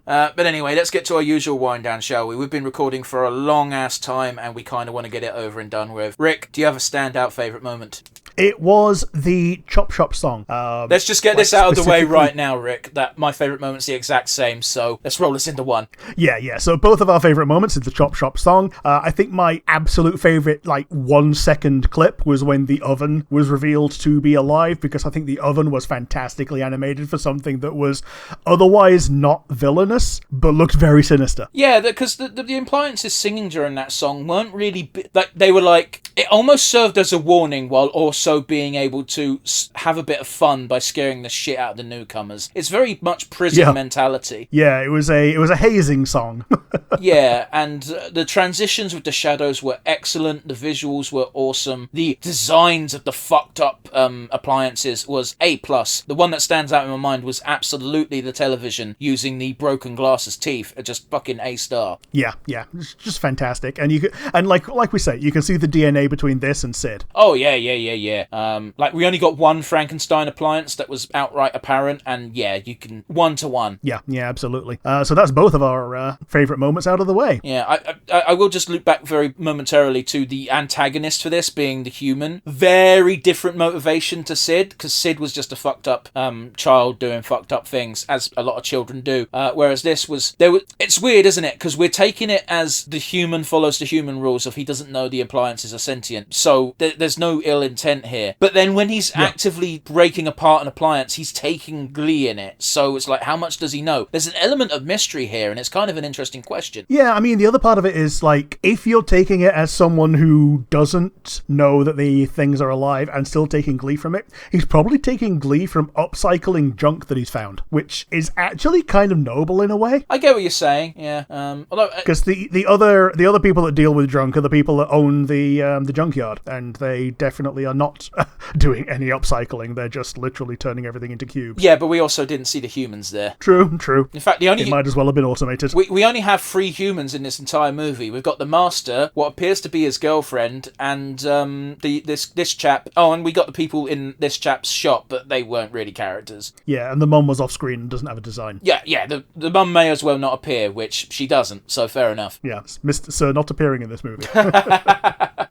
But anyway, let's get to our usual wind down, shall we? We've been recording for a long-ass time, and we kind of want to get it over and done with. Rick, do you have a standout favourite moment? It was the Chop Shop song. Let's just get this out of the way right now, Rick, that my favourite moment's the exact same, so let's roll this into one. Yeah. So both of our favourite moments is the Chop Shop song. I think my absolute favourite, 1 second clip was when the oven was revealed to be alive, because I think the oven was fantastically animated for something that was otherwise not villainous, but looked very sinister. Yeah, because the appliances singing during that song weren't really... they were like... It almost served as a warning while also being able to have a bit of fun by scaring the shit out of the newcomers. It's very much prison mentality. Yeah, it was a hazing song. Yeah, and the transitions with the shadows were excellent. The visuals were awesome. The designs of the fucked up appliances was A+. The one that stands out in my mind was absolutely the television using the broken glass as teeth. Just fucking A star. Yeah, it's just fantastic. And like we say, you can see the DNA between this and Sid. Oh yeah. We only got one Frankenstein appliance that was outright apparent, and yeah, you can 1-to-1. Yeah, absolutely. So that's both of our favourite moments out of the way. Yeah, I will just loop back very momentarily to the antagonist for this being the human. Very different motivation to Sid, because Sid was just a fucked up child doing fucked up things, as a lot of children do. Whereas this was... It's weird, isn't it? Because we're taking it as the human follows the human rules of he doesn't know the appliances are sentient. So there's no ill intent here. But then when he's actively breaking apart an appliance, he's taking glee in it. So it's like, how much does he know? There's an element of mystery here, and it's kind of an interesting question. Yeah, I mean, the other part of it is, if you're taking it as someone who doesn't know that the things are alive and still taking glee from it, he's probably taking glee from upcycling junk that he's found, which is actually kind of noble in a way. I get what you're saying, yeah. Because the other people that deal with junk are the people that own the junkyard, and they definitely are not doing any upcycling. They're just literally turning everything into cubes. Yeah, but we also didn't see the humans there. True. In fact, it might as well have been automated. We only have 3 humans in this entire movie. We've got the master, what appears to be his girlfriend, and this chap. Oh, and we got the people in this chap's shop, but they weren't really characters. Yeah, and the mum was off screen and doesn't have a design. Yeah. The mum may as well not appear, which she doesn't. So fair enough. Yeah, Mr. Sir not appearing in this movie.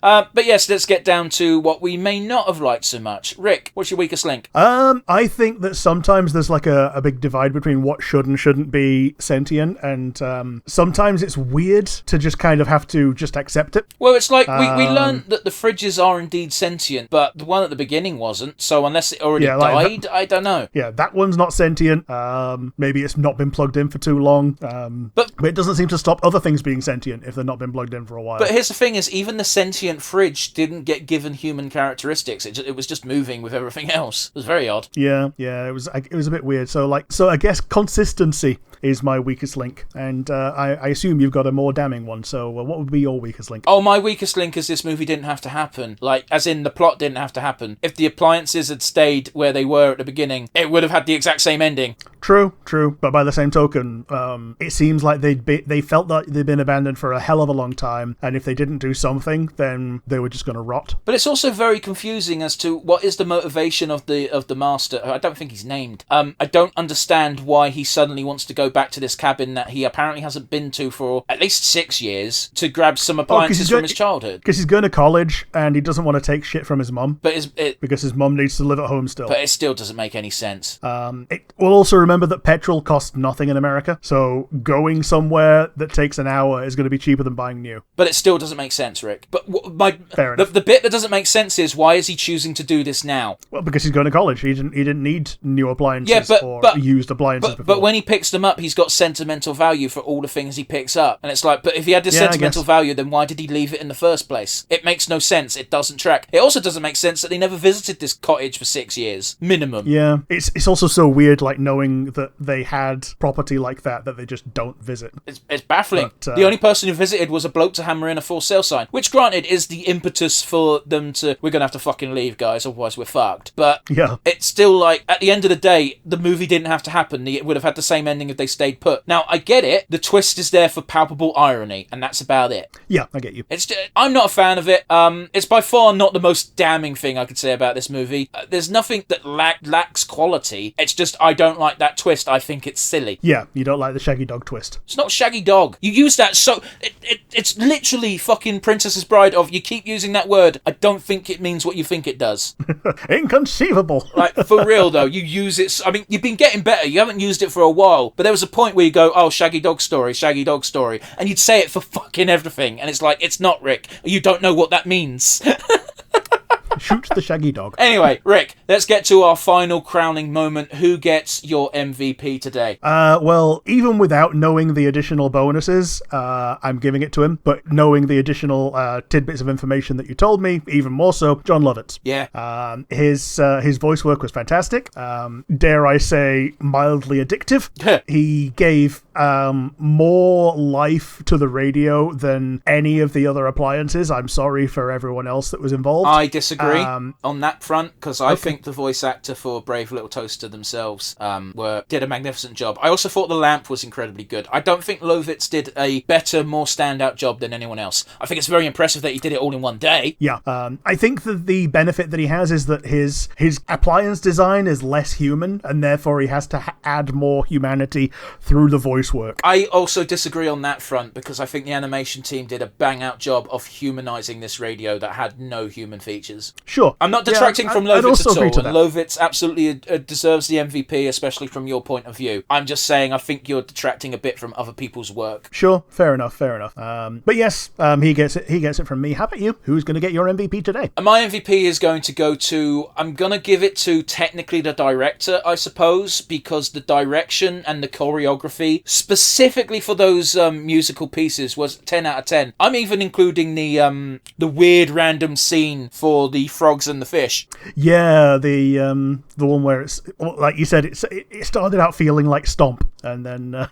But yes, let's get down to what we may not have liked so much. Rick, what's your weakest link? I think that sometimes there's a big divide between what should and shouldn't be sentient, and sometimes it's weird to just kind of have to just accept it. Well, it's like we learned that the fridges are indeed sentient, but the one at the beginning wasn't, so unless it already died, I don't know. Yeah, that one's not sentient. Maybe it's not been plugged in for too long. But it doesn't seem to stop other things being sentient if they're not been plugged in for a while. But here's the thing is, even the sentient fridge didn't get given human characteristics. It was just moving with everything else. It was very odd. Yeah, it was a bit weird. So I guess consistency is my weakest link, and I assume you've got a more damning one. So what would be your weakest link? Oh, my weakest link is this movie didn't have to happen. As in the plot didn't have to happen. If the appliances had stayed where they were at the beginning, it would have had the exact same ending. True. But by the same token, it seems like they felt that they'd been abandoned for a hell of a long time, and if they didn't do something, then they were just going to rot. But it's also very confusing as to what is the motivation of the master. I don't think he's named. I don't understand why he suddenly wants to go back to this cabin that he apparently hasn't been to for at least 6 years to grab some appliances from his childhood. Because he's going to college and he doesn't want to take shit from his mum. Because his mum needs to live at home still. But it still doesn't make any sense. We'll also remember that petrol costs nothing in America, so going somewhere that takes an hour is going to be cheaper than buying new. But it still doesn't make sense, Rick. But Fair enough. The bit that doesn't make sense is, why is he choosing to do this now? Well, because he's going to college. He didn't need new appliances or used appliances before. But when he picks them up, he's got sentimental value for all the things he picks up. And it's like, but if he had this sentimental value, then why did he leave it in the first place? It makes no sense. It doesn't track. It also doesn't make sense that he never visited this cottage for 6 years. Minimum. Yeah. It's also so weird, knowing that they had property like that they just don't visit. It's baffling. But, the only person who visited was a bloke to hammer in a for sale sign, which granted is the impetus for them to, we're going to have to fucking leave, guys, otherwise we're fucked. But yeah, it's still at the end of the day, the movie didn't have to happen. It would have had the same ending if they stayed put. Now, I get it. The twist is there for palpable irony, and that's about it. Yeah, I get you. I'm not a fan of it. It's by far not the most damning thing I could say about this movie. There's nothing that lacks quality. It's just, I don't like that twist. I think it's silly. Yeah, you don't like the Shaggy Dog twist. It's not Shaggy Dog. You use that so... It's literally fucking Princess's Bride of, You keep using that word. I don't think it means what you think it does. Inconceivable. Like, for real, though, you use it... I mean, you've been getting better. You haven't used it for a while. But there was a point where you go, oh, Shaggy Dog Story, Shaggy Dog Story. And you'd say it for fucking everything. And it's like, it's not, Rick. You don't know what that means. Shoot the shaggy dog. Anyway, Rick, let's get to our final crowning moment. Who gets your MVP today? Well, even without knowing the additional bonuses, I'm giving it to him. But knowing the additional tidbits of information that you told me, even more so, John Lovitz. Yeah. His voice work was fantastic. Dare I say, mildly addictive. He gave more life to the radio than any of the other appliances. I'm sorry for everyone else that was involved. I disagree on that front, because I think the voice actor for Brave Little Toaster themselves did a magnificent job. I also thought the lamp was incredibly good. I don't think Lovitz did a better, more standout job than anyone else. I think it's very impressive that he did it all in one day. Yeah. I think that the benefit that he has is that his appliance design is less human, and therefore he has to add more humanity through the voice work. I also disagree on that front, because I think the animation team did a bang-out job of humanizing this radio that had no human features. Sure. I'm not detracting from Lovitz at all, and Lovitz absolutely deserves the MVP, especially from your point of view. I'm just saying I think you're detracting a bit from other people's work. Sure, fair enough. But yes, he gets it from me. How about you? Who's going to get your MVP today? My MVP is going to go to... I'm going to give it to technically the director, I suppose, because the direction and the choreography, specifically for those musical pieces, was 10 out of 10. I'm even including the weird random scene for the frogs and the fish. Yeah, the one where it's like you said, it started out feeling like Stomp, and then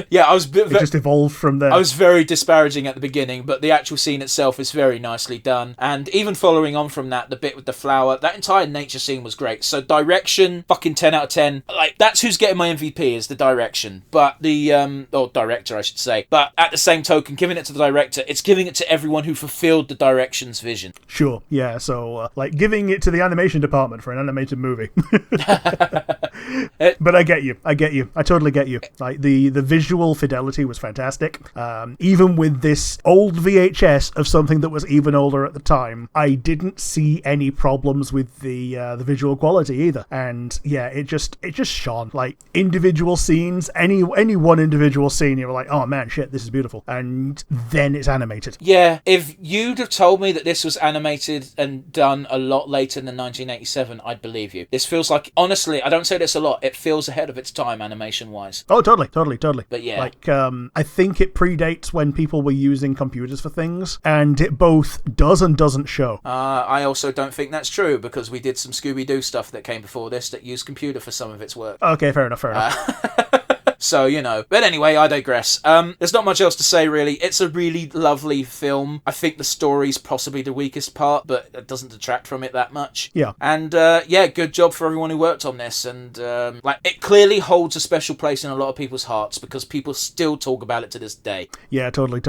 yeah, it just evolved from there. I was very disparaging at the beginning, but the actual scene itself is very nicely done. And even following on from that, the bit with the flower, that entire nature scene was great. So direction, fucking 10 out of 10. Like, that's who's getting my MVP, is the direction. But the or director, I should say. But at the same token, giving it to the director, it's giving it to everyone who fulfilled the direction's vision. Sure, yeah. So like giving it to the animation department for an animated movie. But I get you. I totally get you. Like the visual fidelity was fantastic. Even with this old VHS of something that was even older at the time, I didn't see any problems with the visual quality either. And yeah, it just shone. Like individual scenes, any one individual scene, you were like, oh man, shit, this is beautiful. And then it's animated. Yeah, if you'd have told me that this was animated and done a lot later than 1987, I'd believe you. This feels like, honestly, I don't say this a lot, it feels ahead of its time animation-wise. Oh, totally. But yeah. Like, I think it predates when people were using computers for things, and it both does and doesn't show. I also don't think that's true, because we did some Scooby-Doo stuff that came before this that used computer for some of its work. Okay, fair enough. So, you know. But anyway, I digress. There's not much else to say, really. It's a really lovely film. I think the story's possibly the weakest part, but it doesn't detract from it that much. Yeah. And, yeah, good job for everyone who worked on this. And, like, it clearly holds a special place in a lot of people's hearts, because people still talk about it to this day. Yeah, totally.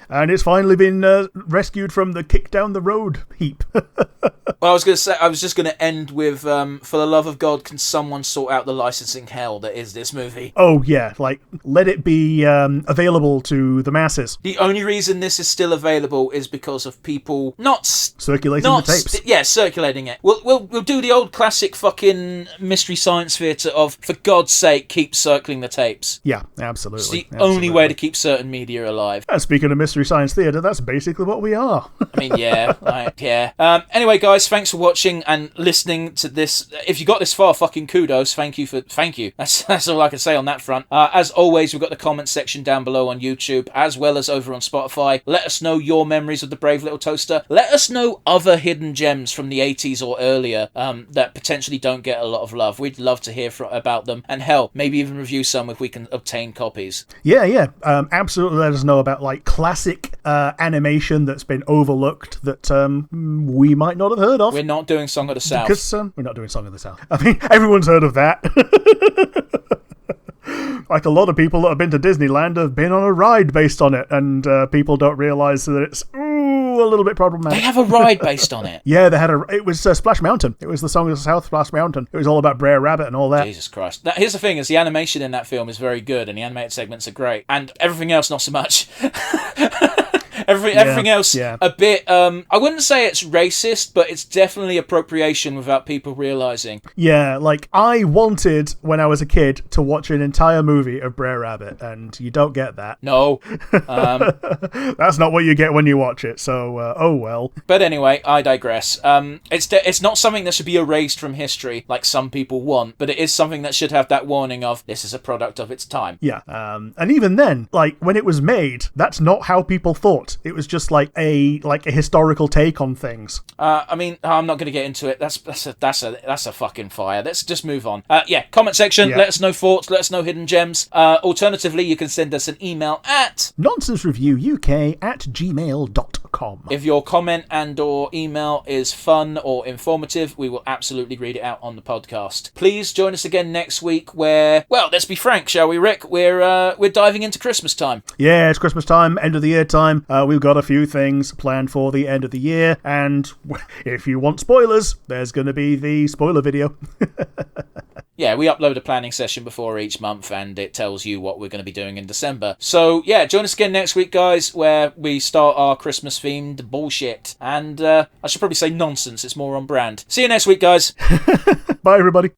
And it's finally been rescued from the kick down the road heap. Well, I was just going to end with, for the love of God, can someone sort out the licensing hell that is this movie? Oh, yeah. Like, let it be available to the masses. The only reason this is still available is because of people not circulating the tapes. Yeah, circulating it. We'll do the old classic fucking Mystery Science Theatre of, for God's sake, keep circling the tapes. Yeah, absolutely. It's the only way to keep certain media alive. And speaking of Mystery Science Theatre, that's basically what we are. I mean, yeah. Anyway, guys, thanks for watching and listening to this. If you got this far, fucking kudos. Thank you. That's all I can say on that front. As always, we've got the comments section down below on YouTube, as well as over on Spotify. Let us know your memories of the Brave Little Toaster. Let us know other hidden gems from the 80s or earlier that potentially don't get a lot of love. We'd love to hear about them. And hell, maybe even review some if we can obtain copies. Yeah. Absolutely let us know about, like, classic animation that's been overlooked that we might not have heard of. We're not doing Song of the South. Because we're not doing Song of the South. I mean, everyone's heard of that. Like, a lot of people that have been to Disneyland have been on a ride based on it, and people don't realise that it's a little bit problematic. They have a ride based on it. Yeah, it was Splash Mountain. It was the Song of the South, Splash Mountain. It was all about Brer Rabbit and all that. Jesus Christ. Now, here's the thing, is the animation in that film is very good, and the animated segments are great, and everything else not so much. Everything else, yeah. a bit, I wouldn't say it's racist, but it's definitely appropriation without people realising. Yeah, like, I wanted, when I was a kid, to watch an entire movie of Brer Rabbit, and you don't get that. No. That's not what you get when you watch it, so, oh well. But anyway, I digress. It's not something that should be erased from history, like some people want, but it is something that should have that warning of, this is a product of its time. Yeah, and even then, like, when it was made, that's not how people thought. It was just like a historical take on things. I mean, I'm not going to get into it. That's a fucking fire. Let's just move on. Comment section. Yeah. Let us know thoughts. Let us know hidden gems. Alternatively, you can send us an email at nonsensereviewuk@gmail.com. If your comment and or email is fun or informative, we will absolutely read it out on the podcast. Please join us again next week where, well, let's be frank, shall we, Rick? We're diving into Christmas time. Yeah, it's Christmas time, end of the year time. We've got a few things planned for the end of the year, and if you want spoilers, there's going to be the spoiler video. Yeah, we upload a planning session before each month, and it tells you what we're going to be doing in December. So, yeah, join us again next week, guys, where we start our Christmas-themed bullshit. And I should probably say nonsense. It's more on brand. See you next week, guys. Bye, everybody.